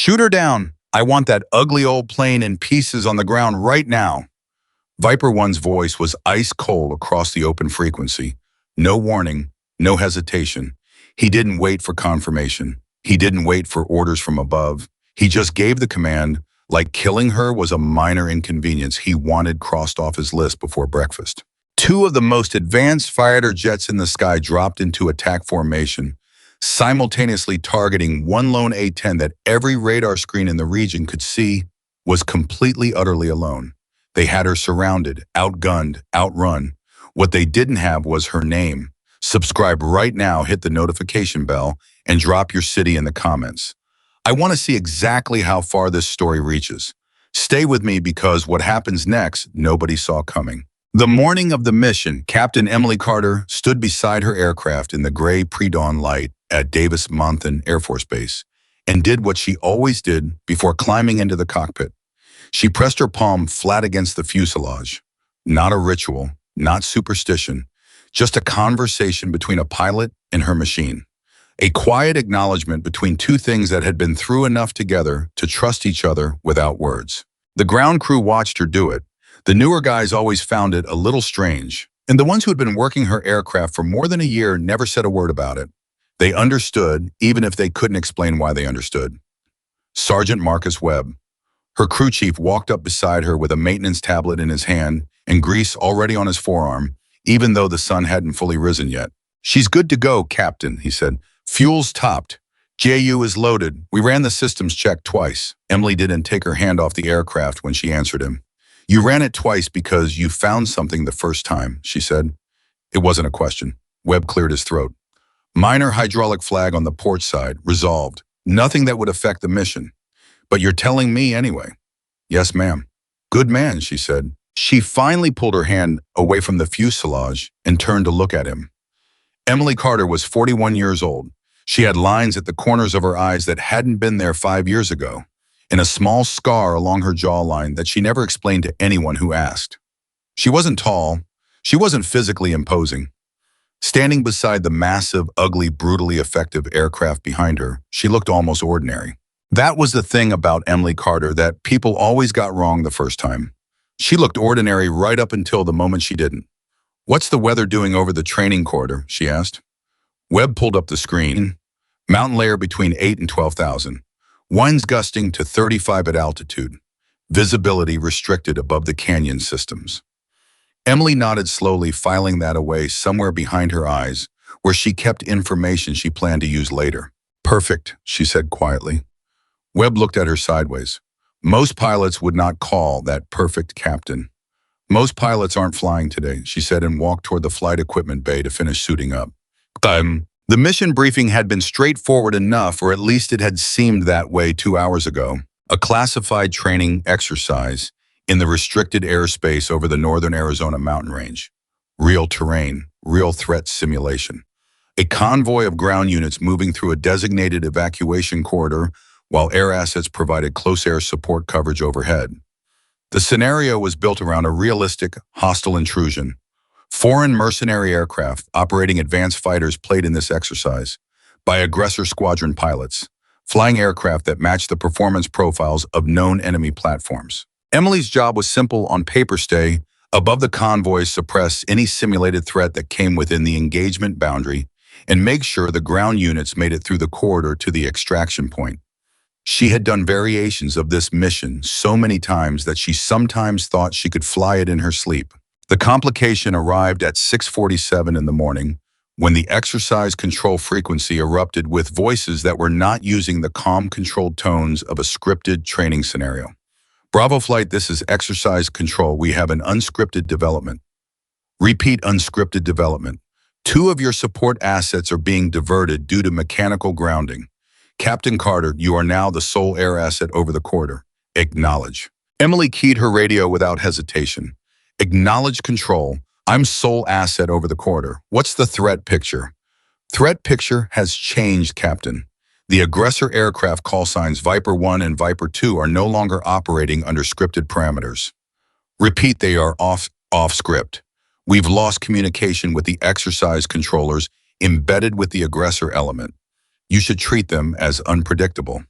Shoot her down. I want that ugly old plane in pieces on the ground right now. Viper One's voice was ice cold across the open frequency. No warning, no hesitation. He didn't wait for confirmation. He didn't wait for orders from above. He just gave the command, like killing her was a minor inconvenience he wanted crossed off his list before breakfast. Two of the most advanced fighter jets in the sky dropped into attack formation, simultaneously targeting one lone A-10 that every radar screen in the region could see was completely, utterly alone. They had her surrounded, outgunned, outrun. What they didn't have was her name. Subscribe right now, hit the notification bell, and drop your city in the comments. I want to see exactly how far this story reaches. Stay with me because what happens next, nobody saw coming. The morning of the mission, Captain Emily Carter stood beside her aircraft in the gray pre-dawn light at Davis-Monthan Air Force Base and did what she always did before climbing into the cockpit. She pressed her palm flat against the fuselage. Not a ritual, not superstition, just a conversation between a pilot and her machine. A quiet acknowledgement between two things that had been through enough together to trust each other without words. The ground crew watched her do it. The newer guys always found it a little strange, and the ones who had been working her aircraft for more than a year never said a word about it. They understood, even if they couldn't explain why they understood. Sergeant Marcus Webb. Her crew chief walked up beside her with a maintenance tablet in his hand and grease already on his forearm, even though the sun hadn't fully risen yet. "She's good to go, Captain," he said. "Fuel's topped. JU is loaded. We ran the systems check twice." Emily didn't take her hand off the aircraft when she answered him. "You ran it twice because you found something the first time," she said. It wasn't a question. Webb cleared his throat. "Minor hydraulic flag on the port side, resolved. Nothing that would affect the mission. But you're telling me anyway." "Yes, ma'am." "Good man," she said. She finally pulled her hand away from the fuselage and turned to look at him. Emily Carter was 41 years old. She had lines at the corners of her eyes that hadn't been there 5 years ago, and a small scar along her jawline that she never explained to anyone who asked. She wasn't tall. She wasn't physically imposing. Standing beside the massive, ugly, brutally effective aircraft behind her, she looked almost ordinary. That was the thing about Emily Carter that people always got wrong the first time. She looked ordinary right up until the moment she didn't. "What's the weather doing over the training corridor?" she asked. Webb pulled up the screen. Mountain layer between 8 and 12,000. Winds gusting to 35 at altitude. Visibility restricted above the canyon systems. Emily nodded slowly, filing that away somewhere behind her eyes, where she kept information she planned to use later. "Perfect," she said quietly. Webb looked at her sideways. "Most pilots would not call that perfect, Captain." "Most pilots aren't flying today," she said and walked toward the flight equipment bay to finish suiting up. The mission briefing had been straightforward enough, or at least it had seemed that way 2 hours ago. A classified training exercise in the restricted airspace over the northern Arizona mountain range. Real terrain, real threat simulation. A convoy of ground units moving through a designated evacuation corridor while air assets provided close air support coverage overhead. The scenario was built around a realistic, hostile intrusion. Foreign mercenary aircraft operating advanced fighters played in this exercise by aggressor squadron pilots, flying aircraft that matched the performance profiles of known enemy platforms. Emily's job was simple on paper: stay above the convoy, suppress any simulated threat that came within the engagement boundary, and make sure the ground units made it through the corridor to the extraction point. She had done variations of this mission so many times that she sometimes thought she could fly it in her sleep. The complication arrived at 6:47 in the morning when the exercise control frequency erupted with voices that were not using the calm, controlled tones of a scripted training scenario. "Bravo Flight, this is exercise control. We have an unscripted development." "Repeat, unscripted development. 2 of your support assets are being diverted due to mechanical grounding. Captain Carter, you are now the sole air asset over the corridor. Acknowledge." Emily keyed her radio without hesitation. "Acknowledge control. I'm sole asset over the corridor. What's the threat picture?" "Threat picture has changed, Captain. The aggressor aircraft call signs Viper 1 and Viper 2 are no longer operating under scripted parameters." "Repeat, they are off script. We've lost communication with the exercise controllers embedded with the aggressor element. You should treat them as unpredictable."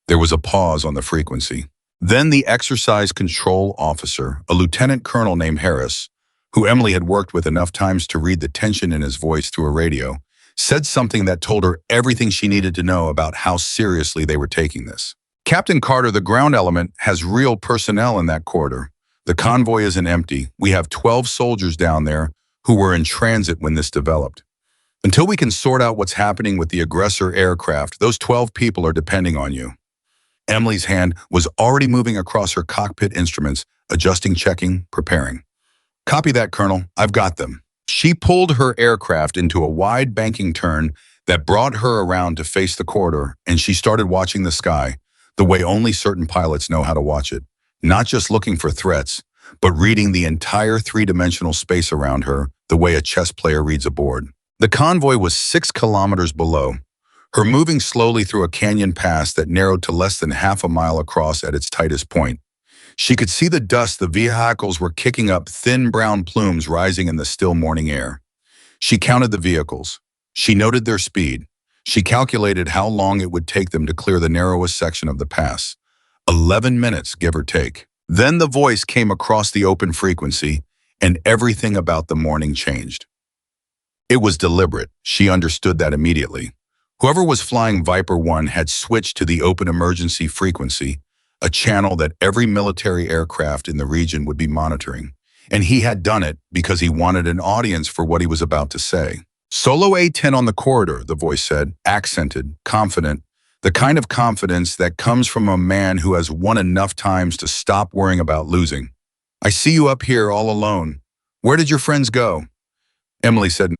There was a pause on the frequency. Then the exercise control officer, a lieutenant colonel named Harris, who Emily had worked with enough times to read the tension in his voice through a radio, said something that told her everything she needed to know about how seriously they were taking this. Captain Carter, the ground element, has real personnel in that corridor. The convoy isn't empty. We have 12 soldiers down there who were in transit when this developed. Until we can sort out what's happening with the aggressor aircraft, those 12 people are depending on you. Emily's hand was already moving across her cockpit instruments, adjusting, checking, preparing. Copy that, Colonel. I've got them. She pulled her aircraft into a wide banking turn that brought her around to face the corridor, and she started watching the sky the way only certain pilots know how to watch it, not just looking for threats, but reading the entire three-dimensional space around her the way a chess player reads a board. The convoy was 6 kilometers below, her moving slowly through a canyon pass that narrowed to less than half a mile across at its tightest point. She could see the dust the vehicles were kicking up, thin brown plumes rising in the still morning air. She counted the vehicles. She noted their speed. She calculated how long it would take them to clear the narrowest section of the pass. 11 minutes, give or take. Then the voice came across the open frequency, and everything about the morning changed. It was deliberate. She understood that immediately. Whoever was flying Viper 1 had switched to the open emergency frequency, a channel that every military aircraft in the region would be monitoring. And he had done it because he wanted an audience for what he was about to say. Solo A-10 on the corridor, the voice said, accented, confident, the kind of confidence that comes from a man who has won enough times to stop worrying about losing. I see you up here all alone. Where did your friends go? Emily said.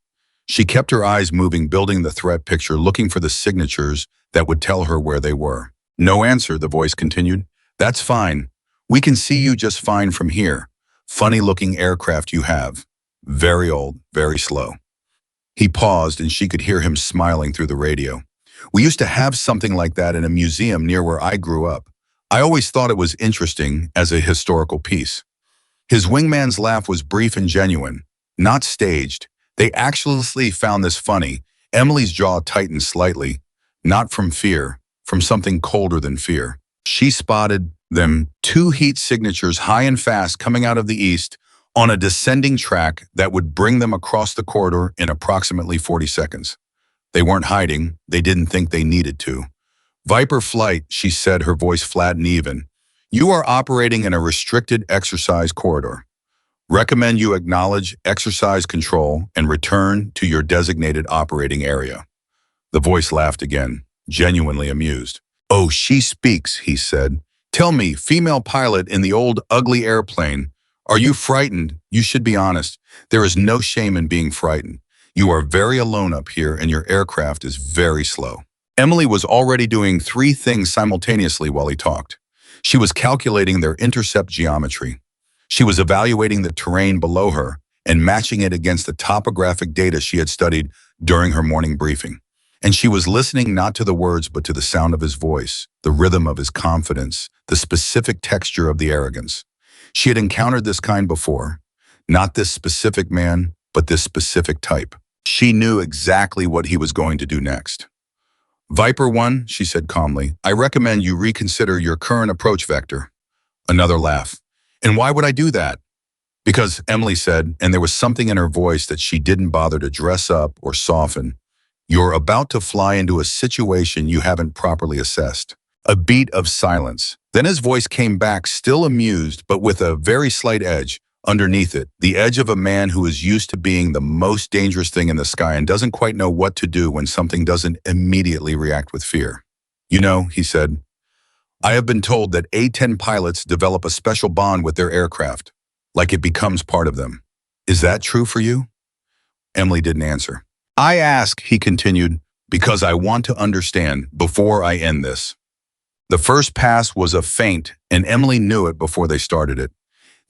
She kept her eyes moving, building the threat picture, looking for the signatures that would tell her where they were. No answer, the voice continued. That's fine. We can see you just fine from here. Funny-looking aircraft you have. Very old, very slow. He paused, and she could hear him smiling through the radio. We used to have something like that in a museum near where I grew up. I always thought it was interesting as a historical piece. His wingman's laugh was brief and genuine, not staged. They actually found this funny. Emily's jaw tightened slightly, not from fear, from something colder than fear. She spotted them, 2 heat signatures high and fast coming out of the east on a descending track that would bring them across the corridor in approximately 40 seconds. They weren't hiding. They didn't think they needed to. Viper flight, she said, her voice flat and even. You are operating in a restricted exercise corridor. Recommend you acknowledge exercise control and return to your designated operating area. The voice laughed again, genuinely amused. Oh, she speaks, he said. Tell me, female pilot in the old ugly airplane, are you frightened? You should be honest. There is no shame in being frightened. You are very alone up here and your aircraft is very slow. Emily was already doing 3 things simultaneously while he talked. She was calculating their intercept geometry. She was evaluating the terrain below her and matching it against the topographic data she had studied during her morning briefing. And she was listening not to the words but to the sound of his voice, the rhythm of his confidence, the specific texture of the arrogance. She had encountered this kind before. Not this specific man, but this specific type. She knew exactly what he was going to do next. Viper 1, she said calmly, I recommend you reconsider your current approach vector. Another laugh. And why would I do that? Because, Emily said, and there was something in her voice that she didn't bother to dress up or soften. You're about to fly into a situation you haven't properly assessed. A beat of silence. Then his voice came back, still amused, but with a very slight edge. Underneath it, the edge of a man who is used to being the most dangerous thing in the sky and doesn't quite know what to do when something doesn't immediately react with fear. You know, he said, I have been told that A-10 pilots develop a special bond with their aircraft, like it becomes part of them. Is that true for you? Emily didn't answer. I ask, he continued, because I want to understand before I end this. The first pass was a feint, and Emily knew it before they started it.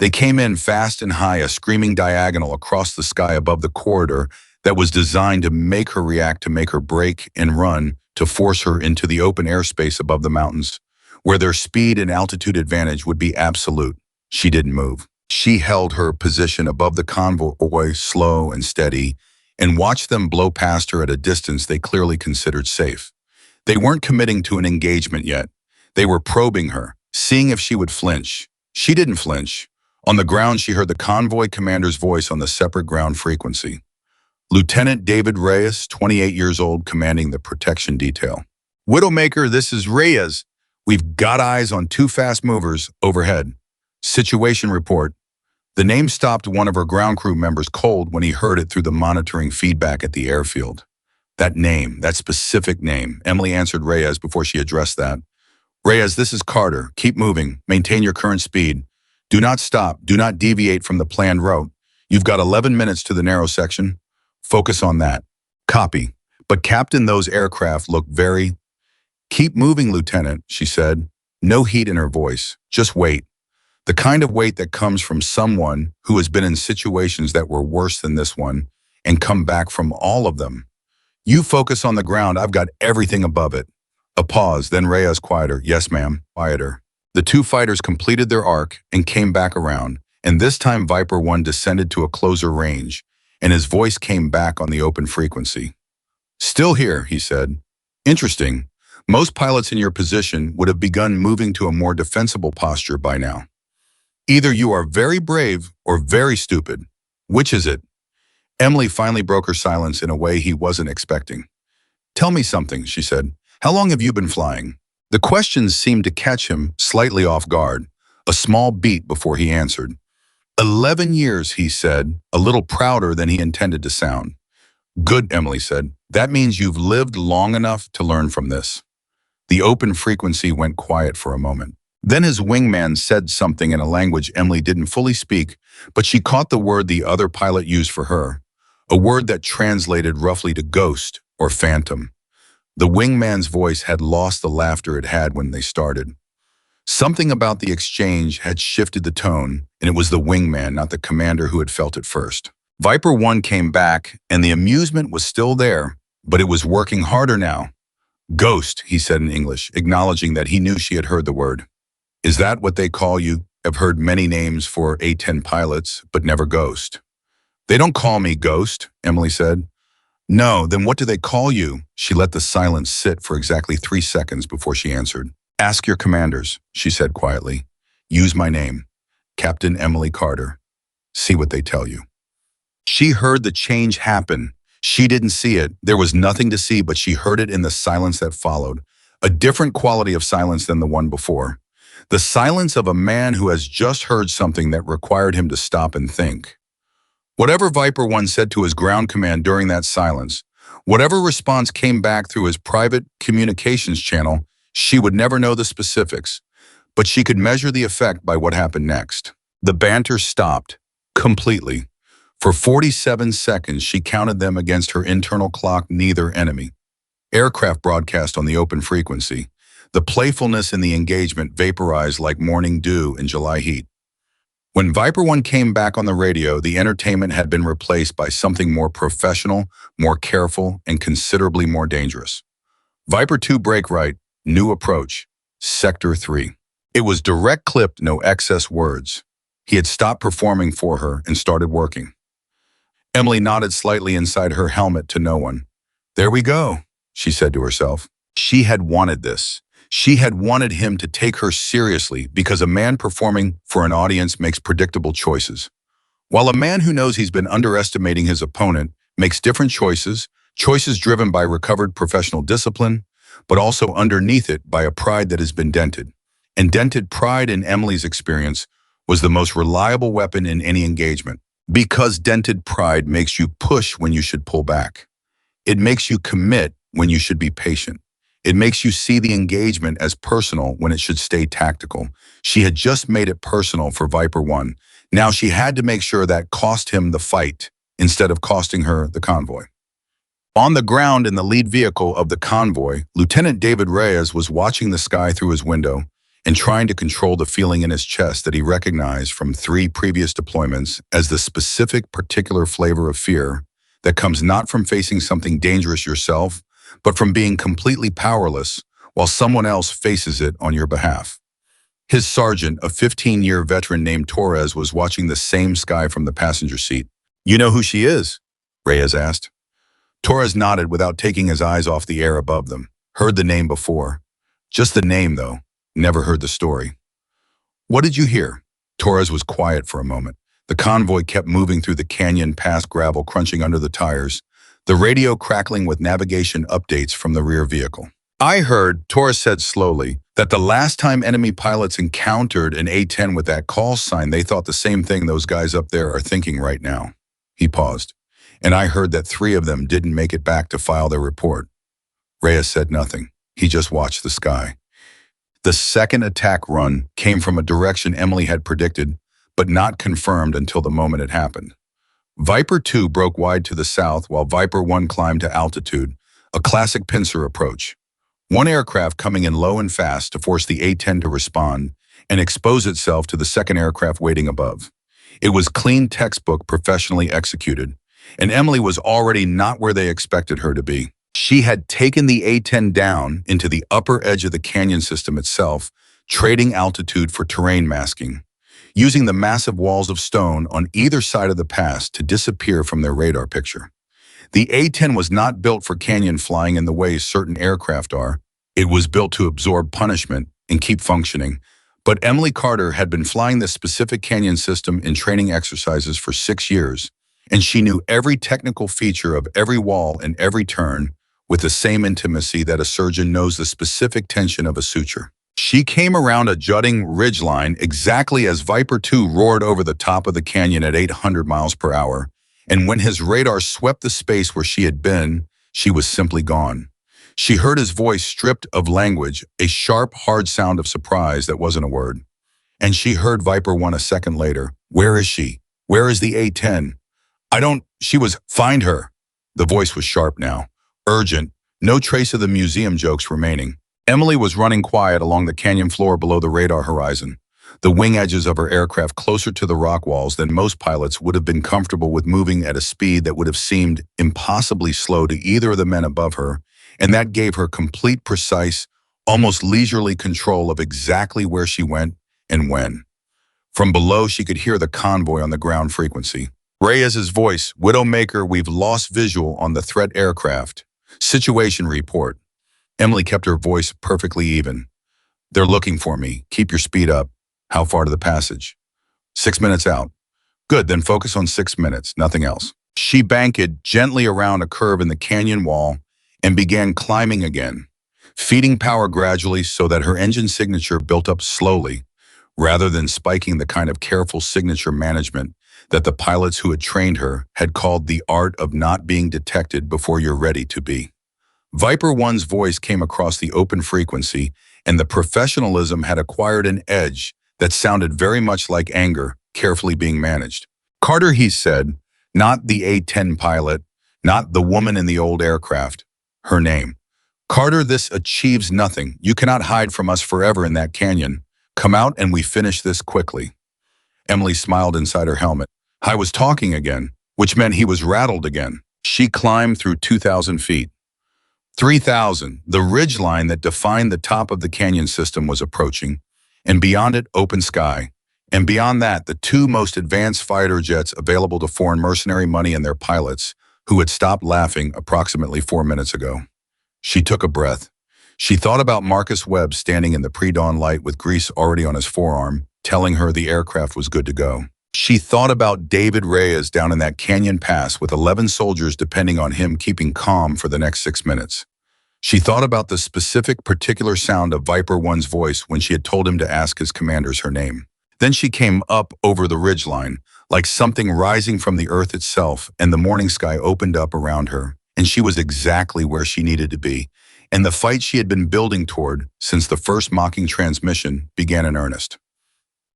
They came in fast and high, a screaming diagonal across the sky above the corridor that was designed to make her react, to make her brake and run, to force her into the open airspace above the mountains, where their speed and altitude advantage would be absolute. She didn't move. She held her position above the convoy, slow and steady, and watched them blow past her at a distance they clearly considered safe. They weren't committing to an engagement yet. They were probing her, seeing if she would flinch. She didn't flinch. On the ground, she heard the convoy commander's voice on the separate ground frequency. Lieutenant David Reyes, 28 years old, commanding the protection detail. Widowmaker, this is Reyes. We've got eyes on two fast movers overhead. Situation report. The name stopped one of her ground crew members cold when he heard it through the monitoring feedback at the airfield. That name, that specific name. Emily answered Reyes before she addressed that. Reyes, this is Carter. Keep moving. Maintain your current speed. Do not stop. Do not deviate from the planned route. You've got 11 minutes to the narrow section. Focus on that. Copy. But Captain, those aircraft look very... Keep moving, Lieutenant, she said. No heat in her voice. Just wait. The kind of wait that comes from someone who has been in situations that were worse than this one and come back from all of them. You focus on the ground. I've got everything above it. A pause, then Reyes quieter. Yes, ma'am. Quieter. The two fighters completed their arc and came back around, and this time Viper 1 descended to a closer range, and his voice came back on the open frequency. Still here, he said. Interesting. Most pilots in your position would have begun moving to a more defensible posture by now. Either you are very brave or very stupid. Which is it? Emily finally broke her silence in a way he wasn't expecting. Tell me something, she said. How long have you been flying? The questions seemed to catch him slightly off guard, a small beat before he answered. 11 years, he said, a little prouder than he intended to sound. Good, Emily said. That means you've lived long enough to learn from this. The open frequency went quiet for a moment. Then his wingman said something in a language Emily didn't fully speak, but she caught the word the other pilot used for her, a word that translated roughly to ghost or phantom. The wingman's voice had lost the laughter it had when they started. Something about the exchange had shifted the tone, and it was the wingman, not the commander, who had felt it first. Viper 1 came back, and the amusement was still there, but it was working harder now. Ghost, he said in English, acknowledging that he knew she had heard the word. Is that what they call you? I've heard many names for A-10 pilots, but never Ghost. They don't call me Ghost, Emily said. No, then what do they call you? She let the silence sit for exactly 3 seconds before she answered. Ask your commanders, she said quietly. Use my name, Captain Emily Carter. See what they tell you. She heard the change happen. She didn't see it. There was nothing to see, but she heard it in the silence that followed. A different quality of silence than the one before. The silence of a man who has just heard something that required him to stop and think. Whatever Viper 1 said to his ground command during that silence, whatever response came back through his private communications channel, she would never know the specifics, but she could measure the effect by what happened next. The banter stopped, completely. For 47 seconds, she counted them against her internal clock, neither enemy. Aircraft broadcast on the open frequency. The playfulness in the engagement vaporized like morning dew in July heat. When Viper 1 came back on the radio, the entertainment had been replaced by something more professional, more careful, and considerably more dangerous. Viper 2 break right, new approach, Sector 3. It was direct clipped, no excess words. He had stopped performing for her and started working. Emily nodded slightly inside her helmet to no one. There we go, she said to herself. She had wanted this. She had wanted him to take her seriously because a man performing for an audience makes predictable choices. While a man who knows he's been underestimating his opponent makes different choices, choices driven by recovered professional discipline, but also underneath it by a pride that has been dented. And dented pride, in Emily's experience, was the most reliable weapon in any engagement. Because dented pride makes you push when you should pull back. It makes you commit when you should be patient. It makes you see the engagement as personal when it should stay tactical. She had just made it personal for Viper 1. Now she had to make sure that cost him the fight instead of costing her the convoy. On the ground in the lead vehicle of the convoy, Lieutenant David Reyes was watching the sky through his window and trying to control the feeling in his chest that he recognized from 3 previous deployments as the specific particular flavor of fear that comes not from facing something dangerous yourself, but from being completely powerless while someone else faces it on your behalf. His sergeant, a 15-year veteran named Torres, was watching the same sky from the passenger seat. You know who she is? Reyes asked. Torres nodded without taking his eyes off the air above them. Heard the name before. Just the name, though. Never heard the story. What did you hear? Torres was quiet for a moment. The convoy kept moving through the canyon past gravel crunching under the tires, the radio crackling with navigation updates from the rear vehicle. I heard, Torres said slowly, that the last time enemy pilots encountered an A-10 with that call sign, they thought the same thing those guys up there are thinking right now. He paused. And I heard that 3 of them didn't make it back to file their report. Reyes said nothing. He just watched the sky. The second attack run came from a direction Emily had predicted, but not confirmed until the moment it happened. Viper 2 broke wide to the south while Viper 1 climbed to altitude, a classic pincer approach. One aircraft coming in low and fast to force the A-10 to respond and expose itself to the second aircraft waiting above. It was clean textbook, professionally executed, and Emily was already not where they expected her to be. She had taken the A-10 down into the upper edge of the canyon system itself, trading altitude for terrain masking, using the massive walls of stone on either side of the pass to disappear from their radar picture. The A-10 was not built for canyon flying in the way certain aircraft are. It was built to absorb punishment and keep functioning. But Emily Carter had been flying this specific canyon system in training exercises for 6 years, and she knew every technical feature of every wall and every turn with the same intimacy that a surgeon knows the specific tension of a suture. She came around a jutting ridgeline exactly as Viper 2 roared over the top of the canyon at 800 miles per hour, and when his radar swept the space where she had been, she was simply gone. She heard his voice stripped of language, a sharp, hard sound of surprise that wasn't a word. And she heard Viper 1 a second later. Where is she? Where is the A-10? Find her. The voice was sharp now, urgent, no trace of the museum jokes remaining. Emily was running quiet along the canyon floor below the radar horizon, the wing edges of her aircraft closer to the rock walls than most pilots would have been comfortable with, moving at a speed that would have seemed impossibly slow to either of the men above her, and that gave her complete, precise, almost leisurely control of exactly where she went and when. From below, she could hear the convoy on the ground frequency. Reyes's voice, Widowmaker, we've lost visual on the threat aircraft. Situation report. Emily kept her voice perfectly even. They're looking for me. Keep your speed up. How far to the passage? 6 minutes out. Good, then focus on 6 minutes, nothing else. She banked gently around a curve in the canyon wall and began climbing again, feeding power gradually so that her engine signature built up slowly, rather than spiking the kind of careful signature management that the pilots who had trained her had called the art of not being detected before you're ready to be. Viper 1's voice came across the open frequency, and the professionalism had acquired an edge that sounded very much like anger, carefully being managed. Carter, he said, not the A-10 pilot, not the woman in the old aircraft. Her name. Carter, this achieves nothing. You cannot hide from us forever in that canyon. Come out and we finish this quickly. Emily smiled inside her helmet. I was talking again, which meant he was rattled again. She climbed through 2,000 feet. 3,000, the ridgeline that defined the top of the canyon system was approaching, and beyond it, open sky. And beyond that, the 2 most advanced fighter jets available to foreign mercenary money and their pilots, who had stopped laughing approximately 4 minutes ago. She took a breath. She thought about Marcus Webb standing in the pre-dawn light with grease already on his forearm, telling her the aircraft was good to go. She thought about David Reyes down in that canyon pass with 11 soldiers depending on him keeping calm for the next 6 minutes. She thought about the specific particular sound of Viper 1's voice when she had told him to ask his commanders her name. Then she came up over the ridgeline, like something rising from the earth itself, and the morning sky opened up around her, and she was exactly where she needed to be. And the fight she had been building toward since the first mocking transmission began in earnest.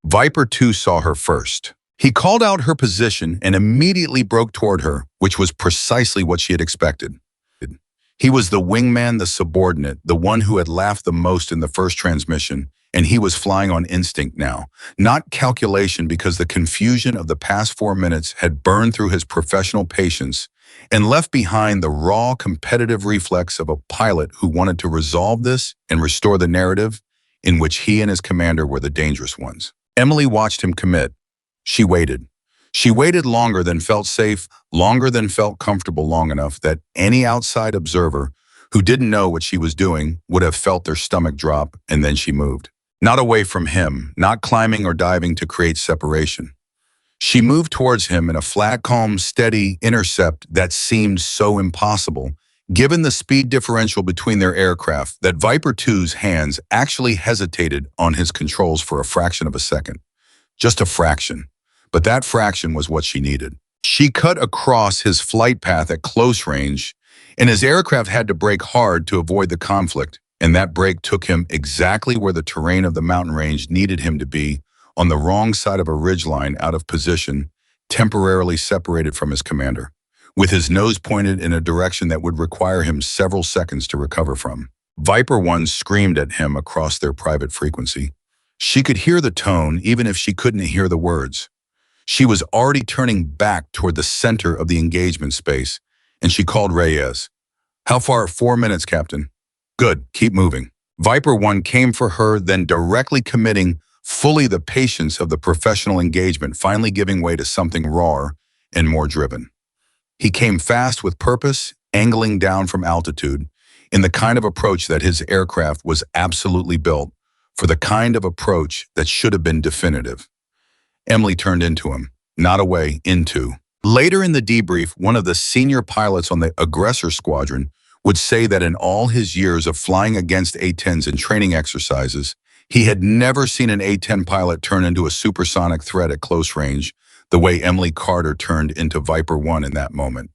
Viper 2 saw her first. He called out her position and immediately broke toward her, which was precisely what she had expected. He was the wingman, the subordinate, the one who had laughed the most in the first transmission, and he was flying on instinct now, not calculation, because the confusion of the past 4 minutes had burned through his professional patience and left behind the raw competitive reflex of a pilot who wanted to resolve this and restore the narrative in which he and his commander were the dangerous ones. Emily watched him commit. She waited. She waited longer than felt safe, longer than felt comfortable, long enough that any outside observer who didn't know what she was doing would have felt their stomach drop, and then she moved. Not away from him, not climbing or diving to create separation. She moved towards him in a flat, calm, steady intercept that seemed so impossible, given the speed differential between their aircraft, that Viper 2's hands actually hesitated on his controls for a fraction of a second. Just a fraction. But that fraction was what she needed. She cut across his flight path at close range, and his aircraft had to brake hard to avoid the conflict, and that brake took him exactly where the terrain of the mountain range needed him to be, on the wrong side of a ridgeline, out of position, temporarily separated from his commander, with his nose pointed in a direction that would require him several seconds to recover from. Viper 1 screamed at him across their private frequency. She could hear the tone even if she couldn't hear the words. She was already turning back toward the center of the engagement space, and she called Reyes. "How far?" "4 minutes, Captain." "Good, keep moving." Viper 1 came for her, then directly committing fully the patience of the professional engagement, finally giving way to something rawer and more driven. He came fast with purpose, angling down from altitude, in the kind of approach that his aircraft was absolutely built, for the kind of approach that should have been definitive. Emily turned into him, not away, into. Later in the debrief, one of the senior pilots on the aggressor squadron would say that in all his years of flying against A-10s in training exercises, he had never seen an A-10 pilot turn into a supersonic threat at close range the way Emily Carter turned into Viper 1 in that moment.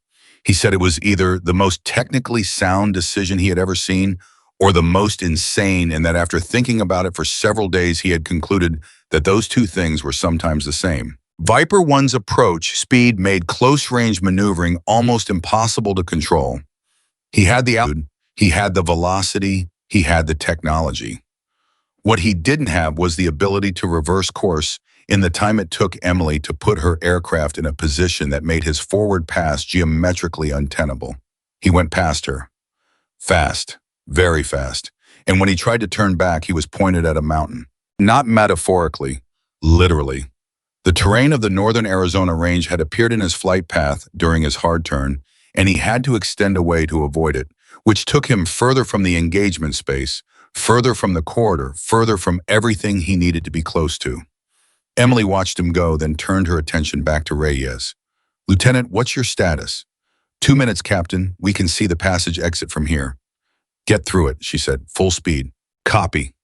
He said it was either the most technically sound decision he had ever seen or the most insane, and that after thinking about it for several days, he had concluded that those two things were sometimes the same. Viper 1's approach speed made close-range maneuvering almost impossible to control. He had the altitude, he had the velocity, he had the technology. What he didn't have was the ability to reverse course in the time it took Emily to put her aircraft in a position that made his forward pass geometrically untenable. He went past her. Fast, very fast. And when he tried to turn back, he was pointed at a mountain. Not metaphorically, literally. The terrain of the northern Arizona range had appeared in his flight path during his hard turn, and he had to extend away to avoid it, which took him further from the engagement space, further from the corridor, further from everything he needed to be close to. Emily watched him go, then turned her attention back to Reyes. "Lieutenant, what's your status?" "2 minutes, Captain. We can see the passage exit from here." "Get through it," she said, "full speed." "Copy."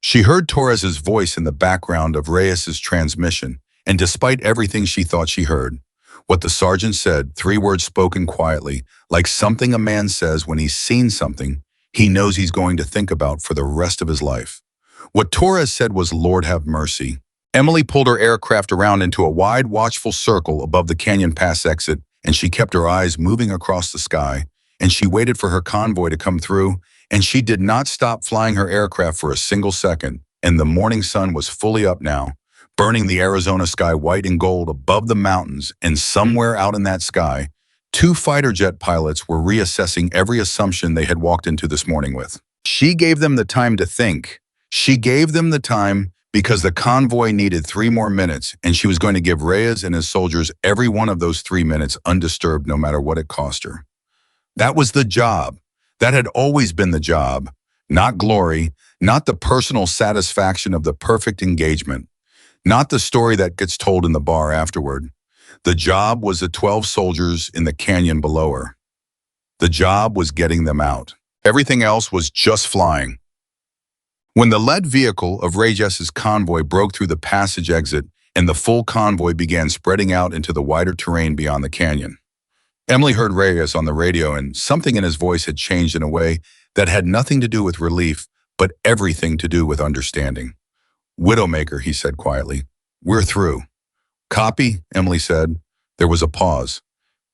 She heard Torres's voice in the background of Reyes's transmission, and despite everything she thought she heard, what the sergeant said, 3 words spoken quietly, like something a man says when he's seen something he knows he's going to think about for the rest of his life. What Torres said was, "Lord have mercy." Emily pulled her aircraft around into a wide, watchful circle above the Canyon Pass exit, and she kept her eyes moving across the sky, and she waited for her convoy to come through, and she did not stop flying her aircraft for a single second, and the morning sun was fully up now, burning the Arizona sky white and gold above the mountains, and somewhere out in that sky, 2 fighter jet pilots were reassessing every assumption they had walked into this morning with. She gave them the time to think. She gave them the time because the convoy needed 3 more minutes, and she was going to give Reyes and his soldiers every one of those 3 minutes undisturbed, no matter what it cost her. That was the job. That had always been the job. Not glory, not the personal satisfaction of the perfect engagement, not the story that gets told in the bar afterward. The job was the 12 soldiers in the canyon below her. The job was getting them out. Everything else was just flying. When the lead vehicle of Reyes's convoy broke through the passage exit and the full convoy began spreading out into the wider terrain beyond the canyon, Emily heard Reyes on the radio, and something in his voice had changed in a way that had nothing to do with relief, but everything to do with understanding. "Widowmaker," he said quietly. "We're through." "Copy," Emily said. There was a pause.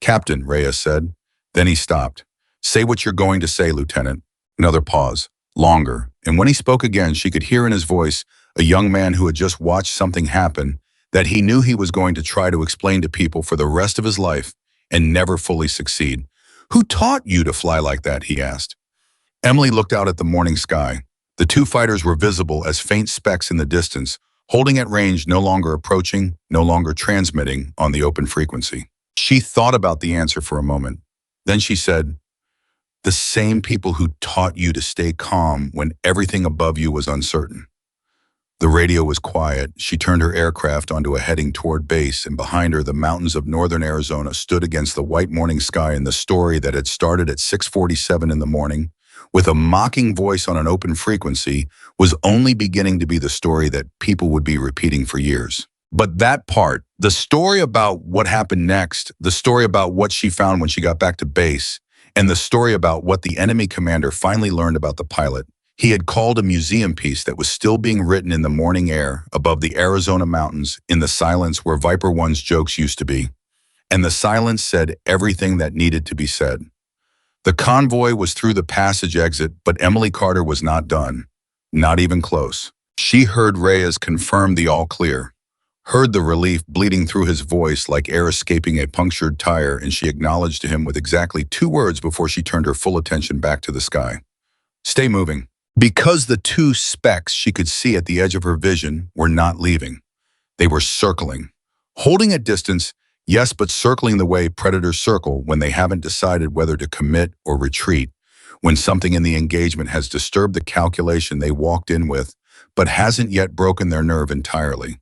"Captain," Reyes said. Then he stopped. "Say what you're going to say, Lieutenant." Another pause. Longer. And when he spoke again, she could hear in his voice a young man who had just watched something happen that he knew he was going to try to explain to people for the rest of his life and never fully succeed. "Who taught you to fly like that?" he asked. Emily looked out at the morning sky. The 2 fighters were visible as faint specks in the distance, holding at range, no longer approaching, no longer transmitting on the open frequency. She thought about the answer for a moment. Then she said, "The same people who taught you to stay calm when everything above you was uncertain." The radio was quiet. She turned her aircraft onto a heading toward base, and behind her, the mountains of northern Arizona stood against the white morning sky, and the story that had started at 6:47 in the morning, with a mocking voice on an open frequency, was only beginning to be the story that people would be repeating for years. But that part, the story about what happened next, the story about what she found when she got back to base, and the story about what the enemy commander finally learned about the pilot, he had called a museum piece that was still being written in the morning air above the Arizona mountains in the silence where Viper One's jokes used to be. And the silence said everything that needed to be said. The convoy was through the passage exit, but Emily Carter was not done. Not even close. She heard Reyes confirm the all clear, heard the relief bleeding through his voice like air escaping a punctured tire, and she acknowledged him with exactly 2 words before she turned her full attention back to the sky. Stay moving. Because the 2 specks she could see at the edge of her vision were not leaving. They were circling. Holding a distance, yes, but circling the way predators circle when they haven't decided whether to commit or retreat, when something in the engagement has disturbed the calculation they walked in with, but hasn't yet broken their nerve entirely.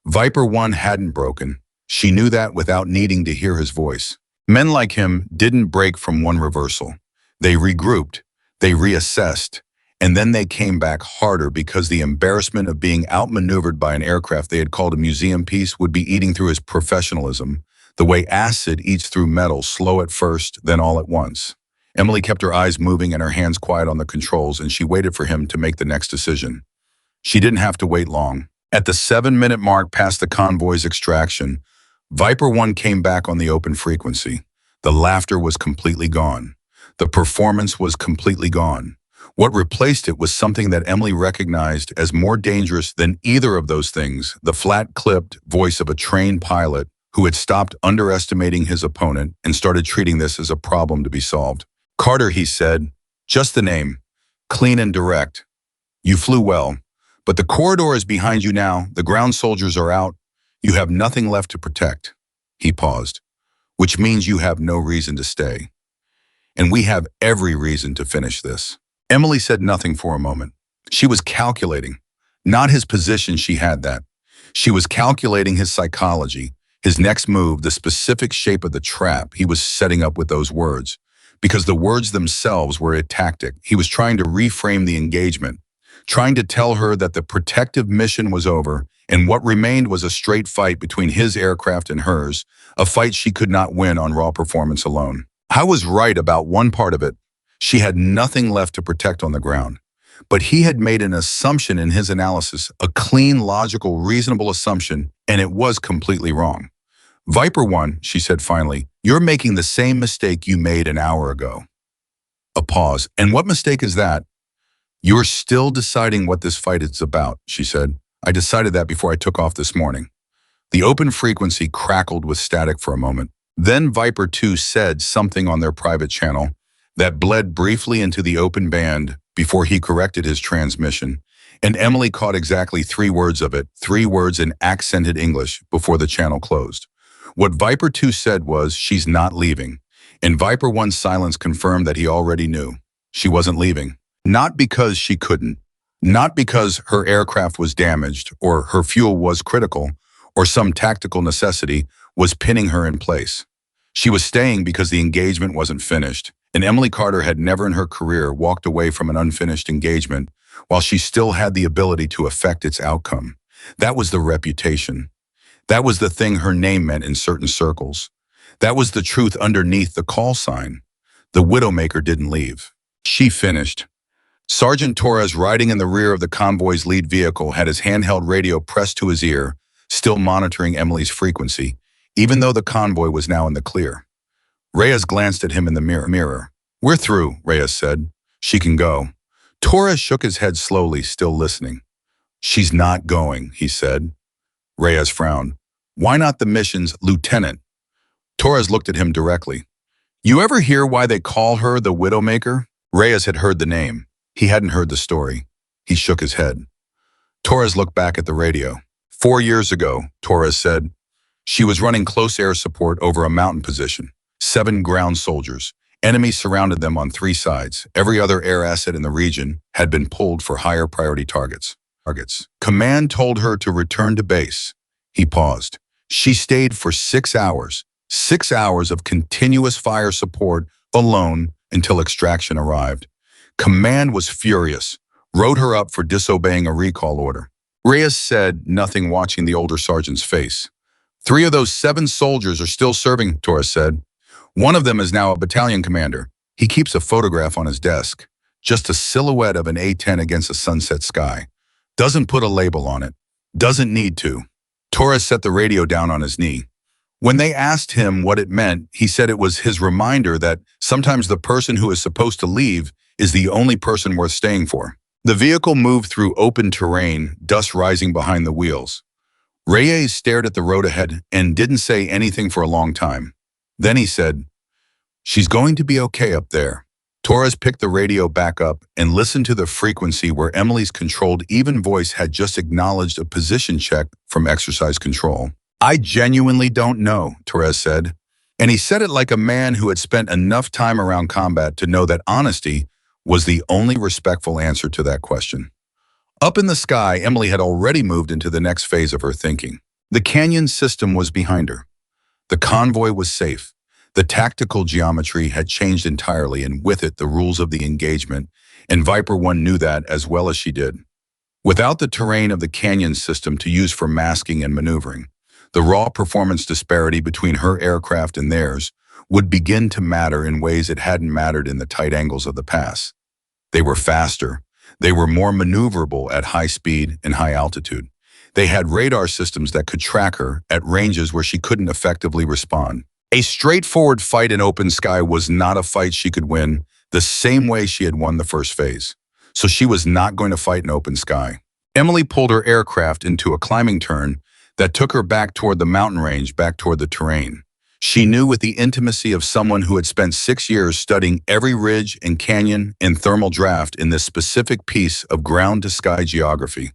Viper One hadn't broken. She knew that without needing to hear his voice. Men like him didn't break from one reversal. They regrouped, they reassessed, and then they came back harder because the embarrassment of being outmaneuvered by an aircraft they had called a museum piece would be eating through his professionalism, the way acid eats through metal, slow at first, then all at once. Emily kept her eyes moving and her hands quiet on the controls, and she waited for him to make the next decision. She didn't have to wait long. At the 7-minute mark past the convoy's extraction, Viper One came back on the open frequency. The laughter was completely gone. The performance was completely gone. What replaced it was something that Emily recognized as more dangerous than either of those things, the flat-clipped voice of a trained pilot who had stopped underestimating his opponent and started treating this as a problem to be solved. "Carter," he said, "just the name. Clean and direct. You flew well, but the corridor is behind you now. The ground soldiers are out. You have nothing left to protect." He paused. "Which means you have no reason to stay. And we have every reason to finish this." Emily said nothing for a moment. She was calculating. Not his position, she had that. She was calculating his psychology, his next move, the specific shape of the trap he was setting up with those words. Because the words themselves were a tactic. He was trying to reframe the engagement, trying to tell her that the protective mission was over and what remained was a straight fight between his aircraft and hers, a fight she could not win on raw performance alone. I was right about one part of it. She had nothing left to protect on the ground. But he had made an assumption in his analysis, a clean, logical, reasonable assumption, and it was completely wrong. "Viper One," she said finally, "you're making the same mistake you made an hour ago." A pause. "And what mistake is that?" "You're still deciding what this fight is about," she said. "I decided that before I took off this morning." The open frequency crackled with static for a moment. Then Viper 2 said something on their private channel that bled briefly into the open band before he corrected his transmission, and Emily caught exactly 3 words of it, 3 words in accented English before the channel closed. What Viper 2 said was, "She's not leaving," and Viper 1's silence confirmed that he already knew. She wasn't leaving. Not because she couldn't, not because her aircraft was damaged or her fuel was critical or some tactical necessity was pinning her in place. She was staying because the engagement wasn't finished. And Emily Carter had never in her career walked away from an unfinished engagement while she still had the ability to affect its outcome. That was the reputation. That was the thing her name meant in certain circles. That was the truth underneath the call sign. The Widowmaker didn't leave. She finished. Sergeant Torres, riding in the rear of the convoy's lead vehicle, had his handheld radio pressed to his ear, still monitoring Emily's frequency, even though the convoy was now in the clear. Reyes glanced at him in the mirror. "We're through," Reyes said. "She can go." Torres shook his head slowly, still listening. "She's not going," he said. Reyes frowned. "Why not the mission's lieutenant?" Torres looked at him directly. "You ever hear why they call her the Widowmaker?" Reyes had heard the name. He hadn't heard the story. He shook his head. Torres looked back at the radio. 4 years ago, Torres said, she was running close air support over a mountain position. 7 ground soldiers. Enemies surrounded them on 3 sides. Every other air asset in the region had been pulled for higher priority targets. targets. Command told her to return to base. He paused. She stayed for 6 hours. 6 hours of continuous fire support alone until extraction arrived. Command was furious, wrote her up for disobeying a recall order. Reyes said nothing, watching the older sergeant's face. 3 of those 7 soldiers are still serving, Torres said. One of them is now a battalion commander. He keeps a photograph on his desk. Just a silhouette of an A-10 against a sunset sky. Doesn't put a label on it. Doesn't need to. Torres set the radio down on his knee. When they asked him what it meant, he said it was his reminder that sometimes the person who is supposed to leave is the only person worth staying for. The vehicle moved through open terrain, dust rising behind the wheels. Reyes stared at the road ahead and didn't say anything for a long time. Then he said, "She's going to be okay up there." Torres picked the radio back up and listened to the frequency where Emily's controlled, even voice had just acknowledged a position check from exercise control. "I genuinely don't know," Torres said. And he said it like a man who had spent enough time around combat to know that honesty was the only respectful answer to that question. Up in the sky, Emily had already moved into the next phase of her thinking. The canyon system was behind her. The convoy was safe. The tactical geometry had changed entirely, and with it, the rules of the engagement, and Viper 1 knew that as well as she did. Without the terrain of the canyon system to use for masking and maneuvering, the raw performance disparity between her aircraft and theirs would begin to matter in ways it hadn't mattered in the tight angles of the pass. They were faster. They were more maneuverable at high speed and high altitude. They had radar systems that could track her at ranges where she couldn't effectively respond. A straightforward fight in open sky was not a fight she could win the same way she had won the first phase. So she was not going to fight in open sky. Emily pulled her aircraft into a climbing turn that took her back toward the mountain range, back toward the terrain. She knew with the intimacy of someone who had spent 6 years studying every ridge and canyon and thermal draft in this specific piece of ground-to-sky geography.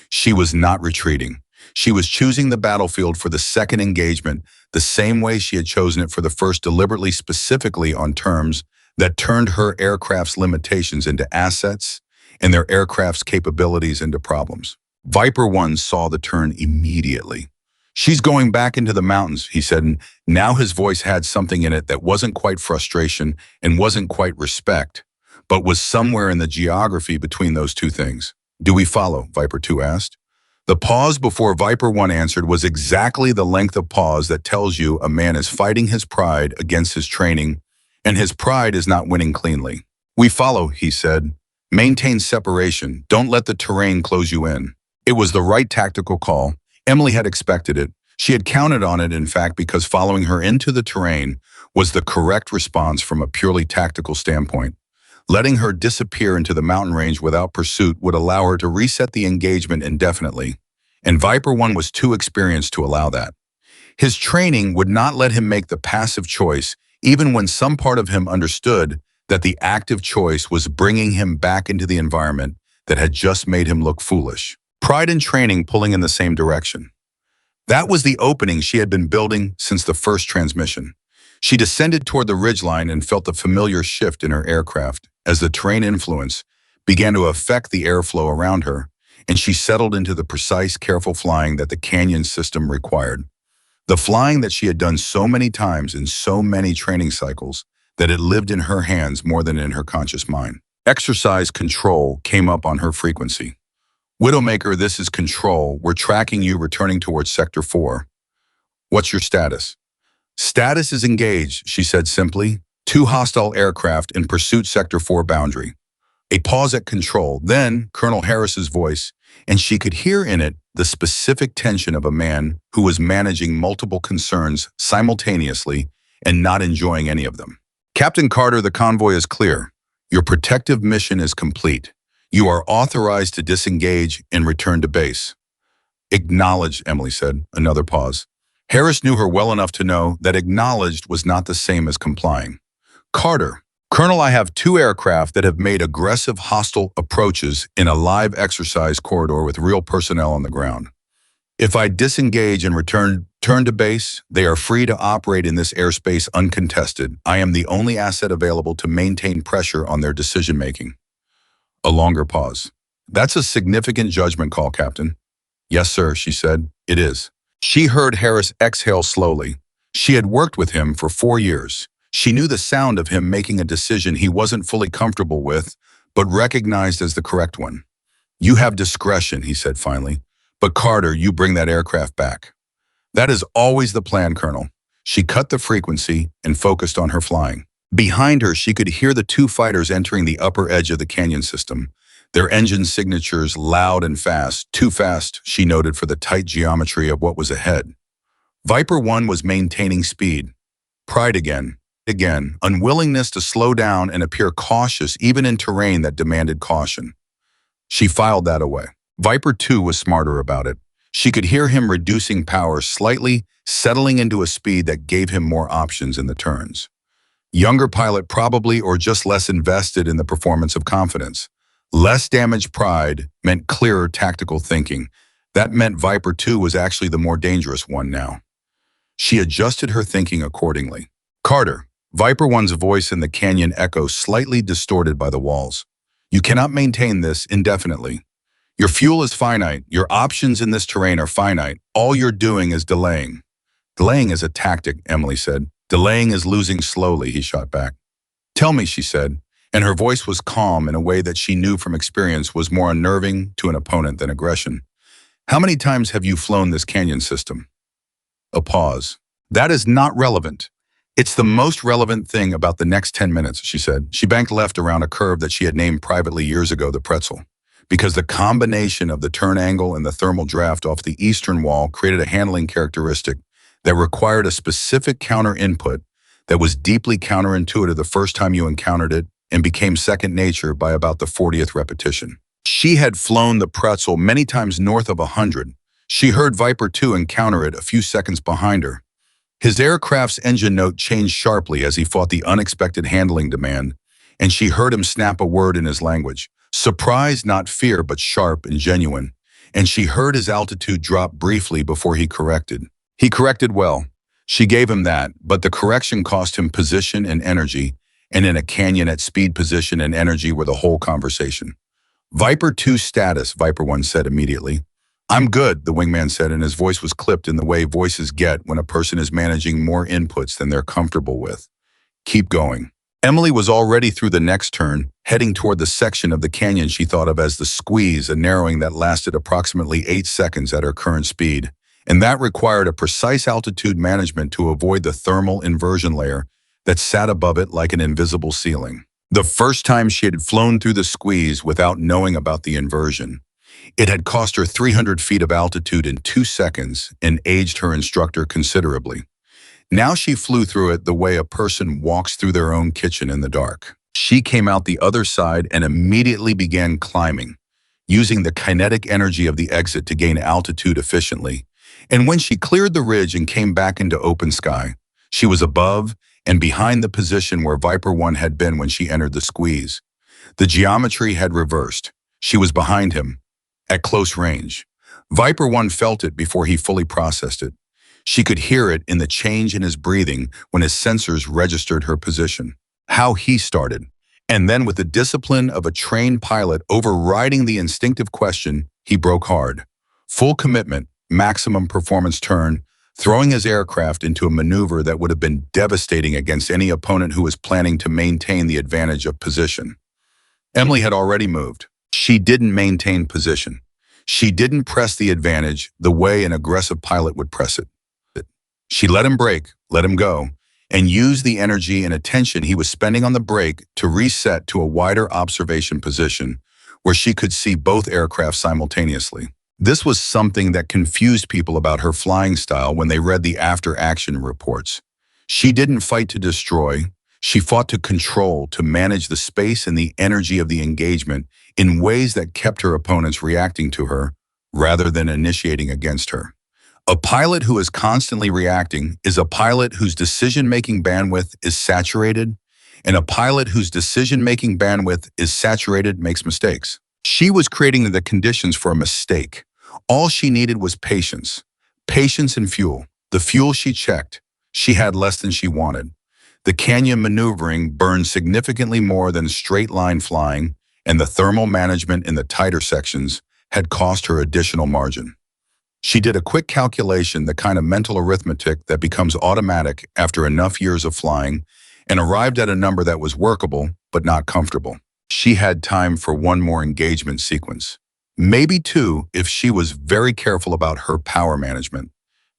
She was not retreating. She was choosing the battlefield for the second engagement the same way she had chosen it for the first, deliberately, specifically on terms that turned her aircraft's limitations into assets and their aircraft's capabilities into problems. Viper 1 saw the turn immediately. "She's going back into the mountains," he said, and now his voice had something in it that wasn't quite frustration and wasn't quite respect, but was somewhere in the geography between those two things. "Do we follow?" Viper 2 asked. The pause before Viper 1 answered was exactly the length of pause that tells you a man is fighting his pride against his training, and his pride is not winning cleanly. "We follow," he said. "Maintain separation. Don't let the terrain close you in." It was the right tactical call. Emily had expected it. She had counted on it, in fact, because following her into the terrain was the correct response from a purely tactical standpoint. Letting her disappear into the mountain range without pursuit would allow her to reset the engagement indefinitely, and Viper 1 was too experienced to allow that. His training would not let him make the passive choice, even when some part of him understood that the active choice was bringing him back into the environment that had just made him look foolish. Pride and training pulling in the same direction. That was the opening she had been building since the first transmission. She descended toward the ridgeline and felt the familiar shift in her aircraft as the terrain influence began to affect the airflow around her, and she settled into the precise, careful flying that the canyon system required. The flying that she had done so many times in so many training cycles that it lived in her hands more than in her conscious mind. Exercise control came up on her frequency. "Widowmaker, this is control. We're tracking you returning towards Sector 4. What's your status?" "Status is engaged," she said simply. 2 hostile aircraft in pursuit Sector 4 boundary. A pause at control, then Colonel Harris's voice, and she could hear in it the specific tension of a man who was managing multiple concerns simultaneously and not enjoying any of them. "Captain Carter, the convoy is clear. Your protective mission is complete. You are authorized to disengage and return to base." "Acknowledged," Emily said. Another pause. Harris knew her well enough to know that acknowledged was not the same as complying. "Carter, Colonel, I have 2 aircraft that have made aggressive hostile approaches in a live exercise corridor with real personnel on the ground. If I disengage and return to base, they are free to operate in this airspace uncontested. I am the only asset available to maintain pressure on their decision-making." A longer pause. That's a significant judgment call, Captain. Yes, sir, she said. It is. She heard Harris exhale slowly. She had worked with him for 4 years. She knew the sound of him making a decision he wasn't fully comfortable with, but recognized as the correct one. You have discretion, he said finally. But Carter, you bring that aircraft back. That is always the plan, Colonel. She cut the frequency and focused on her flying. Behind her, she could hear the two fighters entering the upper edge of the canyon system. Their engine signatures loud and fast, too fast, she noted for the tight geometry of what was ahead. Viper 1 was maintaining speed. Pride again, unwillingness to slow down and appear cautious even in terrain that demanded caution. She filed that away. Viper 2 was smarter about it. She could hear him reducing power slightly, settling into a speed that gave him more options in the turns. Younger pilot probably, or just less invested in the performance of confidence. Less damaged pride meant clearer tactical thinking. That meant Viper 2 was actually the more dangerous one now. She adjusted her thinking accordingly. Carter, Viper 1's voice in the canyon echo slightly distorted by the walls. You cannot maintain this indefinitely. Your fuel is finite. Your options in this terrain are finite. All you're doing is delaying. Delaying is a tactic, Emily said. Delaying is losing slowly, he shot back. Tell me, she said, and her voice was calm in a way that she knew from experience was more unnerving to an opponent than aggression. How many times have you flown this canyon system? A pause. That is not relevant. It's the most relevant thing about the next 10 minutes, she said. She banked left around a curve that she had named privately years ago the pretzel, because the combination of the turn angle and the thermal draft off the eastern wall created a handling characteristic that required a specific counter input that was deeply counterintuitive the first time you encountered it and became second nature by about the 40th repetition. She had flown the pretzel many times north of 100. She heard Viper 2 encounter it a few seconds behind her. His aircraft's engine note changed sharply as he fought the unexpected handling demand, and she heard him snap a word in his language. Surprise, not fear, but sharp and genuine. And she heard his altitude drop briefly before he corrected. He corrected well. She gave him that, but the correction cost him position and energy, and in a canyon at speed, position and energy were the whole conversation. Viper 2 status, Viper 1 said immediately. I'm good, the wingman said, and his voice was clipped in the way voices get when a person is managing more inputs than they're comfortable with. Keep going. Emily was already through the next turn, heading toward the section of the canyon she thought of as the squeeze, a narrowing that lasted approximately 8 seconds at her current speed, and that required a precise altitude management to avoid the thermal inversion layer that sat above it like an invisible ceiling. The first time she had flown through the squeeze without knowing about the inversion, it had cost her 300 feet of altitude in 2 seconds and aged her instructor considerably. Now she flew through it the way a person walks through their own kitchen in the dark. She came out the other side and immediately began climbing, using the kinetic energy of the exit to gain altitude efficiently. And when she cleared the ridge and came back into open sky, she was above and behind the position where Viper 1 had been when she entered the squeeze. The geometry had reversed. She was behind him, at close range. Viper 1 felt it before he fully processed it. She could hear it in the change in his breathing when his sensors registered her position. How he started. And then with the discipline of a trained pilot overriding the instinctive question, he broke hard. Full commitment, maximum performance turn, throwing his aircraft into a maneuver that would have been devastating against any opponent who was planning to maintain the advantage of position. Emily had already moved. She didn't maintain position. She didn't press the advantage the way an aggressive pilot would press it. She let him break, let him go, and used the energy and attention he was spending on the break to reset to a wider observation position where she could see both aircraft simultaneously. This was something that confused people about her flying style when they read the after-action reports. She didn't fight to destroy. She fought to control, to manage the space and the energy of the engagement in ways that kept her opponents reacting to her rather than initiating against her. A pilot who is constantly reacting is a pilot whose decision-making bandwidth is saturated, and a pilot whose decision-making bandwidth is saturated makes mistakes. She was creating the conditions for a mistake. All she needed was patience. Patience and fuel. The fuel she checked. She had less than she wanted. The canyon maneuvering burned significantly more than straight-line flying, and the thermal management in the tighter sections had cost her additional margin. She did a quick calculation, the kind of mental arithmetic that becomes automatic after enough years of flying, and arrived at a number that was workable but not comfortable. She had time for one more engagement sequence. Maybe two if she was very careful about her power management.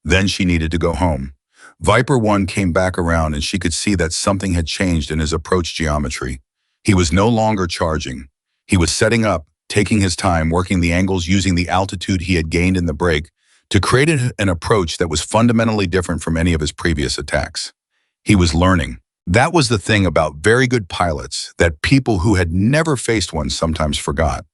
Then she needed to go home. Viper 1 came back around and she could see that something had changed in his approach geometry. He was no longer charging. He was setting up, taking his time, working the angles using the altitude he had gained in the break to create an approach that was fundamentally different from any of his previous attacks. He was learning. That was the thing about very good pilots that people who had never faced one sometimes forgot.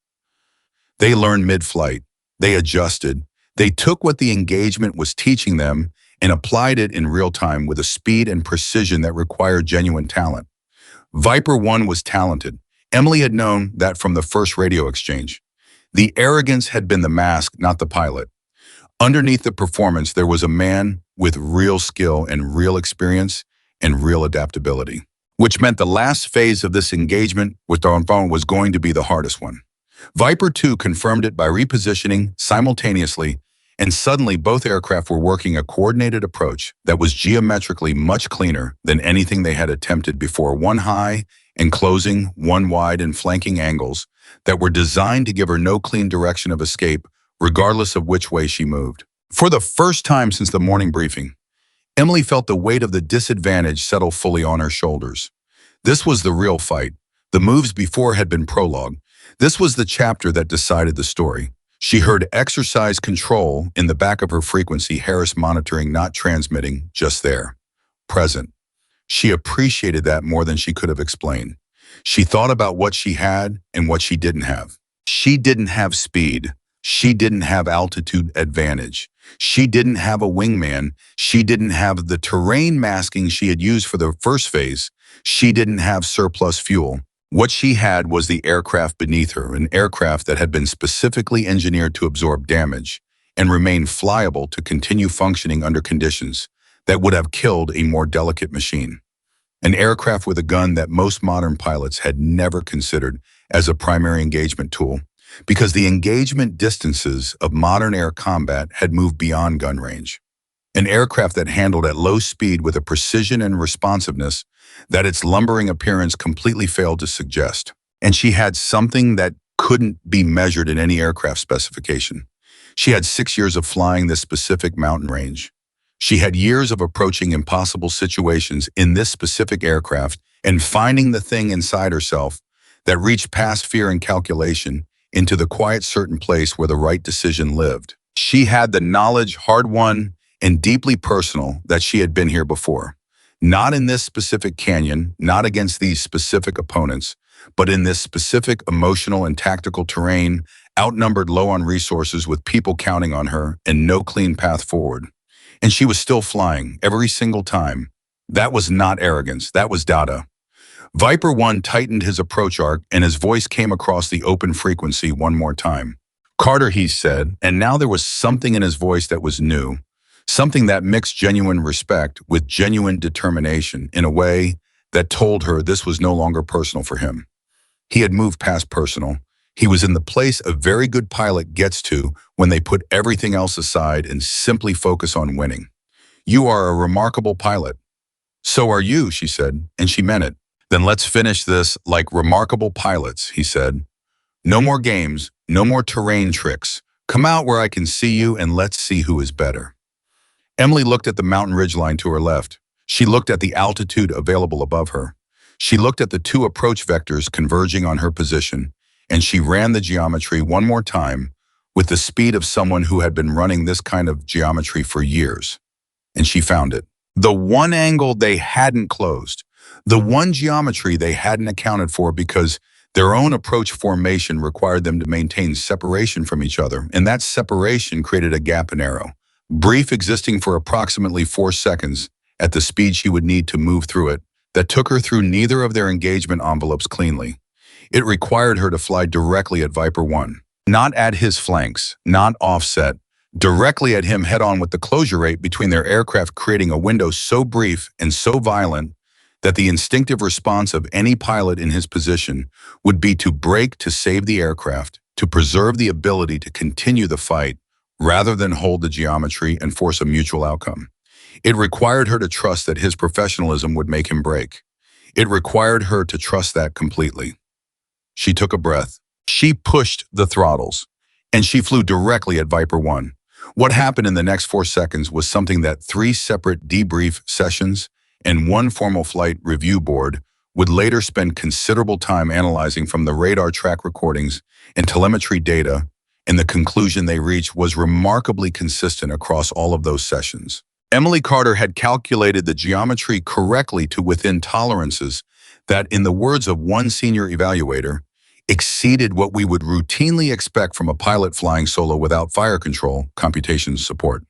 They learned mid-flight. They adjusted. They took what the engagement was teaching them and applied it in real time with a speed and precision that required genuine talent. Viper 1 was talented. Emily had known that from the first radio exchange. The arrogance had been the mask, not the pilot. Underneath the performance, there was a man with real skill and real experience and real adaptability, which meant the last phase of this engagement with Dawn was going to be the hardest one. Viper 2 confirmed it by repositioning simultaneously, and suddenly both aircraft were working a coordinated approach that was geometrically much cleaner than anything they had attempted before. One high and closing, one wide and flanking angles that were designed to give her no clean direction of escape, regardless of which way she moved. For the first time since the morning briefing, Emily felt the weight of the disadvantage settle fully on her shoulders. This was the real fight. The moves before had been prologue. This was the chapter that decided the story. She heard exercise control in the back of her frequency, Harris monitoring, not transmitting, just there, present. She appreciated that more than she could have explained. She thought about what she had and what she didn't have. She didn't have speed. She didn't have altitude advantage. She didn't have a wingman. She didn't have the terrain masking she had used for the first phase. She didn't have surplus fuel. What she had was the aircraft beneath her, an aircraft that had been specifically engineered to absorb damage and remain flyable to continue functioning under conditions that would have killed a more delicate machine. An aircraft with a gun that most modern pilots had never considered as a primary engagement tool, because the engagement distances of modern air combat had moved beyond gun range. An aircraft that handled at low speed with a precision and responsiveness that its lumbering appearance completely failed to suggest. And she had something that couldn't be measured in any aircraft specification. She had 6 years of flying this specific mountain range. She had years of approaching impossible situations in this specific aircraft and finding the thing inside herself that reached past fear and calculation into the quiet, certain place where the right decision lived. She had the knowledge, hard-won and deeply personal, that she had been here before. Not in this specific canyon, not against these specific opponents, but in this specific emotional and tactical terrain, outnumbered, low on resources, with people counting on her and no clean path forward. And she was still flying every single time. That was not arrogance, that was data. Viper 1 tightened his approach arc and his voice came across the open frequency one more time. "Carter," he said, and now there was something in his voice that was new, something that mixed genuine respect with genuine determination in a way that told her this was no longer personal for him. He had moved past personal. He was in the place a very good pilot gets to when they put everything else aside and simply focus on winning. "You are a remarkable pilot." "So are you," she said, and she meant it. "Then let's finish this like remarkable pilots," he said. "No more games, no more terrain tricks. Come out where I can see you and let's see who is better." Emily looked at the mountain ridgeline to her left. She looked at the altitude available above her. She looked at the two approach vectors converging on her position, and she ran the geometry one more time with the speed of someone who had been running this kind of geometry for years. And she found it. The one angle they hadn't closed. The one geometry they hadn't accounted for because their own approach formation required them to maintain separation from each other, and that separation created a gap and arrow, brief, existing for approximately 4 seconds at the speed she would need to move through it, that took her through neither of their engagement envelopes cleanly. It required her to fly directly at Viper 1, not at his flanks, not offset, directly at him head-on, with the closure rate between their aircraft creating a window so brief and so violent that the instinctive response of any pilot in his position would be to brake to save the aircraft, to preserve the ability to continue the fight, rather than hold the geometry and force a mutual outcome. It required her to trust that his professionalism would make him brake. It required her to trust that completely. She took a breath. She pushed the throttles, and she flew directly at Viper 1. What happened in the next 4 seconds was something that 3 separate debrief sessions and 1 formal flight review board would later spend considerable time analyzing from the radar track recordings and telemetry data, and the conclusion they reached was remarkably consistent across all of those sessions. Emily Carter had calculated the geometry correctly to within tolerances that, in the words of one senior evaluator, exceeded what we would routinely expect from a pilot flying solo without fire control computation support.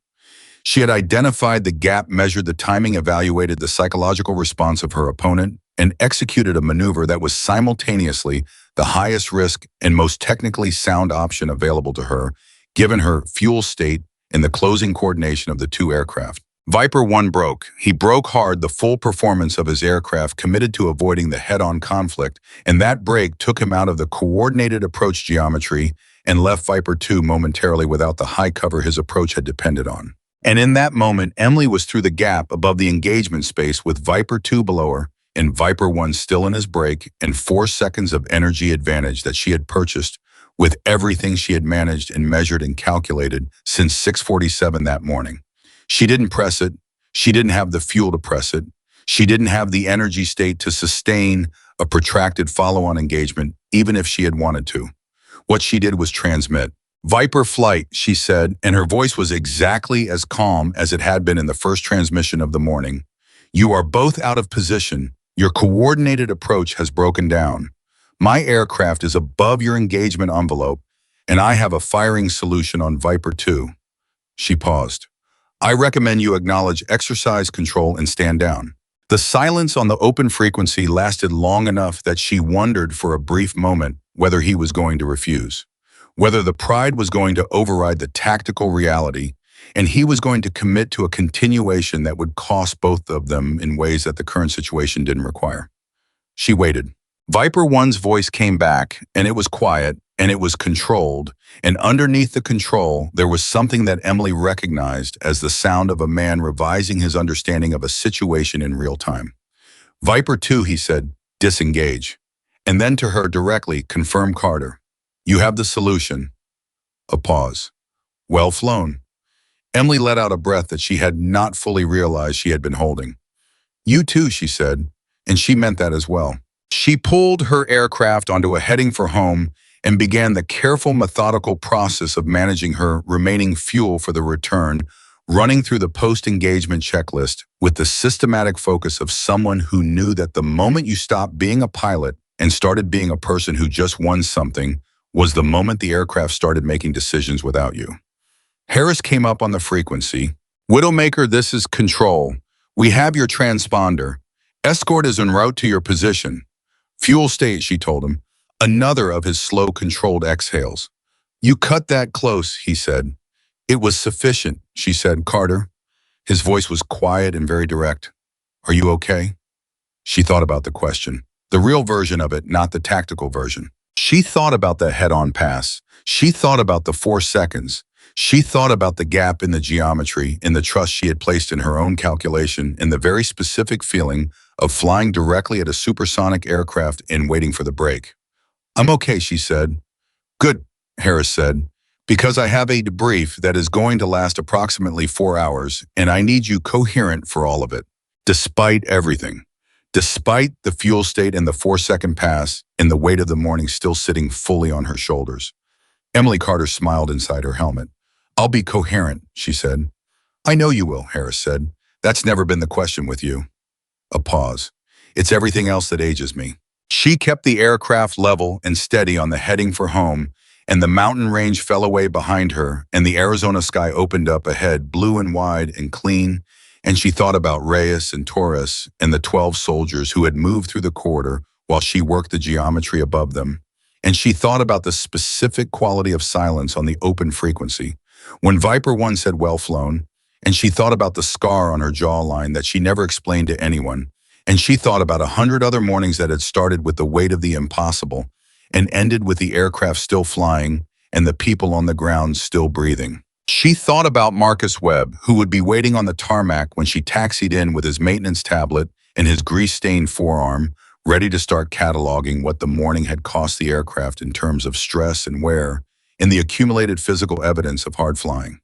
She had identified the gap, measured the timing, evaluated the psychological response of her opponent, and executed a maneuver that was simultaneously the highest risk and most technically sound option available to her, given her fuel state and the closing coordination of the 2 aircraft. Viper 1 broke. He broke hard the full performance of his aircraft, committed to avoiding the head-on conflict, and that break took him out of the coordinated approach geometry and left Viper 2 momentarily without the high cover his approach had depended on. And in that moment, Emily was through the gap above the engagement space with Viper 2 below her and Viper 1 still in his brake, and 4 seconds of energy advantage that she had purchased with everything she had managed and measured and calculated since 6:47 that morning. She didn't press it. She didn't have the fuel to press it. She didn't have the energy state to sustain a protracted follow-on engagement, even if she had wanted to. What she did was transmit. Viper flight, she said, and her voice was exactly as calm as it had been in the first transmission of the morning. You are both out of position. Your coordinated approach has broken down. My aircraft is above your engagement envelope, and I have a firing solution on Viper 2. She paused. I recommend you acknowledge exercise control and stand down. The silence on the open frequency lasted long enough that she wondered for a brief moment whether he was going to refuse, whether the pride was going to override the tactical reality, and he was going to commit to a continuation that would cost both of them in ways that the current situation didn't require. She waited. Viper 1's voice came back, and it was quiet, and it was controlled, and underneath the control, there was something that Emily recognized as the sound of a man revising his understanding of a situation in real time. Viper 2, he said, disengage. And then to her directly, confirm Carter. You have the solution. A pause. Well flown. Emily let out a breath that she had not fully realized she had been holding. You too, she said, and she meant that as well. She pulled her aircraft onto a heading for home and began the careful, methodical process of managing her remaining fuel for the return, running through the post-engagement checklist with the systematic focus of someone who knew that the moment you stopped being a pilot and started being a person who just won something was the moment the aircraft started making decisions without you. Harris came up on the frequency. Widowmaker, this is Control. We have your transponder. Escort is en route to your position. Fuel state, she told him. Another of his slow, controlled exhales. You cut that close, he said. It was sufficient, she said. Carter. His voice was quiet and very direct. Are you okay? She thought about the question. The real version of it, not the tactical version. She thought about the head-on pass. She thought about the 4 seconds. She thought about the gap in the geometry, in the trust she had placed in her own calculation, in the very specific feeling of flying directly at a supersonic aircraft and waiting for the break. I'm okay, she said. Good, Harris said, because I have a debrief that is going to last approximately 4 hours, and I need you coherent for all of it, despite everything. Despite the fuel state and the 4-second pass and the weight of the morning still sitting fully on her shoulders. Emily Carter smiled inside her helmet. I'll be coherent, she said. I know you will, Harris said. That's never been the question with you. A pause. It's everything else that ages me. She kept the aircraft level and steady on the heading for home, and the mountain range fell away behind her, and the Arizona sky opened up ahead, blue and wide and clean, and she thought about Reyes and Torres and the 12 soldiers who had moved through the corridor while she worked the geometry above them. And she thought about the specific quality of silence on the open frequency when Viper 1 said well flown, and she thought about the scar on her jawline that she never explained to anyone, And she thought about 100 other mornings that had started with the weight of the impossible and ended with the aircraft still flying and the people on the ground still breathing. She thought about Marcus Webb, who would be waiting on the tarmac when she taxied in with his maintenance tablet and his grease-stained forearm, ready to start cataloging what the morning had cost the aircraft in terms of stress and wear and the accumulated physical evidence of hard flying.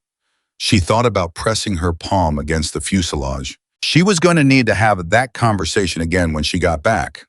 She thought about pressing her palm against the fuselage. She was going to need to have that conversation again when she got back.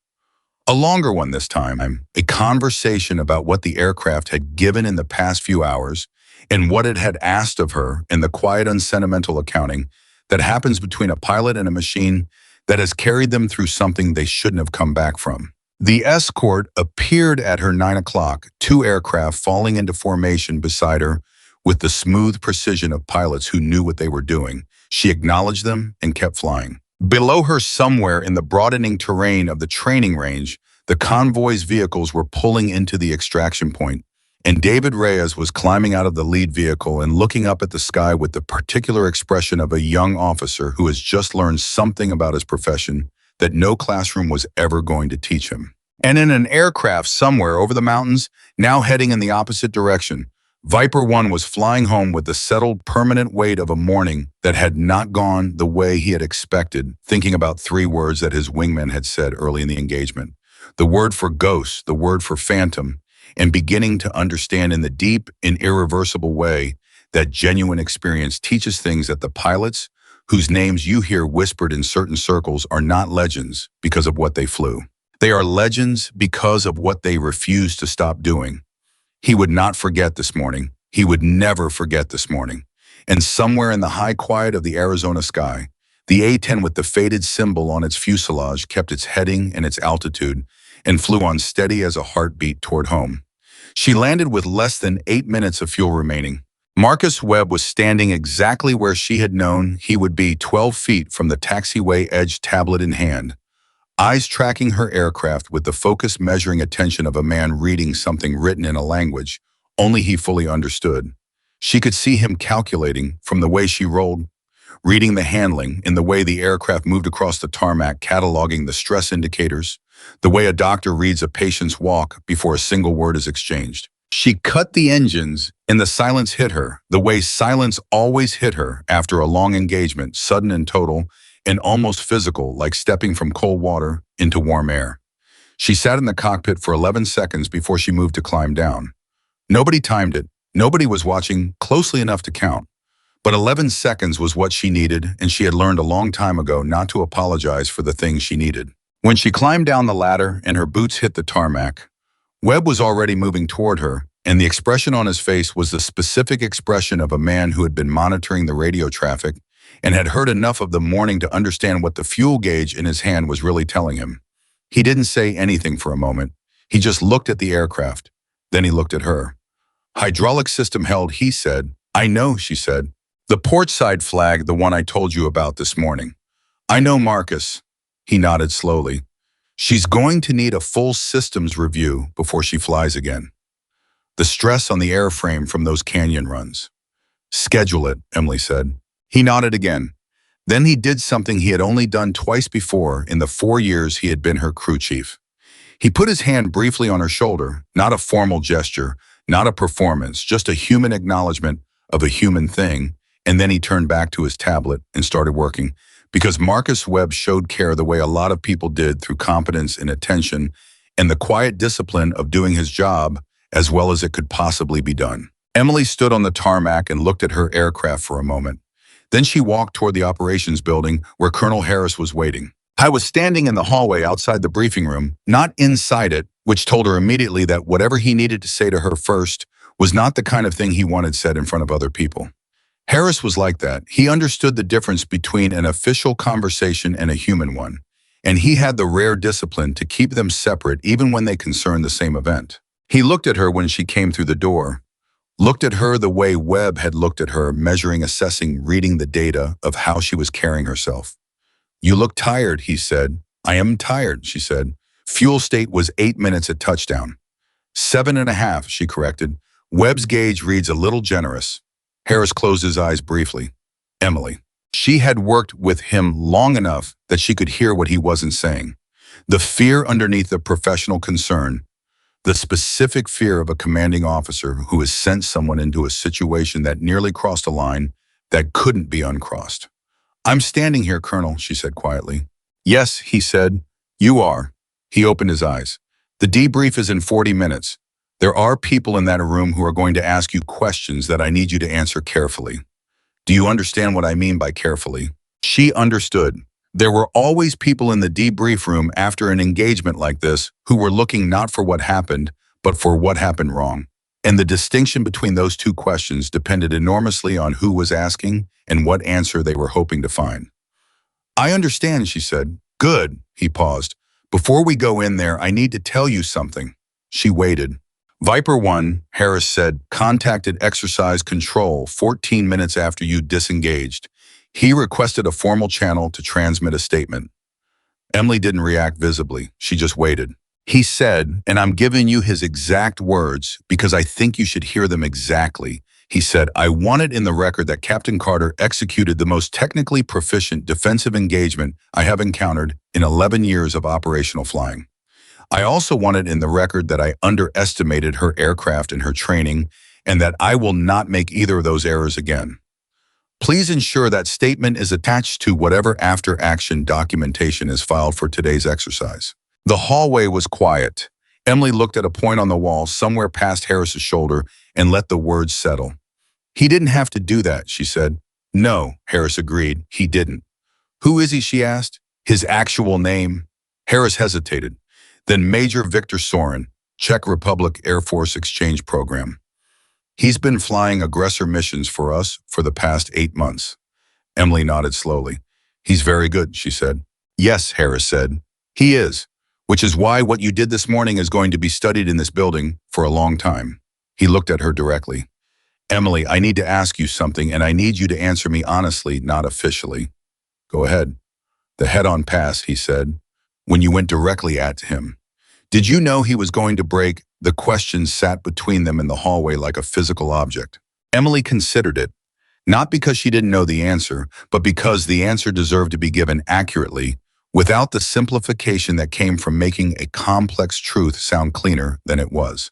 A longer one this time, a conversation about what the aircraft had given in the past few hours and what it had asked of her in the quiet, unsentimental accounting that happens between a pilot and a machine that has carried them through something they shouldn't have come back from. The escort appeared at her 9 o'clock, two aircraft falling into formation beside her with the smooth precision of pilots who knew what they were doing. She acknowledged them and kept flying. Below her, somewhere in the broadening terrain of the training range, the convoy's vehicles were pulling into the extraction point, and David Reyes was climbing out of the lead vehicle and looking up at the sky with the particular expression of a young officer who has just learned something about his profession that no classroom was ever going to teach him. And in an aircraft somewhere over the mountains, now heading in the opposite direction, Viper 1 was flying home with the settled, permanent weight of a morning that had not gone the way he had expected, thinking about three words that his wingman had said early in the engagement. The word for ghost, the word for phantom, and beginning to understand in the deep and irreversible way that genuine experience teaches things that the pilots, whose names you hear whispered in certain circles, are not legends because of what they flew. They are legends because of what they refused to stop doing. He would not forget this morning. He would never forget this morning. And somewhere in the high quiet of the Arizona sky, the A-10 with the faded symbol on its fuselage kept its heading and its altitude and flew on steady as a heartbeat toward home. She landed with less than 8 minutes of fuel remaining. Marcus Webb was standing exactly where she had known he would be, 12 feet from the taxiway edge, tablet in hand, eyes tracking her aircraft with the focused, measuring attention of a man reading something written in a language only he fully understood. She could see him calculating from the way she rolled, reading the handling, in the way the aircraft moved across the tarmac, cataloging the stress indicators, the way a doctor reads a patient's walk before a single word is exchanged. She cut the engines, and the silence hit her, the way silence always hit her after a long engagement, sudden and total, and almost physical, like stepping from cold water into warm air. She sat in the cockpit for 11 seconds before she moved to climb down. Nobody timed it. Nobody was watching closely enough to count. But 11 seconds was what she needed, and she had learned a long time ago not to apologize for the things she needed. When she climbed down the ladder and her boots hit the tarmac, Webb was already moving toward her, and the expression on his face was the specific expression of a man who had been monitoring the radio traffic and had heard enough of the morning to understand what the fuel gauge in his hand was really telling him. He didn't say anything for a moment. He just looked at the aircraft. Then he looked at her. Hydraulic system held, he said. I know, she said. The port side flag, the one I told you about this morning. I know, Marcus. He nodded slowly. She's going to need a full systems review before she flies again. The stress on the airframe from those canyon runs. Schedule it, Emily said. He nodded again. Then he did something he had only done twice before in the 4 years he had been her crew chief. He put his hand briefly on her shoulder, not a formal gesture, not a performance, just a human acknowledgement of a human thing, and then he turned back to his tablet and started working, because Marcus Webb showed care the way a lot of people did, through competence and attention and the quiet discipline of doing his job as well as it could possibly be done. Emily stood on the tarmac and looked at her aircraft for a moment. Then she walked toward the operations building where Colonel Harris was waiting. I was standing in the hallway outside the briefing room, not inside it, which told her immediately that whatever he needed to say to her first was not the kind of thing he wanted said in front of other people. Harris was like that. He understood the difference between an official conversation and a human one, and he had the rare discipline to keep them separate even when they concerned the same event. He looked at her when she came through the door, looked at her the way Webb had looked at her, measuring, assessing, reading the data of how she was carrying herself. You look tired, he said. I am tired, she said. Fuel state was 8 minutes at touchdown. 7.5, she corrected. Webb's gauge reads a little generous. Harris closed his eyes briefly. Emily. She had worked with him long enough that she could hear what he wasn't saying. The fear underneath the professional concern, the specific fear of a commanding officer who has sent someone into a situation that nearly crossed a line that couldn't be uncrossed. "I'm standing here, Colonel," she said quietly. "Yes," he said. "You are." He opened his eyes. "The debrief is in 40 minutes. There are people in that room who are going to ask you questions that I need you to answer carefully." Do you understand what I mean by carefully? She understood. There were always people in the debrief room after an engagement like this who were looking not for what happened, but for what happened wrong. And the distinction between those two questions depended enormously on who was asking and what answer they were hoping to find. "I understand," she said. "Good," he paused. "Before we go in there, I need to tell you something." She waited. "Viper 1, Harris said, contacted exercise control 14 minutes after you disengaged. He requested a formal channel to transmit a statement." Emily didn't react visibly. She just waited. "He said, and I'm giving you his exact words because I think you should hear them exactly. He said, I want it in the record that Captain Carter executed the most technically proficient defensive engagement I have encountered in 11 years of operational flying. I also want it in the record that I underestimated her aircraft and her training, and that I will not make either of those errors again. Please ensure that statement is attached to whatever after-action documentation is filed for today's exercise." The hallway was quiet. Emily looked at a point on the wall somewhere past Harris's shoulder and let the words settle. "He didn't have to do that," she said. "No," Harris agreed, "he didn't." "Who is he?" she asked. "His actual name?" Harris hesitated. "Then Major Victor Sorin, Czech Republic Air Force Exchange Program. He's been flying aggressor missions for us for the past 8 months." Emily nodded slowly. "He's very good," she said. "Yes," Harris said. "He is, which is why what you did this morning is going to be studied in this building for a long time." He looked at her directly. "Emily, I need to ask you something, and I need you to answer me honestly, not officially." "Go ahead." "The head-on pass," he said, "when you went directly at him. Did you know he was going to break?" The question sat between them in the hallway like a physical object. Emily considered it, not because she didn't know the answer, but because the answer deserved to be given accurately, without the simplification that came from making a complex truth sound cleaner than it was.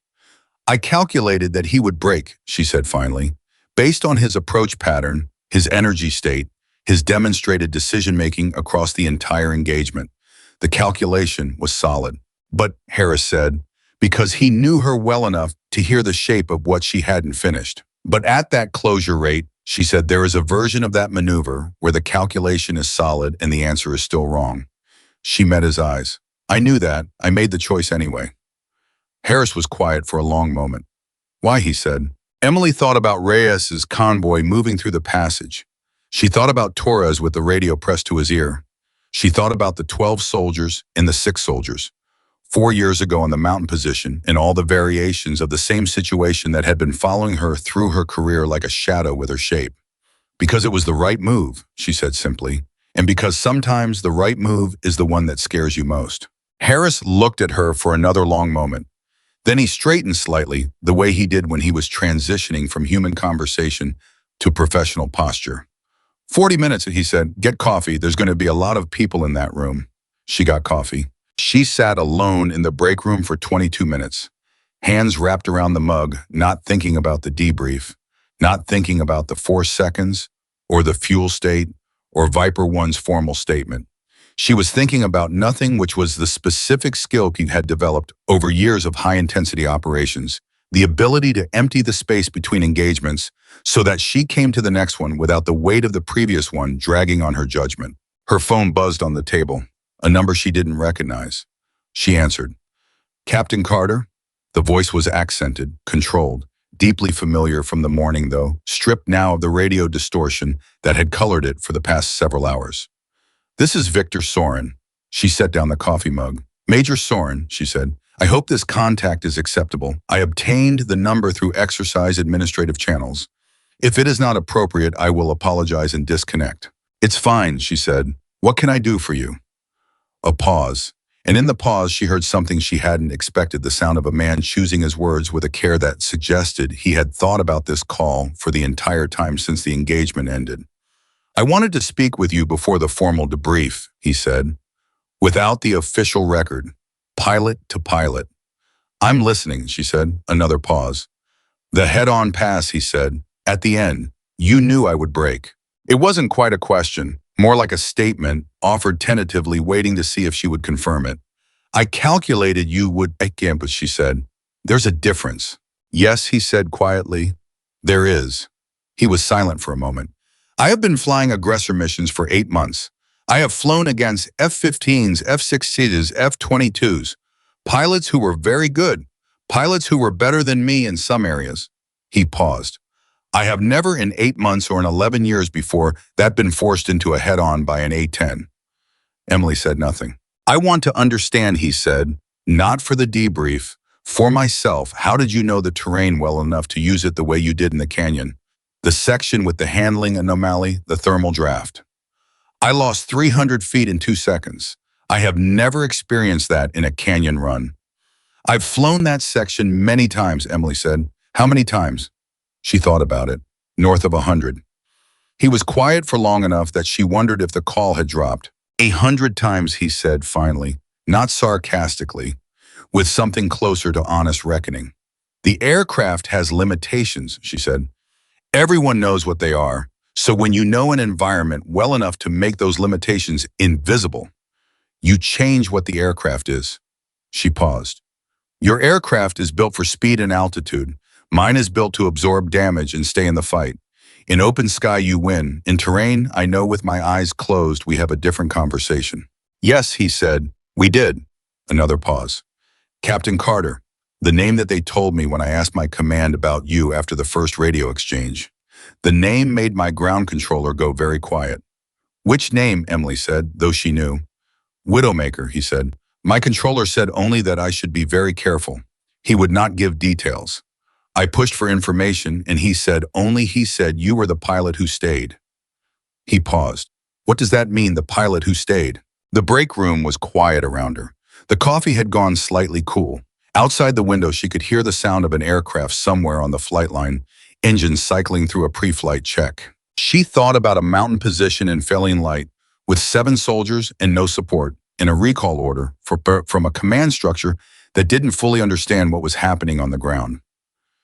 "I calculated that he would break," she said finally, "based on his approach pattern, his energy state, his demonstrated decision-making across the entire engagement. The calculation was solid." "But," Harris said, because he knew her well enough to hear the shape of what she hadn't finished. "But at that closure rate," she said, "there is a version of that maneuver where the calculation is solid and the answer is still wrong." She met his eyes. "I knew that. I made the choice anyway." Harris was quiet for a long moment. "Why?" he said. Emily thought about Reyes's convoy moving through the passage. She thought about Torres with the radio pressed to his ear. She thought about the 12 soldiers and the 6 soldiers. 4 years ago in the mountain position, and all the variations of the same situation that had been following her through her career like a shadow with her shape. "Because it was the right move," she said simply, "and because sometimes the right move is the one that scares you most." Harris looked at her for another long moment. Then he straightened slightly, the way he did when he was transitioning from human conversation to professional posture. 40 minutes, he said. "Get coffee. There's going to be a lot of people in that room." She got coffee. She sat alone in the break room for 22 minutes, hands wrapped around the mug, not thinking about the debrief, not thinking about the 4 seconds, or the fuel state, or Viper 1's formal statement. She was thinking about nothing, which was the specific skill he had developed over years of high-intensity operations, the ability to empty the space between engagements so that she came to the next one without the weight of the previous one dragging on her judgment. Her phone buzzed on the table. A number she didn't recognize. She answered. "Captain Carter?" The voice was accented, controlled, deeply familiar from the morning though, stripped now of the radio distortion that had colored it for the past several hours. "This is Victor Sorin." She set down the coffee mug. "Major Sorin," she said, "I hope this contact is acceptable. I obtained the number through exercise administrative channels. If it is not appropriate, I will apologize and disconnect." "It's fine," she said. "What can I do for you?" A pause, and in the pause she heard something she hadn't expected, the sound of a man choosing his words with a care that suggested he had thought about this call for the entire time since the engagement ended. I wanted to speak with you before the formal debrief, he said, without the official record, pilot to pilot. I'm listening, she said, another pause. The head-on pass, he said, at the end, you knew I would break. It wasn't quite a question, more like a statement, offered tentatively, waiting to see if she would confirm it. I calculated you would at campus, she said. There's a difference. Yes, he said quietly. There is. He was silent for a moment. I have been flying aggressor missions for 8 months. I have flown against F-15s, F-16s, F-22s, pilots who were very good, pilots who were better than me in some areas. He paused. I have never in 8 months or in 11 years before that been forced into a head-on by an A-10. Emily said nothing. I want to understand, he said, not for the debrief, for myself. How did you know the terrain well enough to use it the way you did in the canyon? The section with the handling anomaly, the thermal draft. I lost 300 feet in 2 seconds. I have never experienced that in a canyon run. I've flown that section many times, Emily said. How many times? She thought about it. North of 100. He was quiet for long enough that she wondered if the call had dropped. 100 times, he said finally, not sarcastically, with something closer to honest reckoning. The aircraft has limitations, she said. Everyone knows what they are, so when you know an environment well enough to make those limitations invisible, you change what the aircraft is. She paused. Your aircraft is built for speed and altitude. Mine is built to absorb damage and stay in the fight. In open sky, you win. In terrain, I know with my eyes closed, we have a different conversation. Yes, he said, we did. Another pause. Captain Carter, the name that they told me when I asked my command about you after the first radio exchange. The name made my ground controller go very quiet. Which name, Emily said, though she knew. Widowmaker, he said. My controller said only that I should be very careful. He would not give details. I pushed for information, and he said you were the pilot who stayed. He paused. What does that mean, the pilot who stayed? The break room was quiet around her. The coffee had gone slightly cool. Outside the window, she could hear the sound of an aircraft somewhere on the flight line, engines cycling through a pre-flight check. She thought about a mountain position in failing light, with 7 soldiers and no support, in a recall order from a command structure that didn't fully understand what was happening on the ground.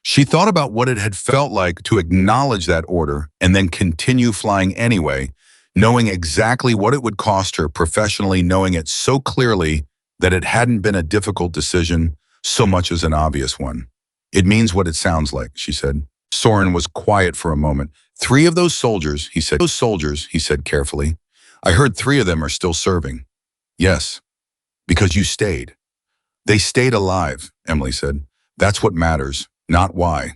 She thought about what it had felt like to acknowledge that order and then continue flying anyway, knowing exactly what it would cost her professionally, knowing it so clearly that it hadn't been a difficult decision so much as an obvious one. It means what it sounds like, she said. Soren was quiet for a moment. 3 of those soldiers, he said carefully. I heard 3 of them are still serving. Yes, because you stayed. They stayed alive, Emily said. That's what matters. Not why.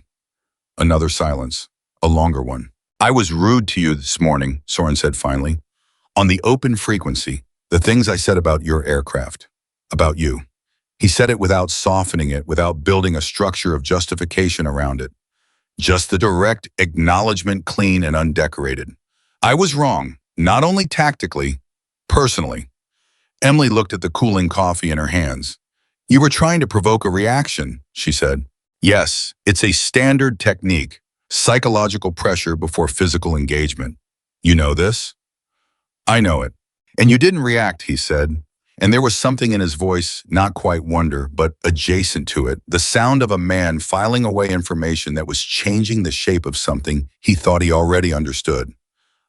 Another silence, a longer one. I was rude to you this morning, Soren said finally. On the open frequency, the things I said about your aircraft, about you. He said it without softening it, without building a structure of justification around it. Just the direct acknowledgement, clean and undecorated. I was wrong, not only tactically, personally. Emily looked at the cooling coffee in her hands. You were trying to provoke a reaction, she said. Yes, it's a standard technique, psychological pressure before physical engagement. You know this? I know it. And you didn't react, he said. And there was something in his voice, not quite wonder, but adjacent to it, the sound of a man filing away information that was changing the shape of something he thought he already understood.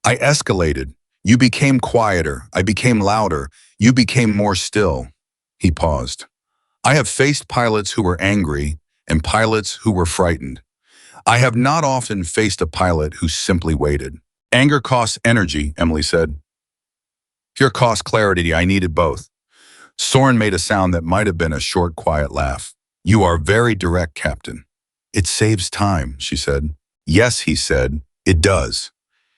I escalated. You became quieter. I became louder. You became more still. He paused. I have faced pilots who were angry and pilots who were frightened. I have not often faced a pilot who simply waited. Anger costs energy, Emily said. Fear costs clarity. I needed both. Soren made a sound that might have been a short, quiet laugh. You are very direct, Captain. It saves time, she said. Yes, he said, it does.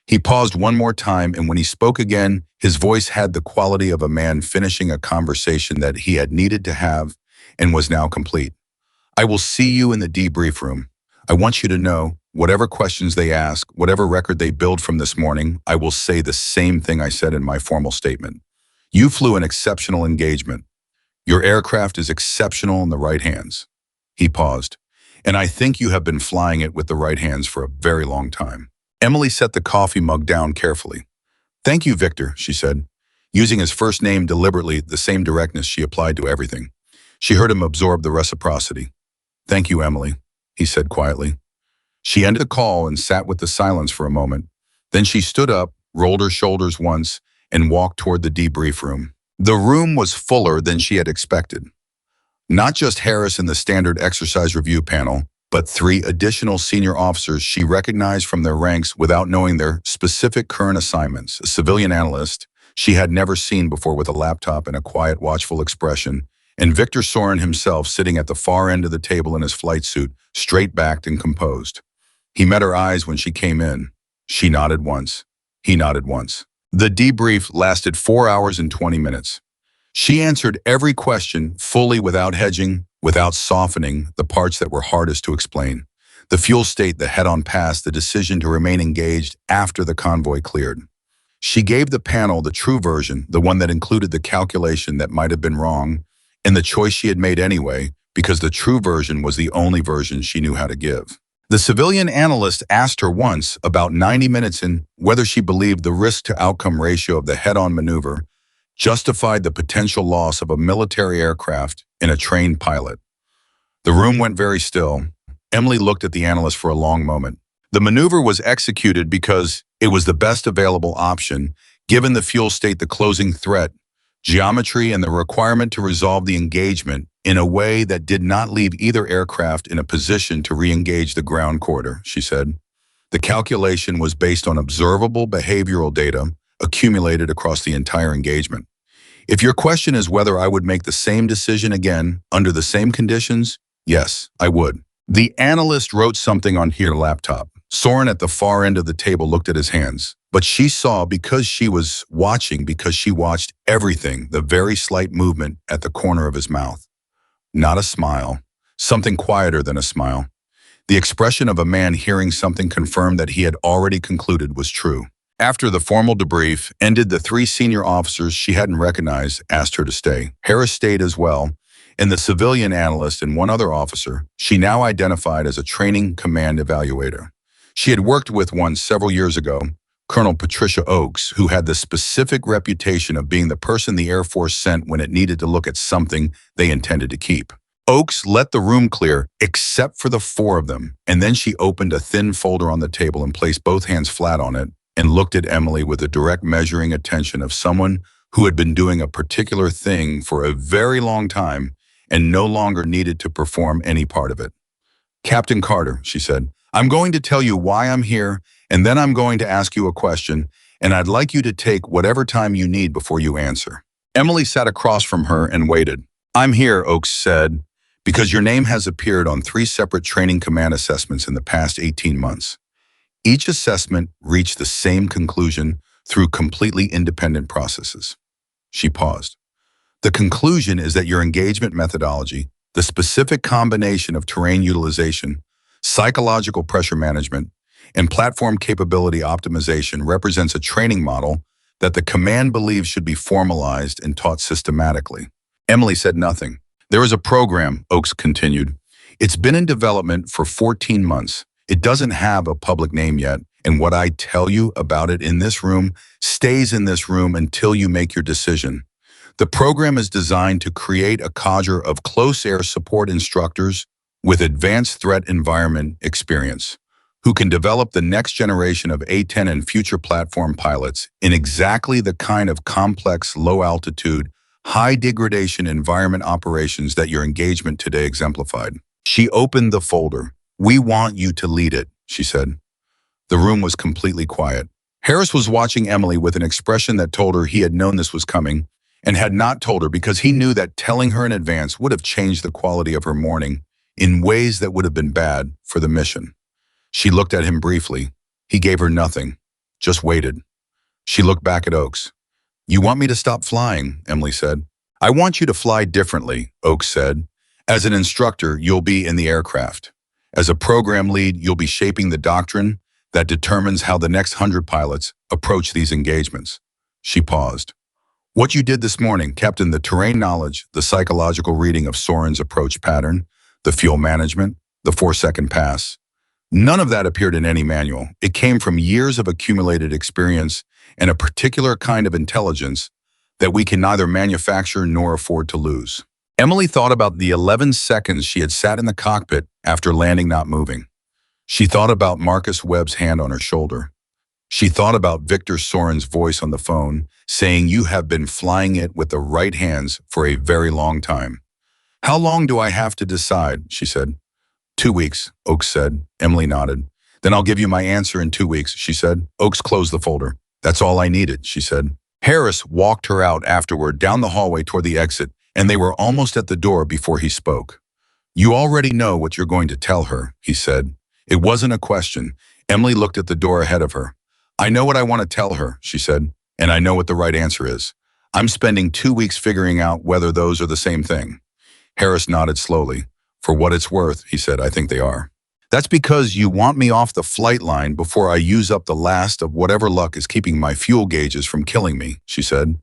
He paused one more time, and when he spoke again, his voice had the quality of a man finishing a conversation that he had needed to have and was now complete. I will see you in the debrief room. I want you to know, whatever questions they ask, whatever record they build from this morning, I will say the same thing I said in my formal statement. You flew an exceptional engagement. Your aircraft is exceptional in the right hands. He paused. And I think you have been flying it with the right hands for a very long time. Emily set the coffee mug down carefully. Thank you, Victor, she said, using his first name deliberately, the same directness she applied to everything. She heard him absorb the reciprocity. Thank you, Emily, he said quietly. She ended the call and sat with the silence for a moment. Then she stood up, rolled her shoulders once, and walked toward the debrief room. The room was fuller than she had expected. Not just Harris and the standard exercise review panel, but 3 additional senior officers she recognized from their ranks without knowing their specific current assignments. A civilian analyst she had never seen before with a laptop and a quiet, watchful expression, and Victor Soren himself sitting at the far end of the table in his flight suit, straight-backed and composed. He met her eyes when she came in. She nodded once. He nodded once. The debrief lasted 4 hours and 20 minutes. She answered every question fully without hedging, without softening the parts that were hardest to explain. The fuel state, the head-on pass, the decision to remain engaged after the convoy cleared. She gave the panel the true version, the one that included the calculation that might have been wrong, and the choice she had made anyway, because the true version was the only version she knew how to give. The civilian analyst asked her once, about 90 minutes in, whether she believed the risk-to-outcome ratio of the head-on maneuver justified the potential loss of a military aircraft and a trained pilot. The room went very still. Emily looked at the analyst for a long moment. The maneuver was executed because it was the best available option, given the fuel state, the closing threat, geometry, and the requirement to resolve the engagement in a way that did not leave either aircraft in a position to re-engage the ground corridor, she said. The calculation was based on observable behavioral data accumulated across the entire engagement. If your question is whether I would make the same decision again under the same conditions, yes, I would. The analyst wrote something on her laptop. Soren at the far end of the table looked at his hands, but she saw, because she was watching, because she watched everything, the very slight movement at the corner of his mouth. Not a smile, something quieter than a smile. The expression of a man hearing something confirmed that he had already concluded was true. After the formal debrief ended, the 3 senior officers she hadn't recognized asked her to stay. Harris stayed as well, and the civilian analyst and 1 other officer she now identified as a training command evaluator. She had worked with one several years ago, Colonel Patricia Oakes, who had the specific reputation of being the person the Air Force sent when it needed to look at something they intended to keep. Oakes let the room clear, except for the 4 of them, and then she opened a thin folder on the table and placed both hands flat on it and looked at Emily with the direct measuring attention of someone who had been doing a particular thing for a very long time and no longer needed to perform any part of it. Captain Carter, she said, I'm going to tell you why I'm here, and then I'm going to ask you a question, and I'd like you to take whatever time you need before you answer. Emily sat across from her and waited. I'm here, Oakes said, because your name has appeared on 3 separate training command assessments in the past 18 months. Each assessment reached the same conclusion through completely independent processes. She paused. The conclusion is that your engagement methodology, the specific combination of terrain utilization, psychological pressure management, and platform capability optimization represents a training model that the command believes should be formalized and taught systematically. Emily said nothing. There is a program, Oakes continued. It's been in development for 14 months. It doesn't have a public name yet, and what I tell you about it in this room stays in this room until you make your decision. The program is designed to create a cadre of close air support instructors with advanced threat environment experience, who can develop the next generation of A-10 and future platform pilots in exactly the kind of complex, low-altitude, high-degradation environment operations that your engagement today exemplified. She opened the folder. We want you to lead it, she said. The room was completely quiet. Harris was watching Emily with an expression that told her he had known this was coming and had not told her because he knew that telling her in advance would have changed the quality of her morning in ways that would have been bad for the mission. She looked at him briefly. He gave her nothing, just waited. She looked back at Oakes. You want me to stop flying, Emily said. I want you to fly differently, Oakes said. As an instructor, you'll be in the aircraft. As a program lead, you'll be shaping the doctrine that determines how the next 100 pilots approach these engagements. She paused. What you did this morning, Captain, the terrain knowledge, the psychological reading of Soren's approach pattern, the fuel management, the 4-second pass, None of that appeared in any manual. It came from years of accumulated experience and a particular kind of intelligence that we can neither manufacture nor afford to lose. Emily thought about the 11 seconds she had sat in the cockpit after landing not moving. She thought about Marcus Webb's hand on her shoulder. She thought about Victor Soren's voice on the phone saying, "You have been flying it with the right hands for a very long time." "How long do I have to decide?" she said. 2 weeks, Oakes said. Emily nodded. "Then I'll give you my answer in 2 weeks, she said. Oakes closed the folder. "That's all I needed," she said. Harris walked her out afterward down the hallway toward the exit, and they were almost at the door before he spoke. "You already know what you're going to tell her," he said. It wasn't a question. Emily looked at the door ahead of her. "I know what I want to tell her," she said, "and I know what the right answer is. I'm spending 2 weeks figuring out whether those are the same thing." Harris nodded slowly. "For what it's worth," he said, "I think they are." "That's because you want me off the flight line before I use up the last of whatever luck is keeping my fuel gauges from killing me," she said.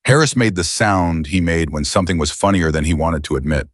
Harris made the sound he made when something was funnier than he wanted to admit.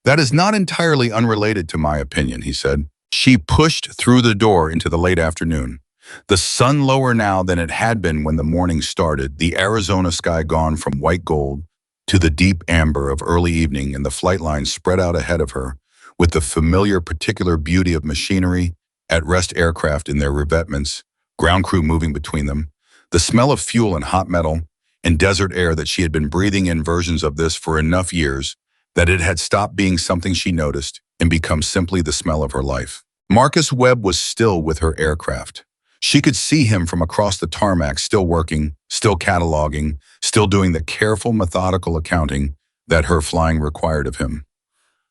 "That is not entirely unrelated to my opinion," he said. She pushed through the door into the late afternoon. The sun lower now than it had been when the morning started, the Arizona sky gone from white gold to the deep amber of early evening, and the flight line spread out ahead of her, with the familiar particular beauty of machinery, at-rest aircraft in their revetments, ground crew moving between them, the smell of fuel and hot metal, and desert air that she had been breathing in versions of this for enough years that it had stopped being something she noticed and become simply the smell of her life. Marcus Webb was still with her aircraft. She could see him from across the tarmac, still working, still cataloging, still doing the careful, methodical accounting that her flying required of him.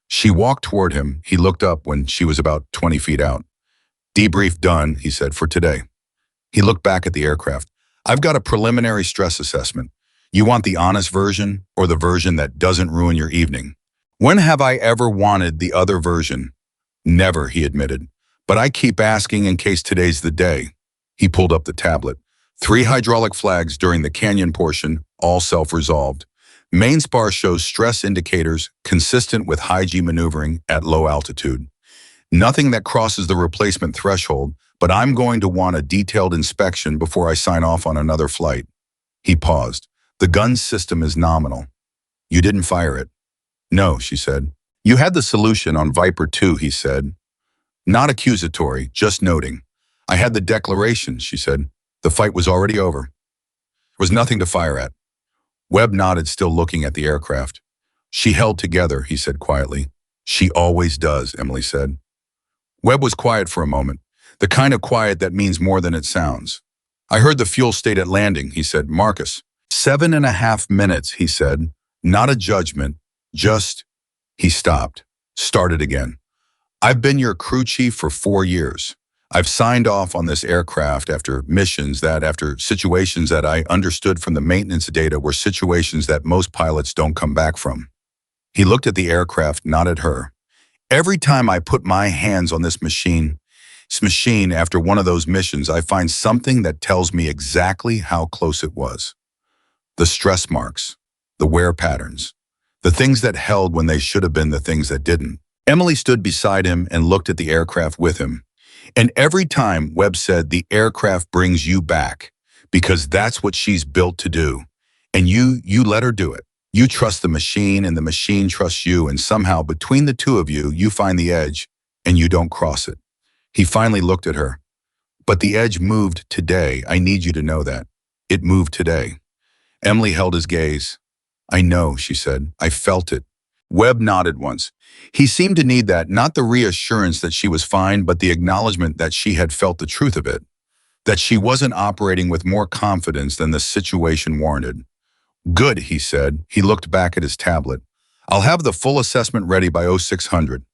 She walked toward him. He looked up when she was about 20 feet out. "Debrief done," he said, "for today." He looked back at the aircraft. "I've got a preliminary stress assessment. You want the honest version or the version that doesn't ruin your evening?" "When have I ever wanted the other version?" "Never," he admitted. "But I keep asking in case today's the day." He pulled up the tablet. 3 hydraulic flags during the canyon portion, all self-resolved. Main spar shows stress indicators consistent with high G maneuvering at low altitude. Nothing that crosses the replacement threshold, but I'm going to want a detailed inspection before I sign off on another flight. He paused. "The gun system is nominal." "You didn't fire it?" "No," she said. "You had the solution on Viper 2, he said. Not accusatory, just noting. "I had the declaration," she said. "The fight was already over. There was nothing to fire at." Webb nodded, still looking at the aircraft. "She held together," he said quietly. "She always does," Emily said. Webb was quiet for a moment, the kind of quiet that means more than it sounds. "I heard the fuel state at landing," he said. "Marcus." 7.5 minutes, he said. "Not a judgment, just..." He stopped, started again. "I've been your crew chief for 4 years. I've signed off on this aircraft after situations that I understood from the maintenance data were situations that most pilots don't come back from." He looked at the aircraft, not at her. "Every time I put my hands on this machine after one of those missions, I find something that tells me exactly how close it was. The stress marks, the wear patterns, the things that held when they should have been the things that didn't." Emily stood beside him and looked at the aircraft with him. "And every time," Webb said, "the aircraft brings you back, because that's what she's built to do. And you let her do it. You trust the machine and the machine trusts you, and somehow between the two of you, you find the edge and you don't cross it." He finally looked at her. "But the edge moved today. I need you to know that. It moved today." Emily held his gaze. "I know," she said. "I felt it." Webb nodded once. He seemed to need that, not the reassurance that she was fine, but the acknowledgement that she had felt the truth of it, that she wasn't operating with more confidence than the situation warranted. "Good," he said. He looked back at his tablet. "I'll have the full assessment ready by 0600.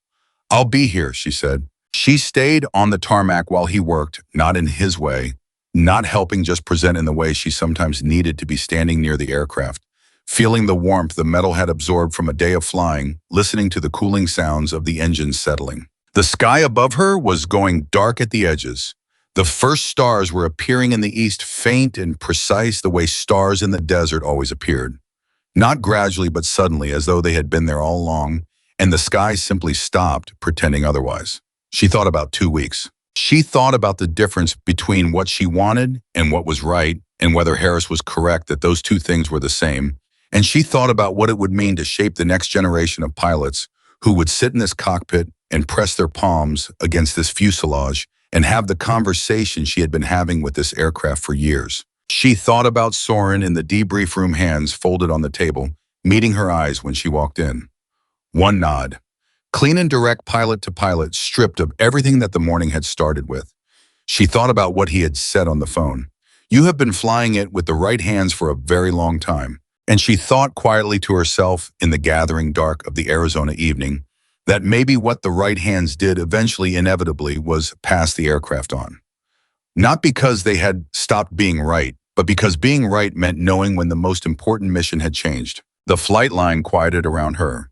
"I'll be here," she said. She stayed on the tarmac while he worked, not in his way, not helping, just present in the way she sometimes needed to be, standing near the aircraft, feeling the warmth the metal had absorbed from a day of flying, listening to the cooling sounds of the engines settling. The sky above her was going dark at the edges. The first stars were appearing in the east, faint and precise the way stars in the desert always appeared. Not gradually, but suddenly, as though they had been there all along, and the sky simply stopped, pretending otherwise. She thought about 2 weeks. She thought about the difference between what she wanted and what was right, and whether Harris was correct that those two things were the same. And she thought about what it would mean to shape the next generation of pilots who would sit in this cockpit and press their palms against this fuselage and have the conversation she had been having with this aircraft for years. She thought about Soren in the debrief room, hands folded on the table, meeting her eyes when she walked in. One nod. Clean and direct, pilot to pilot, stripped of everything that the morning had started with. She thought about what he had said on the phone. You have been flying it with the right hands for a very long time. And she thought quietly to herself in the gathering dark of the Arizona evening that maybe what the right hands did eventually inevitably was pass the aircraft on. Not because they had stopped being right, but because being right meant knowing when the most important mission had changed. The flight line quieted around her.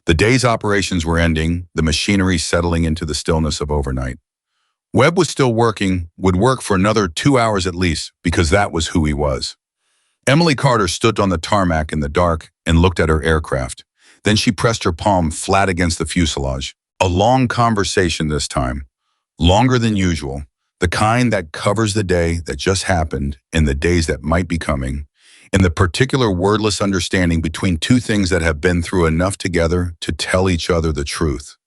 The day's operations were ending, the machinery settling into the stillness of overnight. Webb was still working, would work for another 2 hours at least, because that was who he was. Emily Carter stood on the tarmac in the dark and looked at her aircraft. Then she pressed her palm flat against the fuselage. A long conversation this time, longer than usual, the kind that covers the day that just happened and the days that might be coming, and the particular wordless understanding between two things that have been through enough together to tell each other the truth.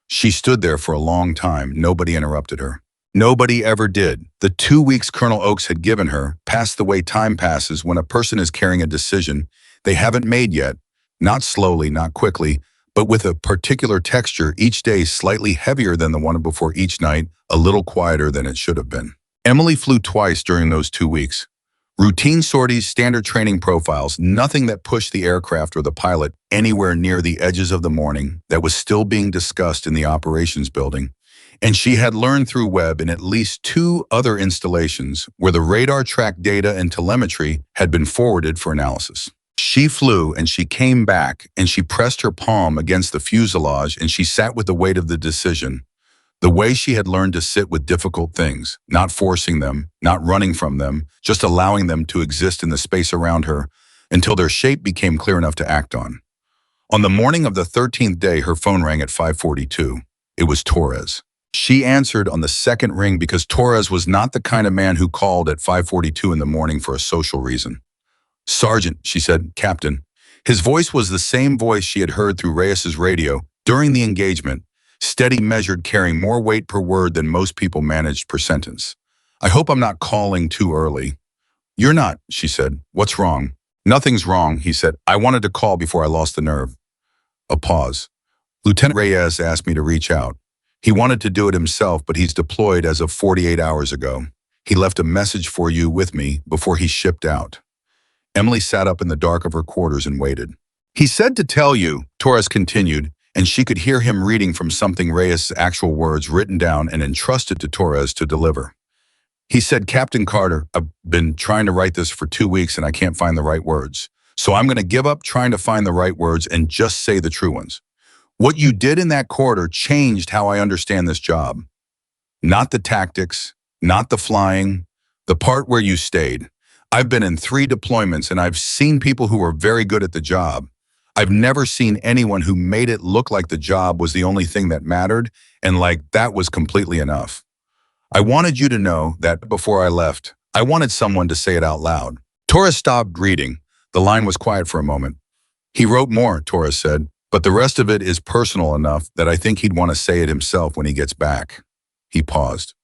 She stood there for a long time. Nobody interrupted her. Nobody ever did. The 2 weeks Colonel Oakes had given her passed the way time passes when a person is carrying a decision they haven't made yet, not slowly, not quickly, but with a particular texture, each day slightly heavier than the one before, each night a little quieter than it should have been. Emily flew twice during those 2 weeks. Routine sorties, standard training profiles, nothing that pushed the aircraft or the pilot anywhere near the edges of the morning that was still being discussed in the operations building. And she had learned through Webb in at least 2 other installations where the radar track data and telemetry had been forwarded for analysis. She flew and she came back and she pressed her palm against the fuselage and she sat with the weight of the decision. The way she had learned to sit with difficult things, not forcing them, not running from them, just allowing them to exist in the space around her until their shape became clear enough to act on. On the morning of the 13th day, her phone rang at 5:42. It was Torres. She answered on the second ring because Torres was not the kind of man who called at 5:42 in the morning for a social reason. "Sergeant," she said, "Captain." His voice was the same voice she had heard through Reyes's radio during the engagement, steady, measured, carrying more weight per word than most people managed per sentence. "I hope I'm not calling too early." "You're not," she said. "What's wrong?" "Nothing's wrong," he said. "I wanted to call before I lost the nerve." A pause. "Lieutenant Reyes asked me to reach out. He wanted to do it himself, but he's deployed as of 48 hours ago. He left a message for you with me before he shipped out." Emily sat up in the dark of her quarters and waited. "He said to tell you," Torres continued, and she could hear him reading from something, Reyes' actual words written down and entrusted to Torres to deliver. "He said, Captain Carter, I've been trying to write this for 2 weeks and I can't find the right words. So I'm going to give up trying to find the right words and just say the true ones. What you did in that corridor changed how I understand this job. Not the tactics, not the flying, the part where you stayed. I've been in 3 deployments and I've seen people who were very good at the job. I've never seen anyone who made it look like the job was the only thing that mattered and like that was completely enough. I wanted you to know that before I left, I wanted someone to say it out loud." Torres stopped reading. The line was quiet for a moment. "He wrote more," Torres said, "but the rest of it is personal enough that I think he'd want to say it himself when he gets back." He paused.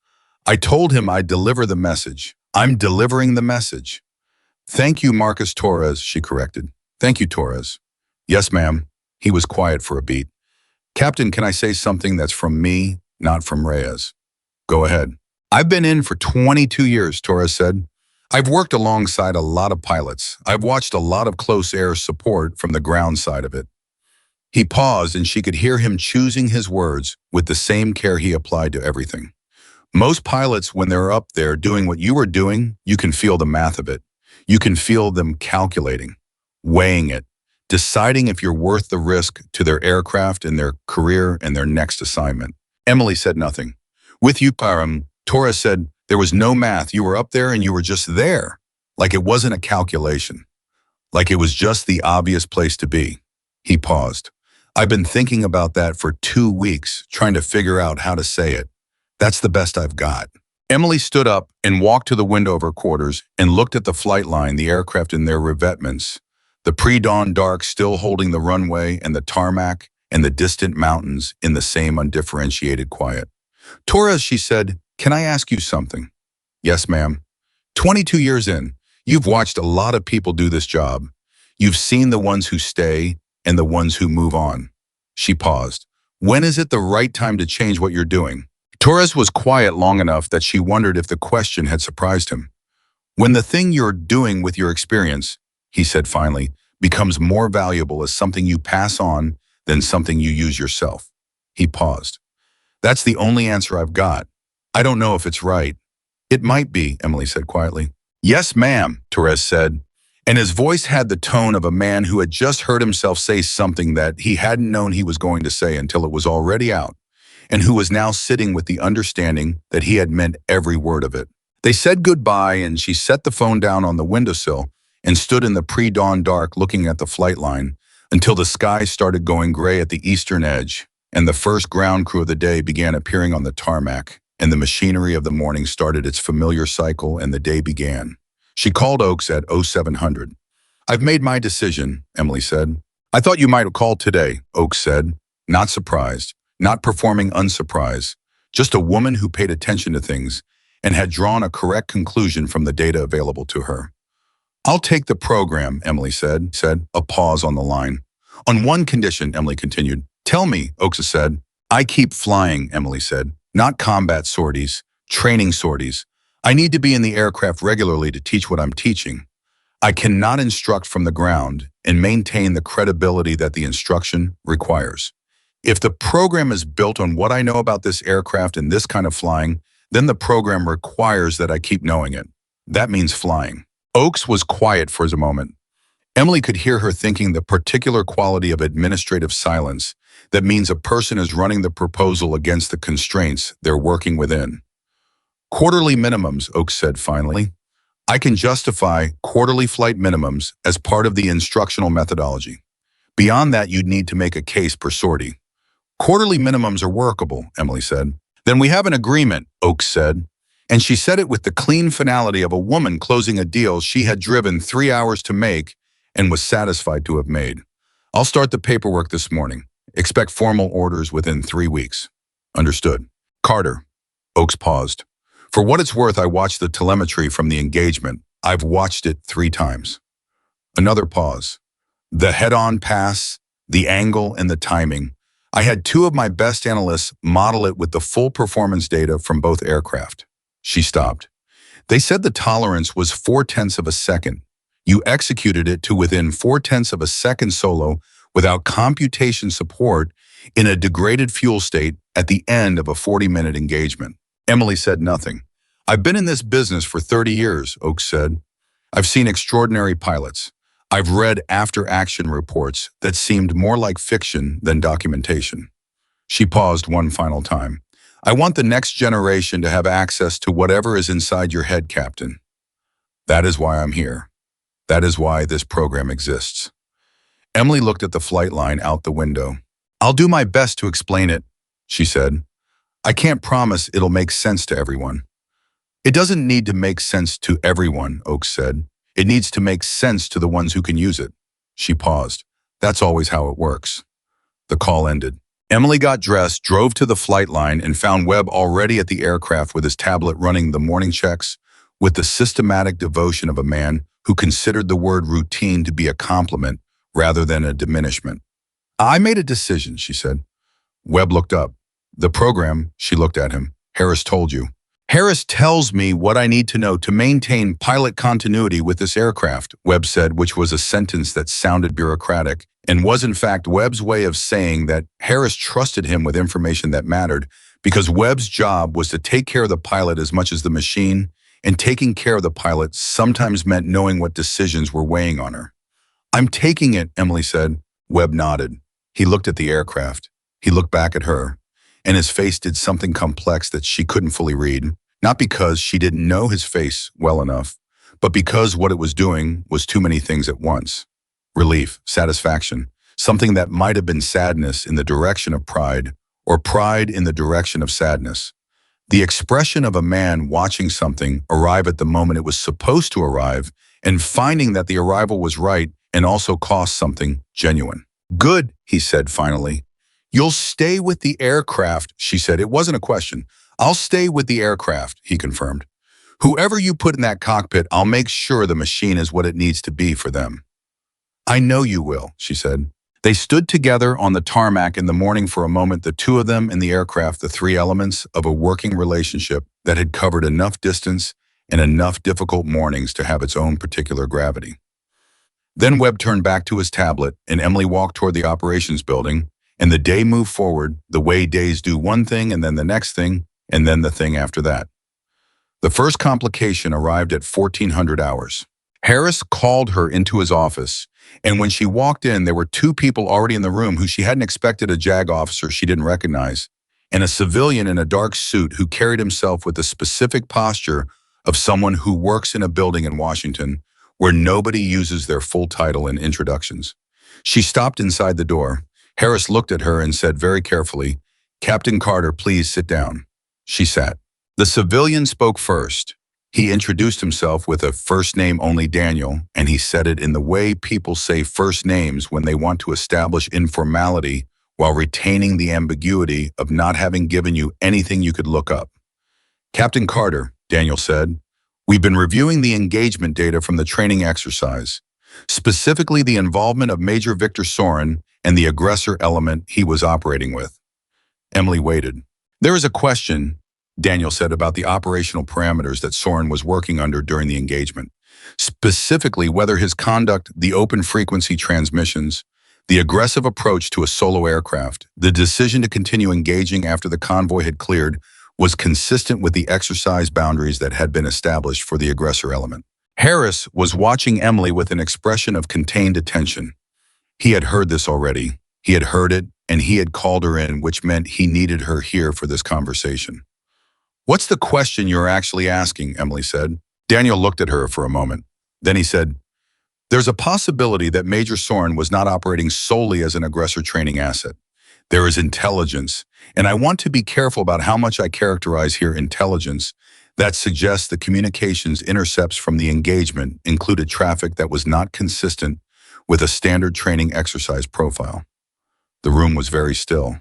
"I told him I'd deliver the message. I'm delivering the message." "Thank you, Marcus Torres," she corrected. "Thank you, Torres." "Yes, ma'am." He was quiet for a beat. "Captain, can I say something that's from me, not from Reyes?" "Go ahead." "I've been in for 22 years, Torres said. "I've worked alongside a lot of pilots. I've watched a lot of close air support from the ground side of it." He paused and she could hear him choosing his words with the same care he applied to everything. "Most pilots, when they're up there doing what you are doing, you can feel the math of it. You can feel them calculating, weighing it, deciding if you're worth the risk to their aircraft and their career and their next assignment." Emily said nothing. "With you, Param," Torres said, "there was no math. You were up there and you were just there. Like it wasn't a calculation. Like it was just the obvious place to be." He paused. I've been thinking about that for 2 weeks, trying to figure out how to say it. That's the best I've got. Emily stood up and walked to the window of her quarters and looked at the flight line, the aircraft in their revetments, the pre-dawn dark still holding the runway and the tarmac and the distant mountains in the same undifferentiated quiet. Torres, she said, can I ask you something? Yes, ma'am. 22 years in, you've watched a lot of people do this job. You've seen the ones who stay and the ones who move on. She paused. When is it the right time to change what you're doing? Torres was quiet long enough that she wondered if the question had surprised him. When the thing you're doing with your experience, he said finally, becomes more valuable as something you pass on than something you use yourself. He paused. That's the only answer I've got. I don't know if it's right. It might be, Emily said quietly. Yes, ma'am, Torres said, and his voice had the tone of a man who had just heard himself say something that he hadn't known he was going to say until it was already out, and who was now sitting with the understanding that he had meant every word of it. They said goodbye, and she set the phone down on the windowsill and stood in the pre-dawn dark looking at the flight line until the sky started going gray at the eastern edge, and the first ground crew of the day began appearing on the tarmac, and the machinery of the morning started its familiar cycle, and the day began. She called Oakes at 0700. I've made my decision, Emily said. I thought you might have called today, Oakes said, not surprised, not performing unsurprised, just a woman who paid attention to things and had drawn a correct conclusion from the data available to her. I'll take the program, Emily said, a pause on the line. On one condition, Emily continued. Tell me, Oakes said. I keep flying, Emily said. Not combat sorties, training sorties. I need to be in the aircraft regularly to teach what I'm teaching. I cannot instruct from the ground and maintain the credibility that the instruction requires. If the program is built on what I know about this aircraft and this kind of flying, then the program requires that I keep knowing it. That means flying. Oakes was quiet for a moment. Emily could hear her thinking the particular quality of administrative silence that means a person is running the proposal against the constraints they're working within. Quarterly minimums, Oakes said finally. I can justify quarterly flight minimums as part of the instructional methodology. Beyond that, you'd need to make a case per sortie. Quarterly minimums are workable, Emily said. Then we have an agreement, Oakes said. And she said it with the clean finality of a woman closing a deal she had driven 3 hours to make and was satisfied to have made. I'll start the paperwork this morning. Expect formal orders within 3 weeks. Understood. Carter. Oakes paused. For what it's worth, I watched the telemetry from the engagement. I've watched it 3 times. Another pause. The head-on pass, the angle, and the timing. I had 2 of my best analysts model it with the full performance data from both aircraft. She stopped. They said the tolerance was 0.4 of a second. You executed it to within 0.4 of a second solo without computation support in a degraded fuel state at the end of a 40-minute engagement. Emily said nothing. I've been in this business for 30 years, Oakes said. I've seen extraordinary pilots. I've read after-action reports that seemed more like fiction than documentation. She paused one final time. I want the next generation to have access to whatever is inside your head, Captain. That is why I'm here. That is why this program exists. Emily looked at the flight line out the window. I'll do my best to explain it, she said. I can't promise it'll make sense to everyone. It doesn't need to make sense to everyone, Oakes said. It needs to make sense to the ones who can use it. She paused. That's always how it works. The call ended. Emily got dressed, drove to the flight line, and found Webb already at the aircraft with his tablet running the morning checks with the systematic devotion of a man who considered the word routine to be a compliment rather than a diminishment. I made a decision, she said. Webb looked up. The program, she looked at him. Harris told you. Harris tells me what I need to know to maintain pilot continuity with this aircraft, Webb said, which was a sentence that sounded bureaucratic and was in fact Webb's way of saying that Harris trusted him with information that mattered because Webb's job was to take care of the pilot as much as the machine, and taking care of the pilot sometimes meant knowing what decisions were weighing on her. I'm taking it, Emily said. Webb nodded. He looked at the aircraft. He looked back at her, and his face did something complex that she couldn't fully read, not because she didn't know his face well enough, but because what it was doing was too many things at once. Relief, satisfaction, something that might have been sadness in the direction of pride, or pride in the direction of sadness. The expression of a man watching something arrive at the moment it was supposed to arrive and finding that the arrival was right and also cost something genuine. Good, he said finally. You'll stay with the aircraft, she said. It wasn't a question. I'll stay with the aircraft, he confirmed. Whoever you put in that cockpit, I'll make sure the machine is what it needs to be for them. I know you will, she said. They stood together on the tarmac in the morning for a moment, the two of them in the aircraft, the three elements of a working relationship that had covered enough distance and enough difficult mornings to have its own particular gravity. Then Webb turned back to his tablet, and Emily walked toward the operations building, and the day moved forward the way days do, one thing and then the next thing, and then the thing after that. The first complication arrived at 1400 hours. Harris called her into his office, and when she walked in, there were two people already in the room who she hadn't expected: a JAG officer she didn't recognize, and a civilian in a dark suit who carried himself with the specific posture of someone who works in a building in Washington where nobody uses their full title in introductions. She stopped inside the door. Harris looked at her and said very carefully, "Captain Carter, please sit down." She sat. The civilian spoke first. He introduced himself with a first name only, Daniel, and he said it in the way people say first names when they want to establish informality while retaining the ambiguity of not having given you anything you could look up. "Captain Carter," Daniel said, "we've been reviewing the engagement data from the training exercise, specifically the involvement of Major Victor Soren and the aggressor element he was operating with." Emily waited. "There is a question," Daniel said, "about the operational parameters that Soren was working under during the engagement, specifically whether his conduct, the open frequency transmissions, the aggressive approach to a solo aircraft, the decision to continue engaging after the convoy had cleared, was consistent with the exercise boundaries that had been established for the aggressor element." Harris was watching Emily with an expression of contained attention. He had heard this already. He had heard it, and he had called her in, which meant he needed her here for this conversation. "What's the question you're actually asking?" Emily said. Daniel looked at her for a moment. Then he said, "There's a possibility that Major Soren was not operating solely as an aggressor training asset. There is intelligence, and I want to be careful about how much I characterize here intelligence, that suggests the communications intercepts from the engagement included traffic that was not consistent with a standard training exercise profile." The room was very still.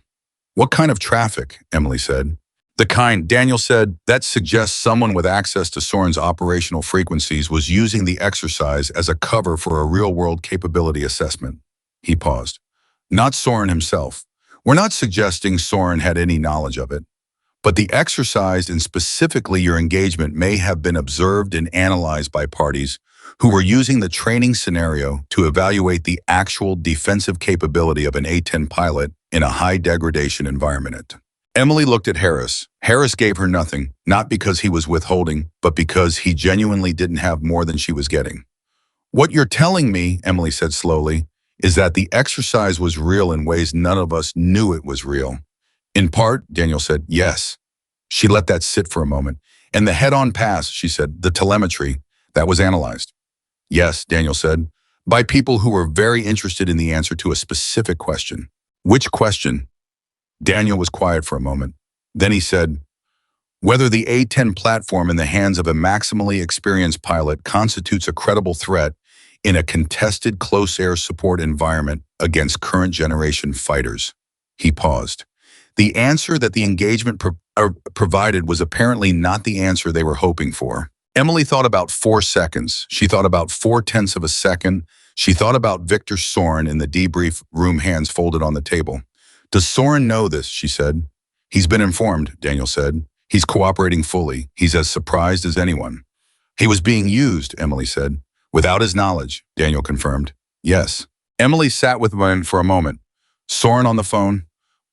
"What kind of traffic?" Emily said. "The kind," Daniel said, "that suggests someone with access to Soren's operational frequencies was using the exercise as a cover for a real-world capability assessment." He paused. "Not Soren himself. We're not suggesting Soren had any knowledge of it. But the exercise, and specifically your engagement, may have been observed and analyzed by parties who were using the training scenario to evaluate the actual defensive capability of an A-10 pilot in a high-degradation environment." Emily looked at Harris. Harris gave her nothing, not because he was withholding, but because he genuinely didn't have more than she was getting. "What you're telling me," Emily said slowly, "is that the exercise was real in ways none of us knew it was real." "In part," Daniel said, "yes." She let that sit for a moment. "And the head-on pass," she said, "the telemetry, that was analyzed." "Yes," Daniel said, "by people who were very interested in the answer to a specific question." "Which question?" Daniel was quiet for a moment. Then he said, "Whether the A-10 platform in the hands of a maximally experienced pilot constitutes a credible threat in a contested close air support environment against current generation fighters." He paused. The answer that the engagement provided was apparently not the answer they were hoping for. Emily thought about 4 seconds. She thought about 4/10 of a second. She thought about Victor Soren in the debrief room, hands folded on the table. "Does Soren know this?" she said. "He's been informed," Daniel said. "He's cooperating fully. He's as surprised as anyone." "He was being used," Emily said. "Without his knowledge," Daniel confirmed. "Yes." Emily sat with him for a moment. "Soren on the phone?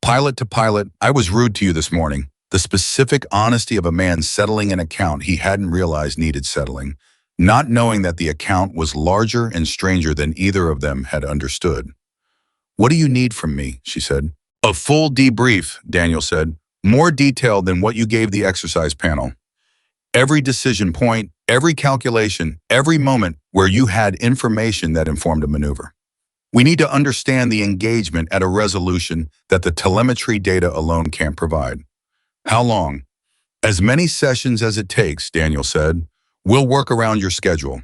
Pilot to pilot, I was rude to you this morning." The specific honesty of a man settling an account he hadn't realized needed settling, not knowing that the account was larger and stranger than either of them had understood. "What do you need from me?" she said. "A full debrief," Daniel said. "More detailed than what you gave the exercise panel. Every decision point, every calculation, every moment where you had information that informed a maneuver." We need to understand the engagement at a resolution that the telemetry data alone can't provide. How long? As many sessions as it takes, Daniel said. We'll work around your schedule.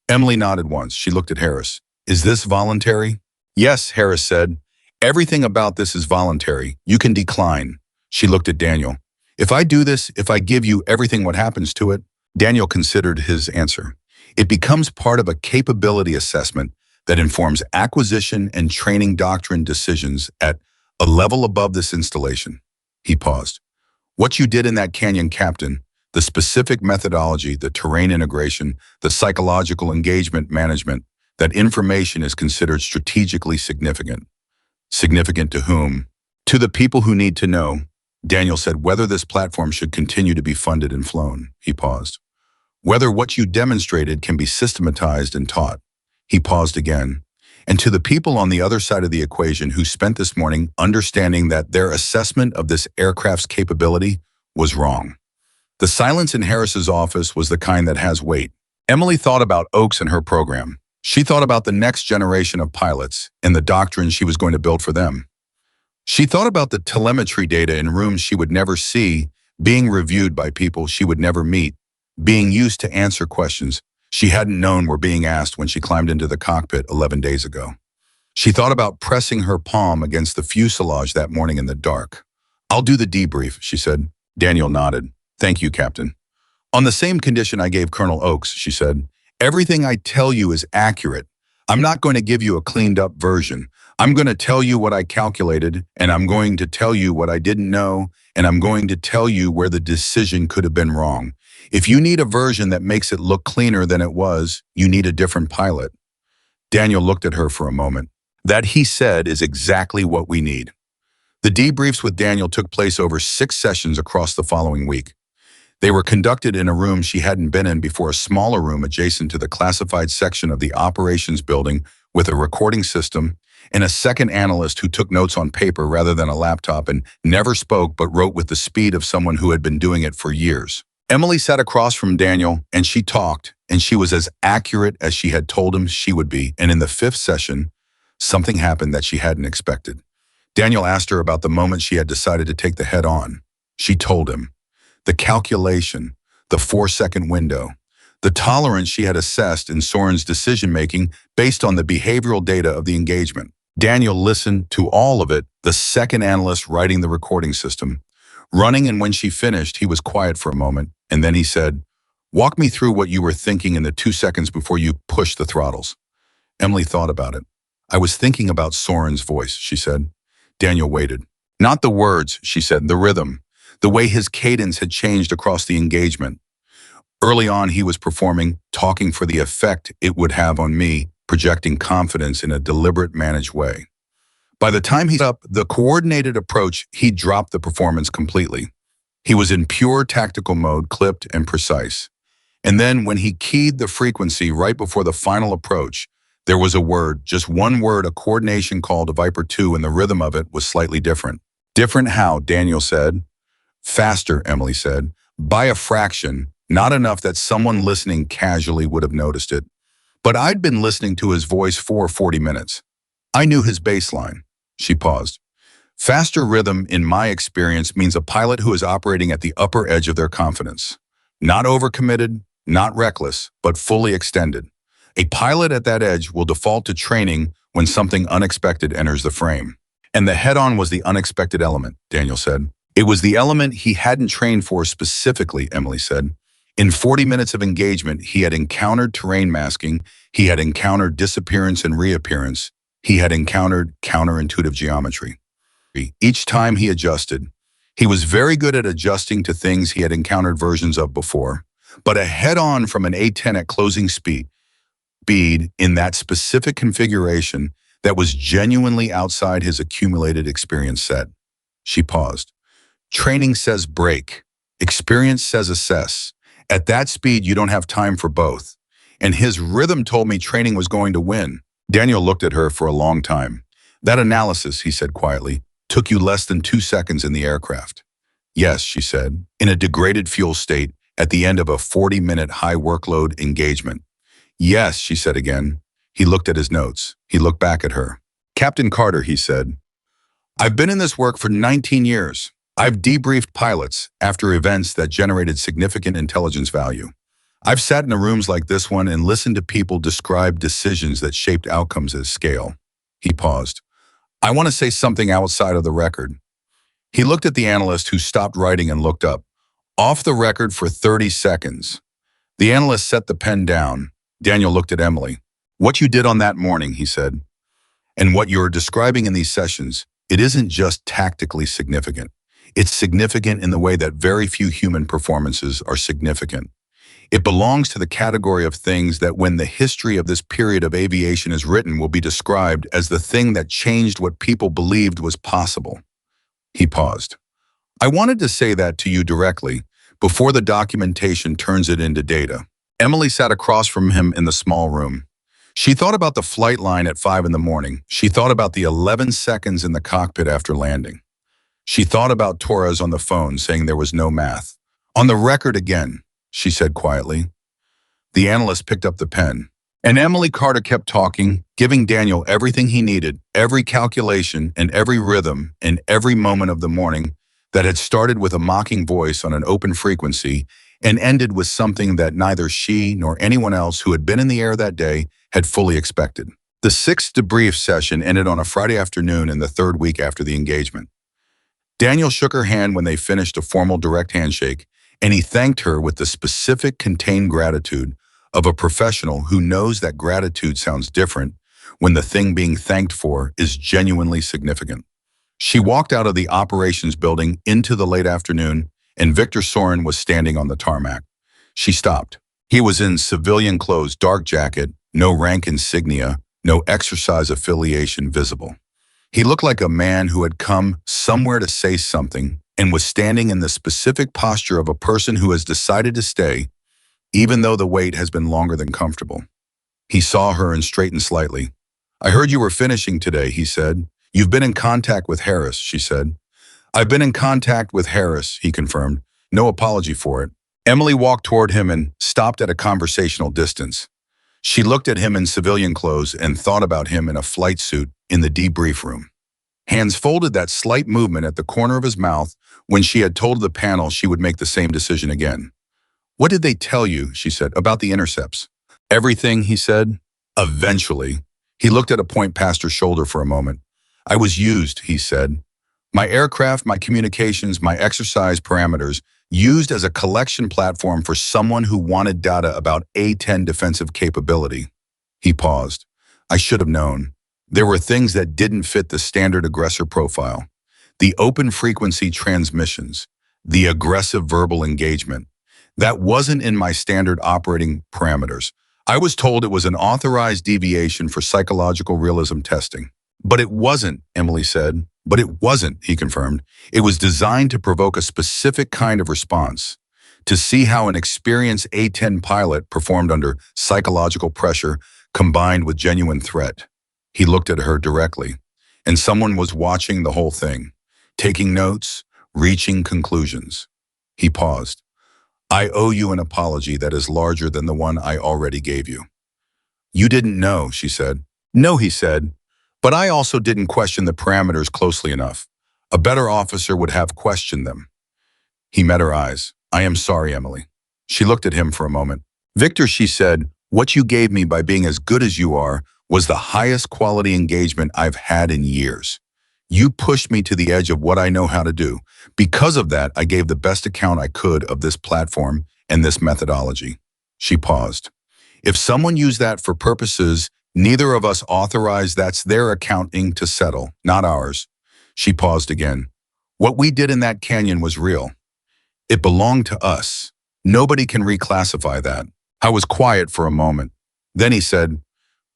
Emily nodded once. She looked at Harris. Is this voluntary? Yes, Harris said. Everything about this is voluntary. You can decline. She looked at Daniel. If I do this, if I give you everything, what happens to it? Daniel considered his answer. It becomes part of a capability assessment that informs acquisition and training doctrine decisions at a level above this installation. He paused. What you did in that canyon, Captain, the specific methodology, the terrain integration, the psychological engagement management, that information is considered strategically significant. Significant to whom? To the people who need to know. Daniel said whether this platform should continue to be funded and flown. He paused. Whether what you demonstrated can be systematized and taught. He paused again. And to the people on the other side of the equation who spent this morning understanding that their assessment of this aircraft's capability was wrong. The silence in Harris's office was the kind that has weight. Emily thought about Oaks and her program. She thought about the next generation of pilots and the doctrine she was going to build for them. She thought about the telemetry data in rooms she would never see, being reviewed by people she would never meet, being used to answer questions she hadn't known were being asked when she climbed into the cockpit 11 days ago. She thought about pressing her palm against the fuselage that morning in the dark. I'll do the debrief, she said. Daniel nodded. Thank you, Captain. On the same condition I gave Colonel Oaks, she said. Everything I tell you is accurate. I'm not going to give you a cleaned up version. I'm going to tell you what I calculated, and I'm going to tell you what I didn't know, and I'm going to tell you where the decision could have been wrong. If you need a version that makes it look cleaner than it was, you need a different pilot. Daniel looked at her for a moment. That, he said, is exactly what we need. The debriefs with Daniel took place over 6 sessions across the following week. They were conducted in a room she hadn't been in before, a smaller room adjacent to the classified section of the operations building with a recording system and a second analyst who took notes on paper rather than a laptop and never spoke but wrote with the speed of someone who had been doing it for years. Emily sat across from Daniel and she talked, and she was as accurate as she had told him she would be. And in the 5th session, something happened that she hadn't expected. Daniel asked her about the moment she had decided to take the head on. She told him. The calculation, the 4-second window, the tolerance she had assessed in Soren's decision-making based on the behavioral data of the engagement. Daniel listened to all of it, the second analyst writing the recording system, running, and when she finished, he was quiet for a moment, and then he said, walk me through what you were thinking in the 2 seconds before you pushed the throttles. Emily thought about it. I was thinking about Soren's voice, she said. Daniel waited. Not the words, she said, the rhythm. The way his cadence had changed across the engagement. Early on, he was performing, talking for the effect it would have on me, projecting confidence in a deliberate, managed way. By the time he set up the coordinated approach, he dropped the performance completely. He was in pure tactical mode, clipped and precise. And then when he keyed the frequency right before the final approach, there was a word, just one word, a coordination call to Viper 2, and the rhythm of it was slightly different. Different how? Daniel said. Faster, Emily said. By a fraction, not enough that someone listening casually would have noticed it. But I'd been listening to his voice for 40 minutes. I knew his baseline. She paused. Faster rhythm, in my experience, means a pilot who is operating at the upper edge of their confidence. Not overcommitted, not reckless, but fully extended. A pilot at that edge will default to training when something unexpected enters the frame. And the head-on was the unexpected element, Daniel said. It was the element he hadn't trained for specifically, Emily said. In 40 minutes of engagement, he had encountered terrain masking, he had encountered disappearance and reappearance, he had encountered counterintuitive geometry. Each time he adjusted, he was very good at adjusting to things he had encountered versions of before, but a head-on from an A-10 at closing speed in that specific configuration that was genuinely outside his accumulated experience set. She paused. Training says break. Experience says assess. At that speed, you don't have time for both. And his rhythm told me training was going to win. Daniel looked at her for a long time. That analysis, he said quietly, took you less than 2 seconds in the aircraft. Yes, she said, in a degraded fuel state at the end of a 40-minute high workload engagement. Yes, she said again. He looked at his notes. He looked back at her. Captain Carter, he said, I've been in this work for 19 years. I've debriefed pilots after events that generated significant intelligence value. I've sat in rooms like this one and listened to people describe decisions that shaped outcomes at scale. He paused. I want to say something outside of the record. He looked at the analyst who stopped writing and looked up. Off the record for 30 seconds. The analyst set the pen down. Daniel looked at Emily. What you did on that morning, he said, and what you're describing in these sessions, it isn't just tactically significant. It's significant in the way that very few human performances are significant. It belongs to the category of things that when the history of this period of aviation is written will be described as the thing that changed what people believed was possible. He paused. I wanted to say that to you directly, before the documentation turns it into data. Emily sat across from him in the small room. She thought about the flight line at 5 in the morning. She thought about the 11 seconds in the cockpit after landing. She thought about Torres on the phone saying there was no math. On the record again, she said quietly. The analyst picked up the pen. And Emily Carter kept talking, giving Daniel everything he needed, every calculation and every rhythm and every moment of the morning that had started with a mocking voice on an open frequency and ended with something that neither she nor anyone else who had been in the air that day had fully expected. The sixth debrief session ended on a Friday afternoon in the third week after the engagement. Daniel shook her hand when they finished a formal direct handshake, and he thanked her with the specific contained gratitude of a professional who knows that gratitude sounds different when the thing being thanked for is genuinely significant. She walked out of the operations building into the late afternoon, and Victor Soren was standing on the tarmac. She stopped. He was in civilian clothes, dark jacket, no rank insignia, no exercise affiliation visible. He looked like a man who had come somewhere to say something and was standing in the specific posture of a person who has decided to stay, even though the wait has been longer than comfortable. He saw her and straightened slightly. I heard you were finishing today, he said. You've been in contact with Harris, she said. I've been in contact with Harris, he confirmed. No apology for it. Emily walked toward him and stopped at a conversational distance. She looked at him in civilian clothes and thought about him in a flight suit in the debrief room. Hands folded that slight movement at the corner of his mouth when she had told the panel she would make the same decision again. What did they tell you, she said, about the intercepts? Everything, he said. Eventually. He looked at a point past her shoulder for a moment. I was used, he said. My aircraft, my communications, my exercise parameters, used as a collection platform for someone who wanted data about A-10 defensive capability. He paused. I should have known. There were things that didn't fit the standard aggressor profile. The open frequency transmissions, the aggressive verbal engagement. That wasn't in my standard operating parameters. I was told it was an authorized deviation for psychological realism testing. But it wasn't, Emily said. But it wasn't, he confirmed. It was designed to provoke a specific kind of response, to see how an experienced A-10 pilot performed under psychological pressure combined with genuine threat. He looked at her directly, and someone was watching the whole thing, taking notes, reaching conclusions. He paused. I owe you an apology that is larger than the one I already gave you. You didn't know, she said. No, he said. But I also didn't question the parameters closely enough. A better officer would have questioned them. He met her eyes. I am sorry, Emily. She looked at him for a moment. Victor, she said, what you gave me by being as good as you are was the highest quality engagement I've had in years. You pushed me to the edge of what I know how to do. Because of that, I gave the best account I could of this platform and this methodology. She paused. If someone used that for purposes neither of us authorized, that's their accounting to settle, not ours. She paused again. What we did in that canyon was real. It belonged to us. Nobody can reclassify that. I was quiet for a moment. Then he said,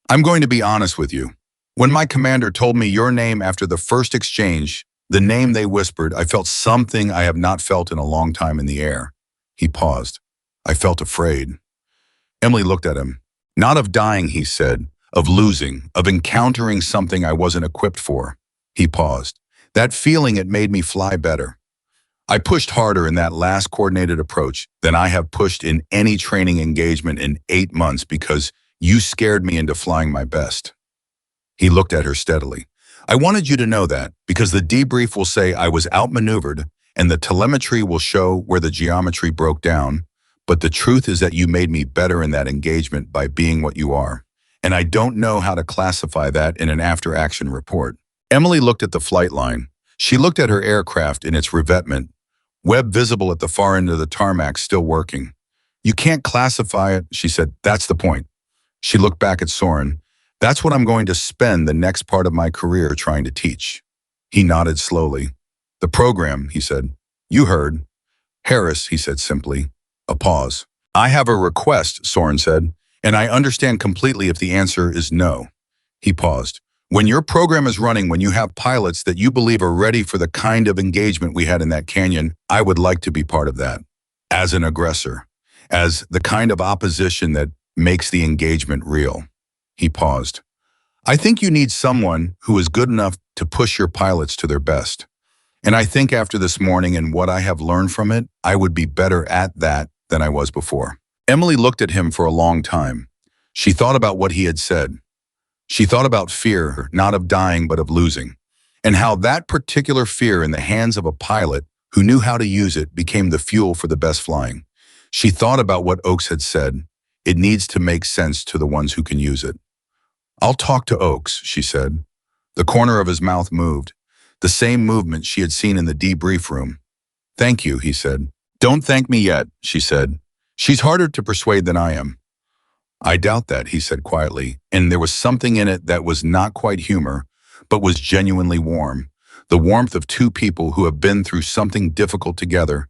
I'm going to be honest with you. When my commander told me your name after the first exchange, the name they whispered, I felt something I have not felt in a long time in the air. He paused. I felt afraid. Emily looked at him. Not of dying, he said. Of losing, of encountering something I wasn't equipped for. He paused. That feeling, it made me fly better. I pushed harder in that last coordinated approach than I have pushed in any training engagement in 8 months because You scared me into flying my best. He looked at her steadily. I wanted you to know that, because the debrief will say I was outmaneuvered, and the telemetry will show where the geometry broke down, but the truth is that you made me better in that engagement by being what you are. And I don't know how to classify that in an after-action report. Emily looked at the flight line. She looked at her aircraft in its revetment, web visible at the far end of the tarmac still working. You can't classify it, she said. That's the point. She looked back at Soren. That's what I'm going to spend the next part of my career trying to teach. He nodded slowly. The program, he said. You heard. Harris, he said simply. A pause. I have a request, Soren said, and I understand completely if the answer is no. He paused. When your program is running, when you have pilots that you believe are ready for the kind of engagement we had in that canyon, I would like to be part of that. As an aggressor. As the kind of opposition that makes the engagement real. He paused. I think you need someone who is good enough to push your pilots to their best. And I think after this morning and what I have learned from it, I would be better at that than I was before. Emily looked at him for a long time. She thought about what he had said. She thought about fear, not of dying, but of losing, and how that particular fear in the hands of a pilot who knew how to use it became the fuel for the best flying. She thought about what Oakes had said. It needs to make sense to the ones who can use it. I'll talk to Oakes, she said. The corner of his mouth moved, the same movement she had seen in the debrief room. Thank you, he said. Don't thank me yet, she said. She's harder to persuade than I am. I doubt that, he said quietly, and there was something in it that was not quite humor, but was genuinely warm. The warmth of two people who have been through something difficult together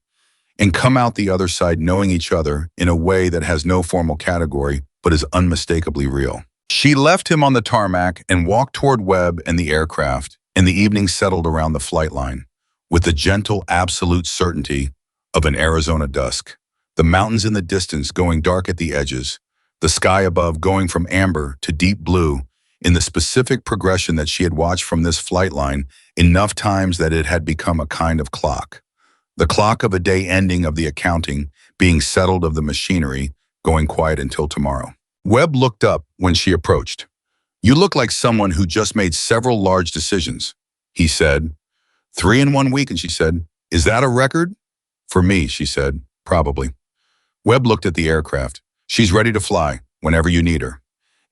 and come out the other side knowing each other in a way that has no formal category, but is unmistakably real. She left him on the tarmac and walked toward Webb and the aircraft, and the evening settled around the flight line, with the gentle, absolute certainty of an Arizona dusk. The mountains in the distance going dark at the edges, the sky above going from amber to deep blue in the specific progression that she had watched from this flight line enough times that it had become a kind of clock. The clock of a day ending of the accounting, being settled of the machinery, going quiet until tomorrow. Webb looked up when she approached. You look like someone who just made several large decisions, he said. 3 in 1 week, and she said, is that a record? For me, she said, probably. Webb looked at the aircraft. She's ready to fly, whenever you need her.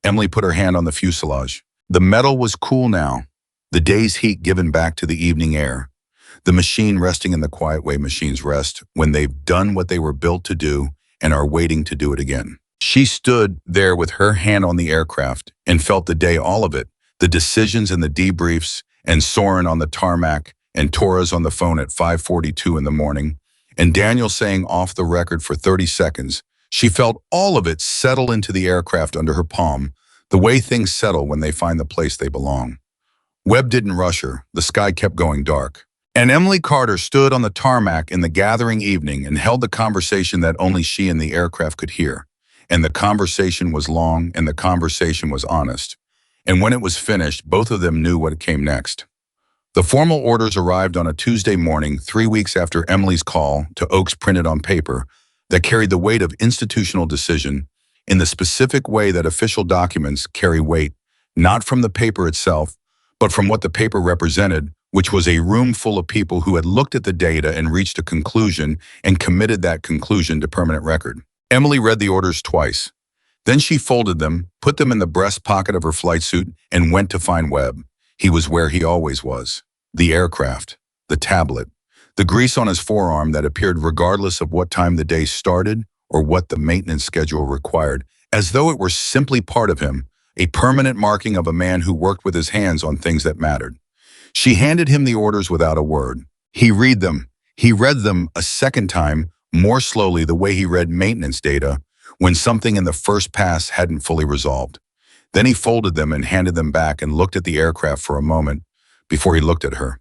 Emily put her hand on the fuselage. The metal was cool now, the day's heat given back to the evening air. The machine resting in the quiet way machines rest when they've done what they were built to do and are waiting to do it again. She stood there with her hand on the aircraft and felt the day, all of it, the decisions and the debriefs, and Soren on the tarmac, and Torres on the phone at 5:42 in the morning, and Daniel saying off the record for 30 seconds. She felt all of it settle into the aircraft under her palm, the way things settle when they find the place they belong. Webb didn't rush her. The sky kept going dark. And Emily Carter stood on the tarmac in the gathering evening and held the conversation that only she and the aircraft could hear. And the conversation was long, and the conversation was honest. And when it was finished, both of them knew what came next. The formal orders arrived on a Tuesday morning, 3 weeks after Emily's call to Oakes printed on paper, that carried the weight of institutional decision in the specific way that official documents carry weight, not from the paper itself, but from what the paper represented, which was a room full of people who had looked at the data and reached a conclusion and committed that conclusion to permanent record. Emily read the orders twice. Then she folded them, put them in the breast pocket of her flight suit, and went to find Webb. He was where he always was. The aircraft, the tablet, the grease on his forearm that appeared regardless of what time the day started or what the maintenance schedule required, as though it were simply part of him, a permanent marking of a man who worked with his hands on things that mattered. She handed him the orders without a word. He read them. He read them a second time, more slowly, the way he read maintenance data when something in the first pass hadn't fully resolved. Then he folded them and handed them back and looked at the aircraft for a moment before he looked at her.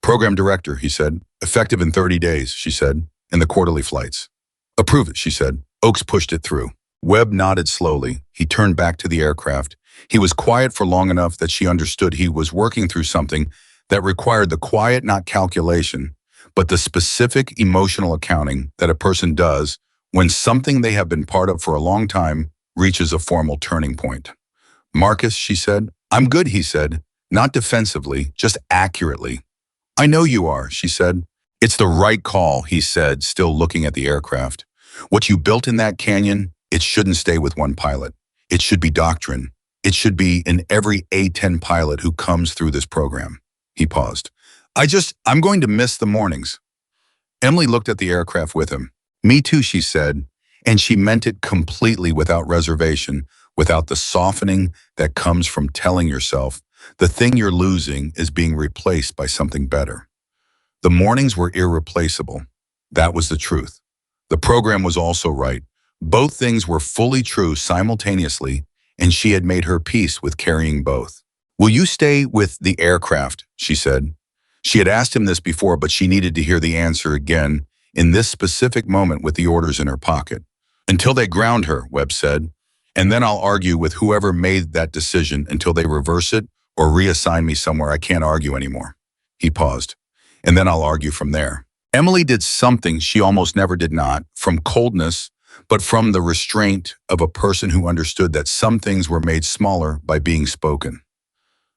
Program director, he said. Effective in 30 days, she said, in the quarterly flights. Approve it, she said. Oakes pushed it through. Webb nodded slowly. He turned back to the aircraft. He was quiet for long enough that she understood he was working through something that required the quiet, not calculation, but the specific emotional accounting that a person does when something they have been part of for a long time reaches a formal turning point. Marcus, she said. I'm good, he said. Not defensively, just accurately. I know you are, she said. It's the right call, he said, still looking at the aircraft. What you built in that canyon, it shouldn't stay with one pilot. It should be doctrine. It should be in every A-10 pilot who comes through this program. He paused. I'm going to miss the mornings. Emily looked at the aircraft with him. Me too, she said, and she meant it completely without reservation, without the softening that comes from telling yourself the thing you're losing is being replaced by something better. The mornings were irreplaceable. That was the truth. The program was also right. Both things were fully true simultaneously, and she had made her peace with carrying both. Will you stay with the aircraft? She said. She had asked him this before, but she needed to hear the answer again in this specific moment with the orders in her pocket. Until they ground her, Webb said, and then I'll argue with whoever made that decision until they reverse it or reassign me somewhere I can't argue anymore. He paused. And then I'll argue from there. Emily did something she almost never did, not from coldness, but from the restraint of a person who understood that some things were made smaller by being spoken.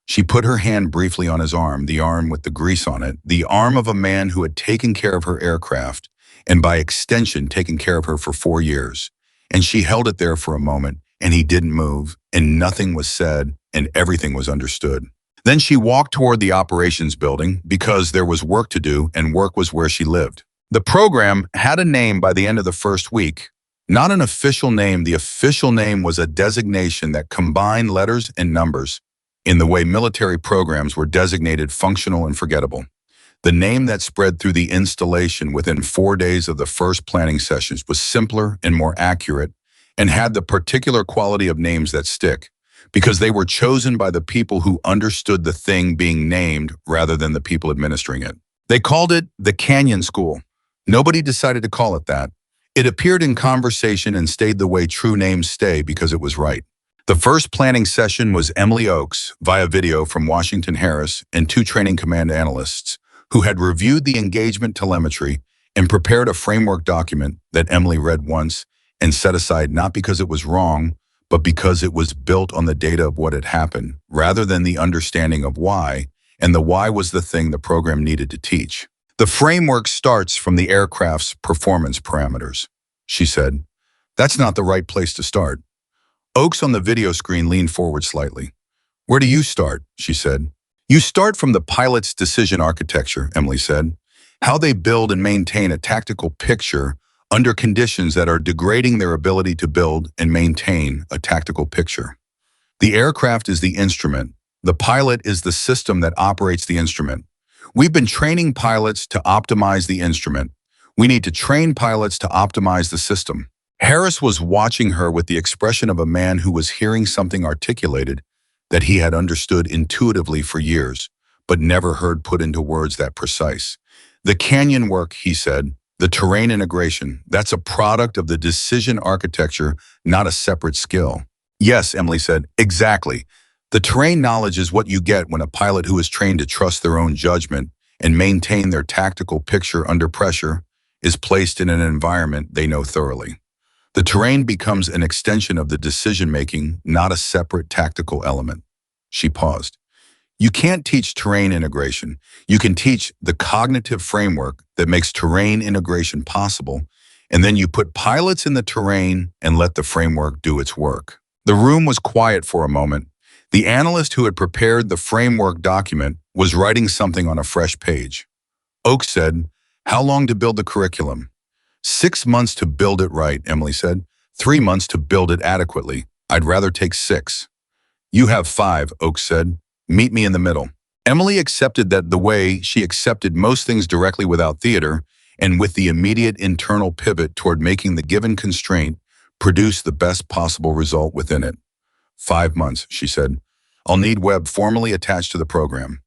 She put her hand briefly on his arm, the arm with the grease on it, the arm of a man who had taken care of her aircraft, and by extension taken care of her for 4 years. And she held it there for a moment, and he didn't move, and nothing was said, and everything was understood. Then she walked toward the operations building because there was work to do, and work was where she lived. The program had a name by the end of the first week. Not an official name. The official name was a designation that combined letters and numbers in the way military programs were designated functional and forgettable. The name that spread through the installation within 4 days of the first planning sessions was simpler and more accurate and had the particular quality of names that stick, because they were chosen by the people who understood the thing being named rather than the people administering it. They called it the Canyon School. Nobody decided to call it that. It appeared in conversation and stayed the way true names stay because it was right. The first planning session was Emily Oakes, via video from Washington Harris, and 2 training command analysts who had reviewed the engagement telemetry and prepared a framework document that Emily read once and set aside not because it was wrong, but because it was built on the data of what had happened, rather than the understanding of why, and the why was the thing the program needed to teach. The framework starts from the aircraft's performance parameters, she said. That's not the right place to start. Oakes on the video screen leaned forward slightly. Where do you start? She said. You start from the pilot's decision architecture, Emily said. How they build and maintain a tactical picture under conditions that are degrading their ability to build and maintain a tactical picture. The aircraft is the instrument. The pilot is the system that operates the instrument. We've been training pilots to optimize the instrument. We need to train pilots to optimize the system. Harris was watching her with the expression of a man who was hearing something articulated that he had understood intuitively for years, but never heard put into words that precise. The canyon work, he said, the terrain integration, that's a product of the decision architecture, not a separate skill. Yes, Emily said, exactly. The terrain knowledge is what you get when a pilot who is trained to trust their own judgment and maintain their tactical picture under pressure is placed in an environment they know thoroughly. The terrain becomes an extension of the decision-making, not a separate tactical element. She paused. You can't teach terrain integration. You can teach the cognitive framework that makes terrain integration possible, and then you put pilots in the terrain and let the framework do its work. The room was quiet for a moment. The analyst who had prepared the framework document was writing something on a fresh page. Oakes said, "How long to build the curriculum?" 6 months to build it right, Emily said. 3 months to build it adequately. I'd rather take 6. You have 5, Oakes said. Meet me in the middle. Emily accepted that the way she accepted most things directly without theater, and with the immediate internal pivot toward making the given constraint produce the best possible result within it. 5 months, she said. I'll need Webb formally attached to the program.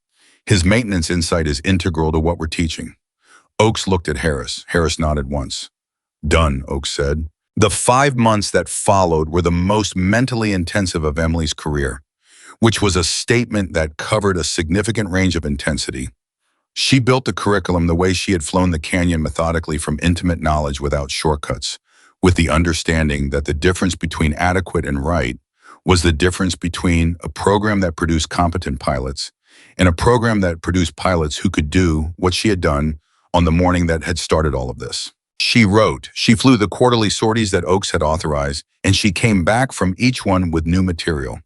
His maintenance insight is integral to what we're teaching. Oakes looked at Harris. Harris nodded once. Done, Oakes said. The 5 months that followed were the most mentally intensive of Emily's career, which was a statement that covered a significant range of intensity. She built the curriculum the way she had flown the canyon methodically from intimate knowledge without shortcuts, with the understanding that the difference between adequate and right was the difference between a program that produced competent pilots and a program that produced pilots who could do what she had done on the morning that had started all of this. She wrote, she flew the quarterly sorties that Oakes had authorized, and she came back from each one with new material.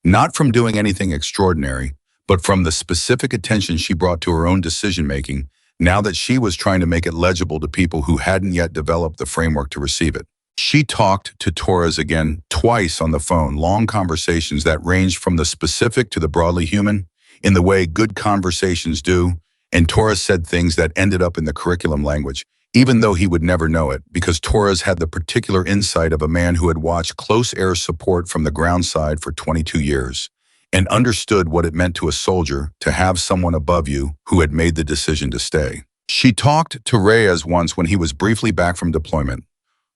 Not from doing anything extraordinary, but from the specific attention she brought to her own decision-making now that she was trying to make it legible to people who hadn't yet developed the framework to receive it. She talked to Torres again twice on the phone, long conversations that ranged from the specific to the broadly human, in the way good conversations do, and Torres said things that ended up in the curriculum language, even though he would never know it, because Torres had the particular insight of a man who had watched close air support from the ground side for 22 years and understood what it meant to a soldier to have someone above you who had made the decision to stay. She talked to Reyes once when he was briefly back from deployment.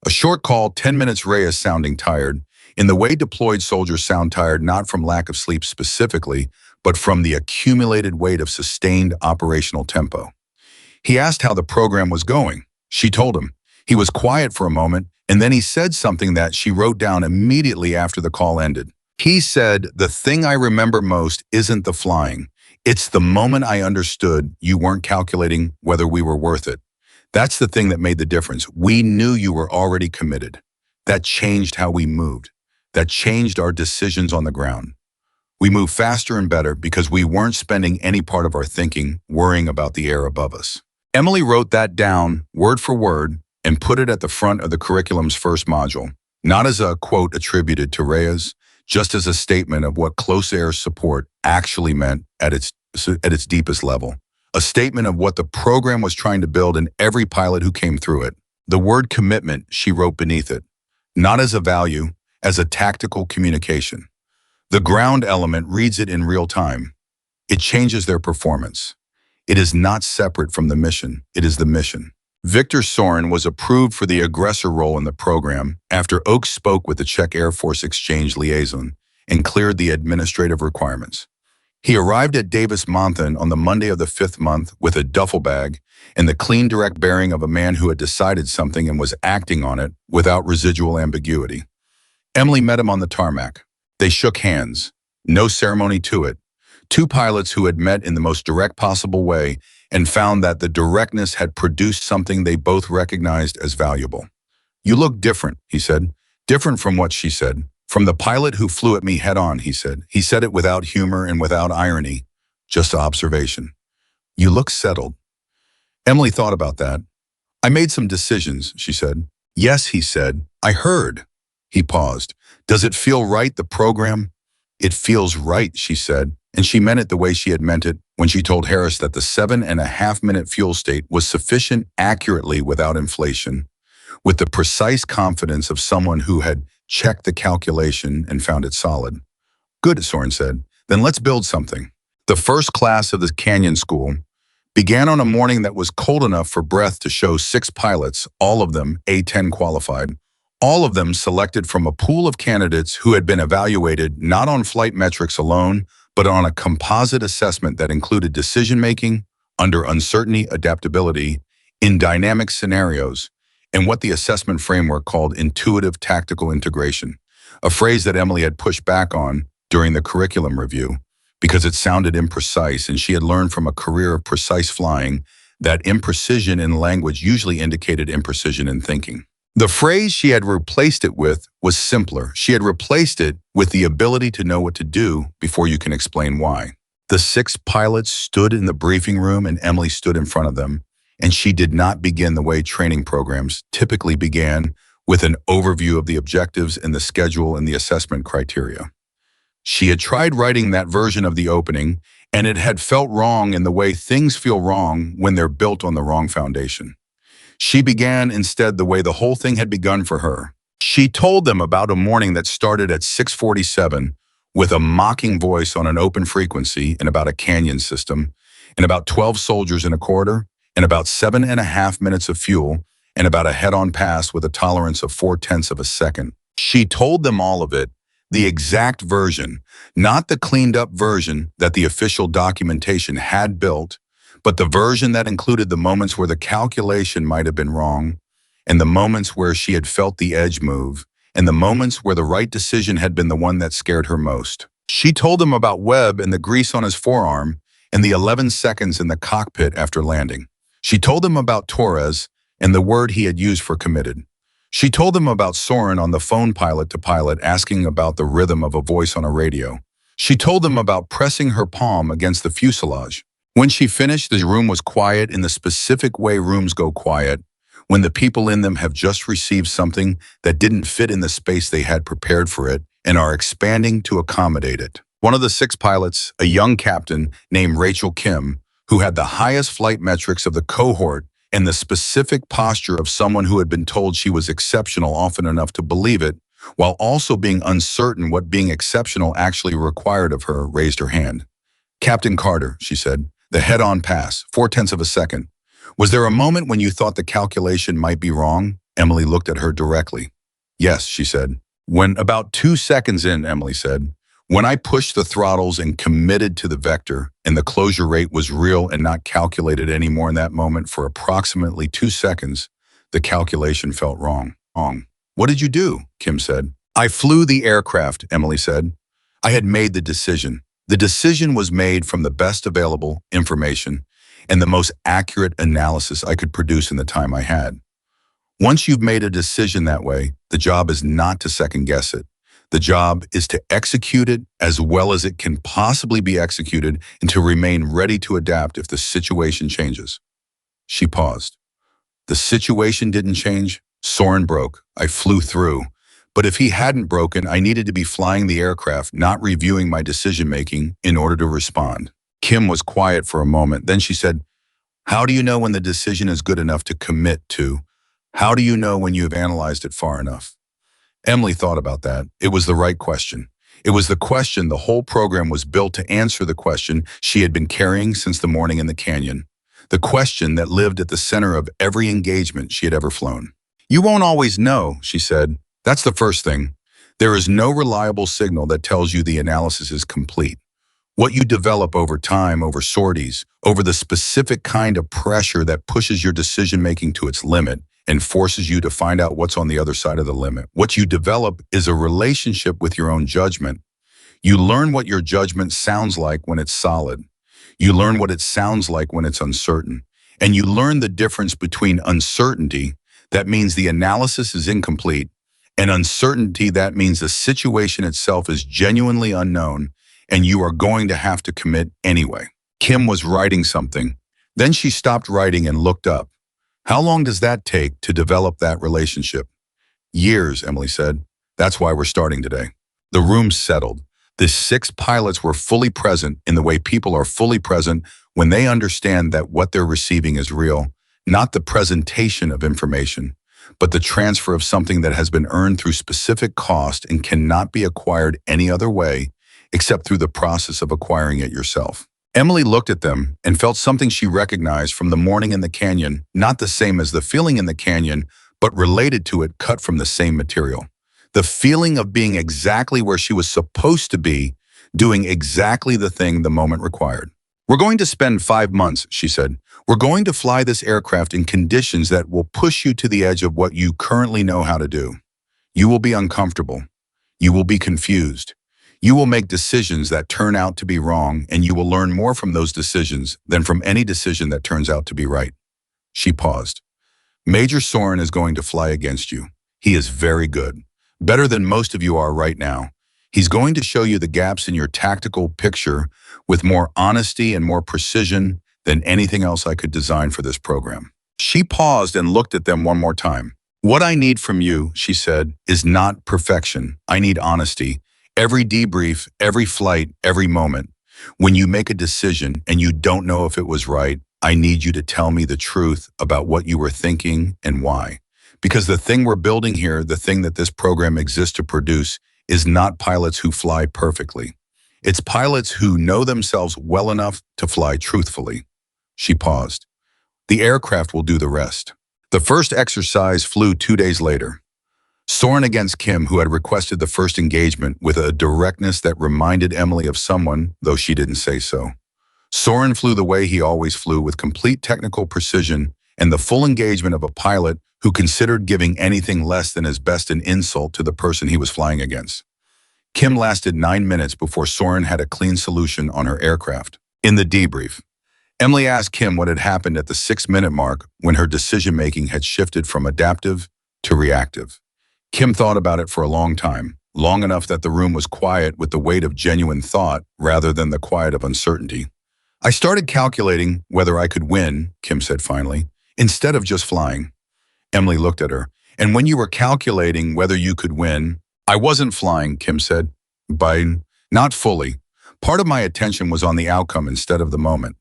A short call, 10 minutes, Reyes sounding tired, in the way deployed soldiers sound tired not from lack of sleep specifically, but from the accumulated weight of sustained operational tempo. He asked how the program was going. She told him. He was quiet for a moment, and then he said something that she wrote down immediately after the call ended. He said, "The thing I remember most isn't the flying. It's the moment I understood you weren't calculating whether we were worth it. That's the thing that made the difference. We knew you were already committed. That changed how we moved. That changed our decisions on the ground. We moved faster and better because we weren't spending any part of our thinking worrying about the air above us." Emily wrote that down, word for word, and put it at the front of the curriculum's first module, not as a quote attributed to Reyes, just as a statement of what close air support actually meant at its deepest level. A statement of what the program was trying to build in every pilot who came through it. The word commitment she wrote beneath it, not as a value, as a tactical communication. The ground element reads it in real time. It changes their performance. It is not separate from the mission, it is the mission. Victor Sorin was approved for the aggressor role in the program after Oakes spoke with the Czech Air Force Exchange liaison and cleared the administrative requirements. He arrived at Davis Monthan on the Monday of the 5th month with a duffel bag and the clean direct bearing of a man who had decided something and was acting on it without residual ambiguity. Emily met him on the tarmac. They shook hands. No ceremony to it. Two pilots who had met in the most direct possible way and found that the directness had produced something they both recognized as valuable. "You look different," he said. Different from what she said. "From the pilot who flew at me head on," he said. He said it without humor and without irony, just observation. "You look settled." Emily thought about that. "I made some decisions," she said. "Yes," he said. "I heard." He paused. "Does it feel right, the program?" "It feels right," she said, and she meant it the way she had meant it when she told Harris that the 7.5-minute fuel state was sufficient accurately without inflation, with the precise confidence of someone who had checked the calculation and found it solid. "Good," Soren said. "Then let's build something." The first class of the Canyon School began on a morning that was cold enough for breath to show 6 pilots, all of them A-10 qualified, all of them selected from a pool of candidates who had been evaluated not on flight metrics alone, but on a composite assessment that included decision-making, under uncertainty, adaptability, in dynamic scenarios, and what the assessment framework called intuitive tactical integration, a phrase that Emily had pushed back on during the curriculum review because it sounded imprecise, and she had learned from a career of precise flying that imprecision in language usually indicated imprecision in thinking. The phrase she had replaced it with was simpler. She had replaced it with the ability to know what to do before you can explain why. The 6 pilots stood in the briefing room and Emily stood in front of them, and she did not begin the way training programs typically began, with an overview of the objectives and the schedule and the assessment criteria. She had tried writing that version of the opening, and it had felt wrong in the way things feel wrong when they're built on the wrong foundation. She began instead the way the whole thing had begun for her. She told them about a morning that started at 6:47 with a mocking voice on an open frequency and about a canyon system, and about 12 soldiers in a corridor, and about 7.5 minutes of fuel, and about a head-on pass with a tolerance of 0.4 of a second. She told them all of it, the exact version, not the cleaned-up version that the official documentation had built, but the version that included the moments where the calculation might have been wrong and the moments where she had felt the edge move, and the moments where the right decision had been the one that scared her most. She told him about Webb and the grease on his forearm and the 11 seconds in the cockpit after landing. She told him about Torres and the word he had used for committed. She told him about Soren on the phone pilot to pilot asking about the rhythm of a voice on a radio. She told him about pressing her palm against the fuselage. When she finished, the room was quiet in the specific way rooms go quiet, when the people in them have just received something that didn't fit in the space they had prepared for it and are expanding to accommodate it. One of the 6 pilots, a young captain named Rachel Kim, who had the highest flight metrics of the cohort and the specific posture of someone who had been told she was exceptional often enough to believe it, while also being uncertain what being exceptional actually required of her, raised her hand. "Captain Carter," she said, "the head-on pass, 4/10 of a second. Was there a moment when you thought the calculation might be wrong?" Emily looked at her directly. "Yes," she said. "When about 2 seconds in," Emily said, "when I pushed the throttles and committed to the vector, and the closure rate was real and not calculated anymore in that moment for approximately 2 seconds, the calculation felt wrong. What did you do?" Kim said. "I flew the aircraft," Emily said. "I had made the decision. The decision was made from the best available information and the most accurate analysis I could produce in the time I had. Once you've made a decision that way, the job is not to second guess it. The job is to execute it as well as it can possibly be executed and to remain ready to adapt if the situation changes." She paused. "The situation didn't change. Soren broke. I flew through. But if he hadn't broken, I needed to be flying the aircraft, not reviewing my decision-making in order to respond." Kim was quiet for a moment. Then she said, "How do you know when the decision is good enough to commit to? How do you know when you have analyzed it far enough?" Emily thought about that. It was the right question. It was the question the whole program was built to answer, the question she had been carrying since the morning in the canyon. The question that lived at the center of every engagement she had ever flown. "You won't always know," she said. "That's the first thing. There is no reliable signal that tells you the analysis is complete. What you develop over time, over sorties, over the specific kind of pressure that pushes your decision-making to its limit and forces you to find out what's on the other side of the limit. What you develop is a relationship with your own judgment. You learn what your judgment sounds like when it's solid. You learn what it sounds like when it's uncertain. And you learn the difference between uncertainty, that means the analysis is incomplete, and uncertainty, that means the situation itself is genuinely unknown and you are going to have to commit anyway." Kim was writing something. Then she stopped writing and looked up. "How long does that take to develop that relationship?" "Years," Emily said. "That's why we're starting today." The room settled. The 6 pilots were fully present in the way people are fully present when they understand that what they're receiving is real, not the presentation of information, but the transfer of something that has been earned through specific cost and cannot be acquired any other way except through the process of acquiring it yourself. Emily looked at them and felt something she recognized from the morning in the canyon, not the same as the feeling in the canyon, but related to it, cut from the same material. The feeling of being exactly where she was supposed to be, doing exactly the thing the moment required. "We're going to spend 5 months," she said. "We're going to fly this aircraft in conditions that will push you to the edge of what you currently know how to do. You will be uncomfortable. You will be confused. You will make decisions that turn out to be wrong, and you will learn more from those decisions than from any decision that turns out to be right." She paused. "Major Soren is going to fly against you. He is very good. Better than most of you are right now. He's going to show you the gaps in your tactical picture with more honesty and more precision than anything else I could design for this program." She paused and looked at them one more time. "What I need from you," she said, "is not perfection. I need honesty. Every debrief, every flight, every moment. When you make a decision and you don't know if it was right, I need you to tell me the truth about what you were thinking and why. Because the thing we're building here, the thing that this program exists to produce, is not pilots who fly perfectly. It's pilots who know themselves well enough to fly truthfully." She paused. "The aircraft will do the rest." The first exercise flew 2 days later. Soren against Kim, who had requested the first engagement with a directness that reminded Emily of someone, though she didn't say so. Soren flew the way he always flew, with complete technical precision and the full engagement of a pilot who considered giving anything less than his best an insult to the person he was flying against. Kim lasted 9 minutes before Soren had a clean solution on her aircraft. In the debrief, Emily asked Kim what had happened at the 6-minute mark when her decision-making had shifted from adaptive to reactive. Kim thought about it for a long time, long enough that the room was quiet with the weight of genuine thought rather than the quiet of uncertainty. I started calculating whether I could win, Kim said finally, instead of just flying. Emily looked at her. And when you were calculating whether you could win, I wasn't flying, Kim said. Not fully. Part of my attention was on the outcome instead of the moment.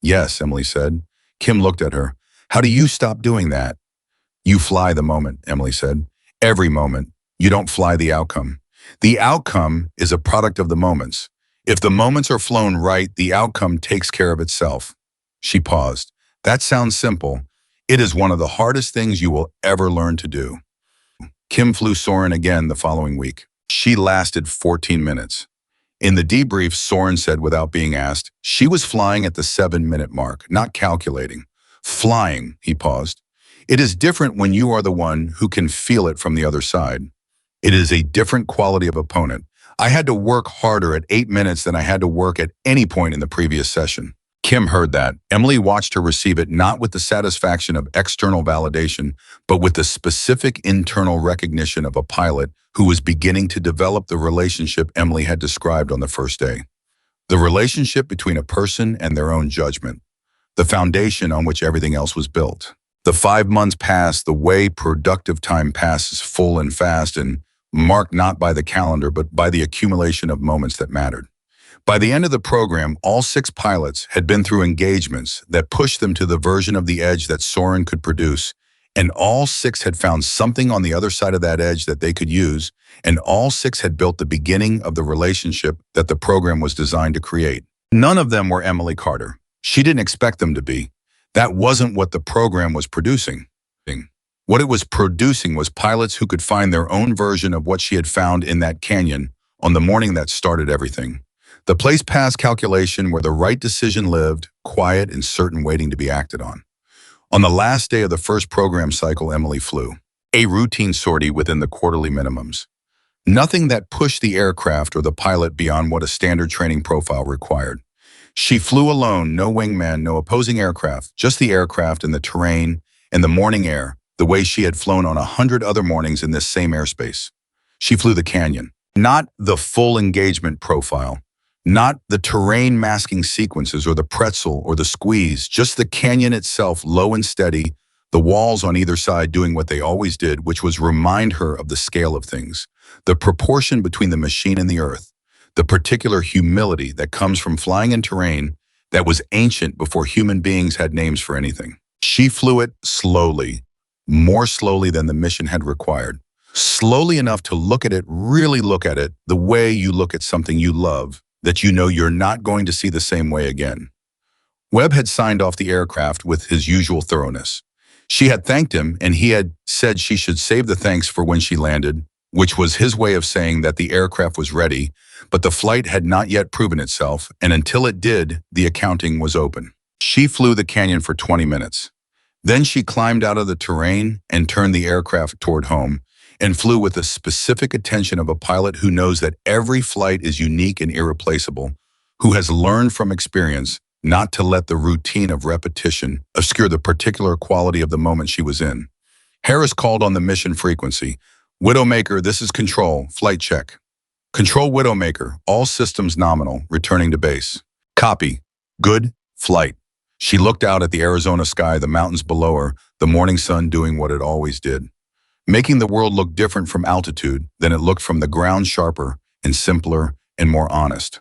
Yes, Emily said. Kim looked at her. How do you stop doing that? You fly the moment, Emily said. Every moment. You don't fly the outcome. The outcome is a product of the moments. If the moments are flown right, the outcome takes care of itself. She paused. That sounds simple. It is one of the hardest things you will ever learn to do. Kim flew Soren again the following week. She lasted 14 minutes. In the debrief, Soren said without being asked, she was flying at the 7-minute mark, not calculating. Flying, he paused. It is different when you are the one who can feel it from the other side. It is a different quality of opponent. I had to work harder at 8 minutes than I had to work at any point in the previous session. Kim heard that. Emily watched her receive it not with the satisfaction of external validation, but with the specific internal recognition of a pilot who was beginning to develop the relationship Emily had described on the first day. The relationship between a person and their own judgment, the foundation on which everything else was built. The 5 months passed the way productive time passes, full and fast, and marked not by the calendar, but by the accumulation of moments that mattered. By the end of the program, all 6 pilots had been through engagements that pushed them to the version of the edge that Soren could produce, and all 6 had found something on the other side of that edge that they could use, and all 6 had built the beginning of the relationship that the program was designed to create. None of them were Emily Carter. She didn't expect them to be. That wasn't what the program was producing. What it was producing was pilots who could find their own version of what she had found in that canyon on the morning that started everything. The place past calculation where the right decision lived, quiet and certain waiting to be acted on. On the last day of the first program cycle, Emily flew. A routine sortie within the quarterly minimums. Nothing that pushed the aircraft or the pilot beyond what a standard training profile required. She flew alone, no wingman, no opposing aircraft, just the aircraft and the terrain and the morning air, the way she had flown on 100 other mornings in this same airspace. She flew the canyon, not the full engagement profile. Not the terrain masking sequences or the pretzel or the squeeze, just the canyon itself, low and steady, the walls on either side doing what they always did, which was remind her of the scale of things, the proportion between the machine and the earth, the particular humility that comes from flying in terrain that was ancient before human beings had names for anything. She flew it slowly, more slowly than the mission had required. Slowly enough to look at it, really look at it, the way you look at something you love, that you know you're not going to see the same way again. Webb had signed off the aircraft with his usual thoroughness. She had thanked him, and he had said she should save the thanks for when she landed, which was his way of saying that the aircraft was ready, but the flight had not yet proven itself, and until it did, the accounting was open. She flew the canyon for 20 minutes. Then she climbed out of the terrain and turned the aircraft toward home, and flew with the specific attention of a pilot who knows that every flight is unique and irreplaceable, who has learned from experience not to let the routine of repetition obscure the particular quality of the moment she was in. Harris called on the mission frequency. Widowmaker, this is Control, flight check. Control Widowmaker, all systems nominal, returning to base. Copy. Good, flight. She looked out at the Arizona sky, the mountains below her, the morning sun doing what it always did, making the world look different from altitude than it looked from the ground, sharper and simpler and more honest.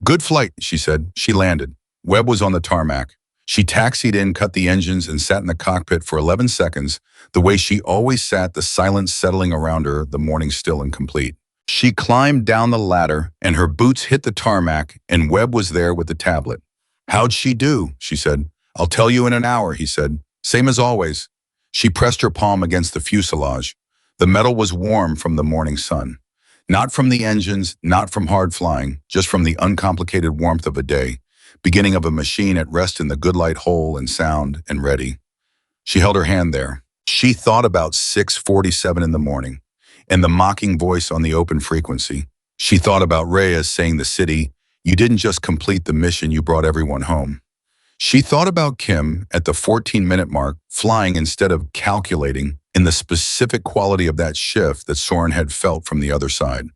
Good flight, she said. She landed. Webb was on the tarmac. She taxied in, cut the engines, and sat in the cockpit for 11 seconds, the way she always sat, the silence settling around her, the morning still and complete. She climbed down the ladder, and her boots hit the tarmac, and Webb was there with the tablet. How'd she do? She said. I'll tell you in an hour, he said. Same as always. She pressed her palm against the fuselage. The metal was warm from the morning sun. Not from the engines, not from hard flying, just from the uncomplicated warmth of a day, beginning of a machine at rest in the good light, whole and sound and ready. She held her hand there. She thought about 6:47 in the morning and the mocking voice on the open frequency. She thought about Reyes saying the city, "You didn't just complete the mission, you brought everyone home." She thought about Kim at the 14-minute mark, flying instead of calculating in the specific quality of that shift that Soren had felt from the other side.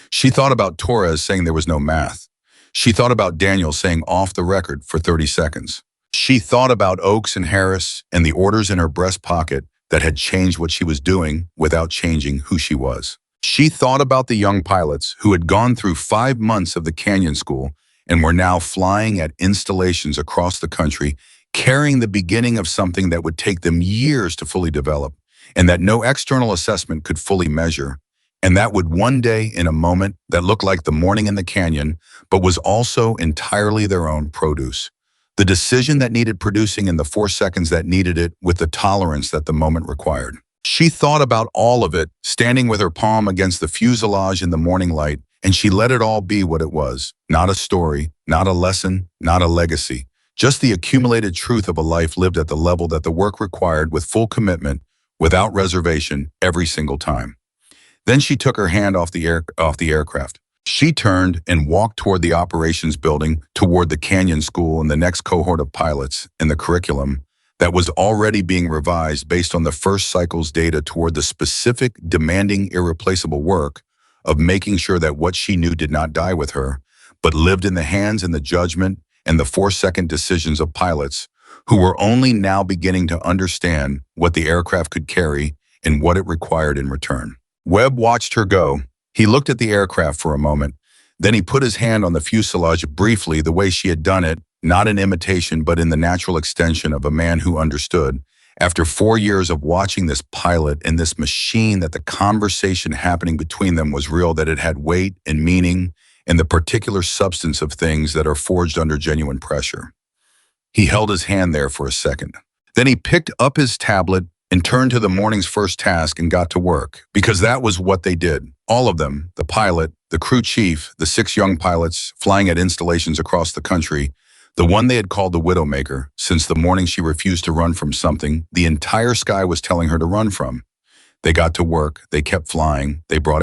She thought about Torres saying there was no math. She thought about Daniel saying off the record for 30 seconds. She thought about Oakes and Harris and the orders in her breast pocket that had changed what she was doing without changing who she was. She thought about the young pilots who had gone through 5 months of the Canyon School and were now flying at installations across the country, carrying the beginning of something that would take them years to fully develop, and that no external assessment could fully measure. And that would one day, in a moment that looked like the morning in the canyon, but was also entirely their own produce. The decision that needed producing in the 4 seconds that needed it with the tolerance that the moment required. She thought about all of it, standing with her palm against the fuselage in the morning light, and she let it all be what it was. Not a story, not a lesson, not a legacy. Just the accumulated truth of a life lived at the level that the work required with full commitment, without reservation, every single time. Then she took her hand off the aircraft. She turned and walked toward the operations building, toward the Canyon School and the next cohort of pilots and the curriculum that was already being revised based on the first cycle's data toward the specific, demanding, irreplaceable work of making sure that what she knew did not die with her, but lived in the hands and the judgment and the 4-second decisions of pilots who were only now beginning to understand what the aircraft could carry and what it required in return. Webb watched her go. He looked at the aircraft for a moment. Then he put his hand on the fuselage briefly, the way she had done it, not in imitation but in the natural extension of a man who understood. After 4 years of watching this pilot and this machine, that the conversation happening between them was real, that it had weight and meaning and the particular substance of things that are forged under genuine pressure. He held his hand there for a second. Then he picked up his tablet and turned to the morning's first task and got to work, because that was what they did. All of them, the pilot, the crew chief, the 6 young pilots flying at installations across the country, the one they had called the Widowmaker, since the morning she refused to run from something the entire sky was telling her to run from. They got to work, they kept flying, they brought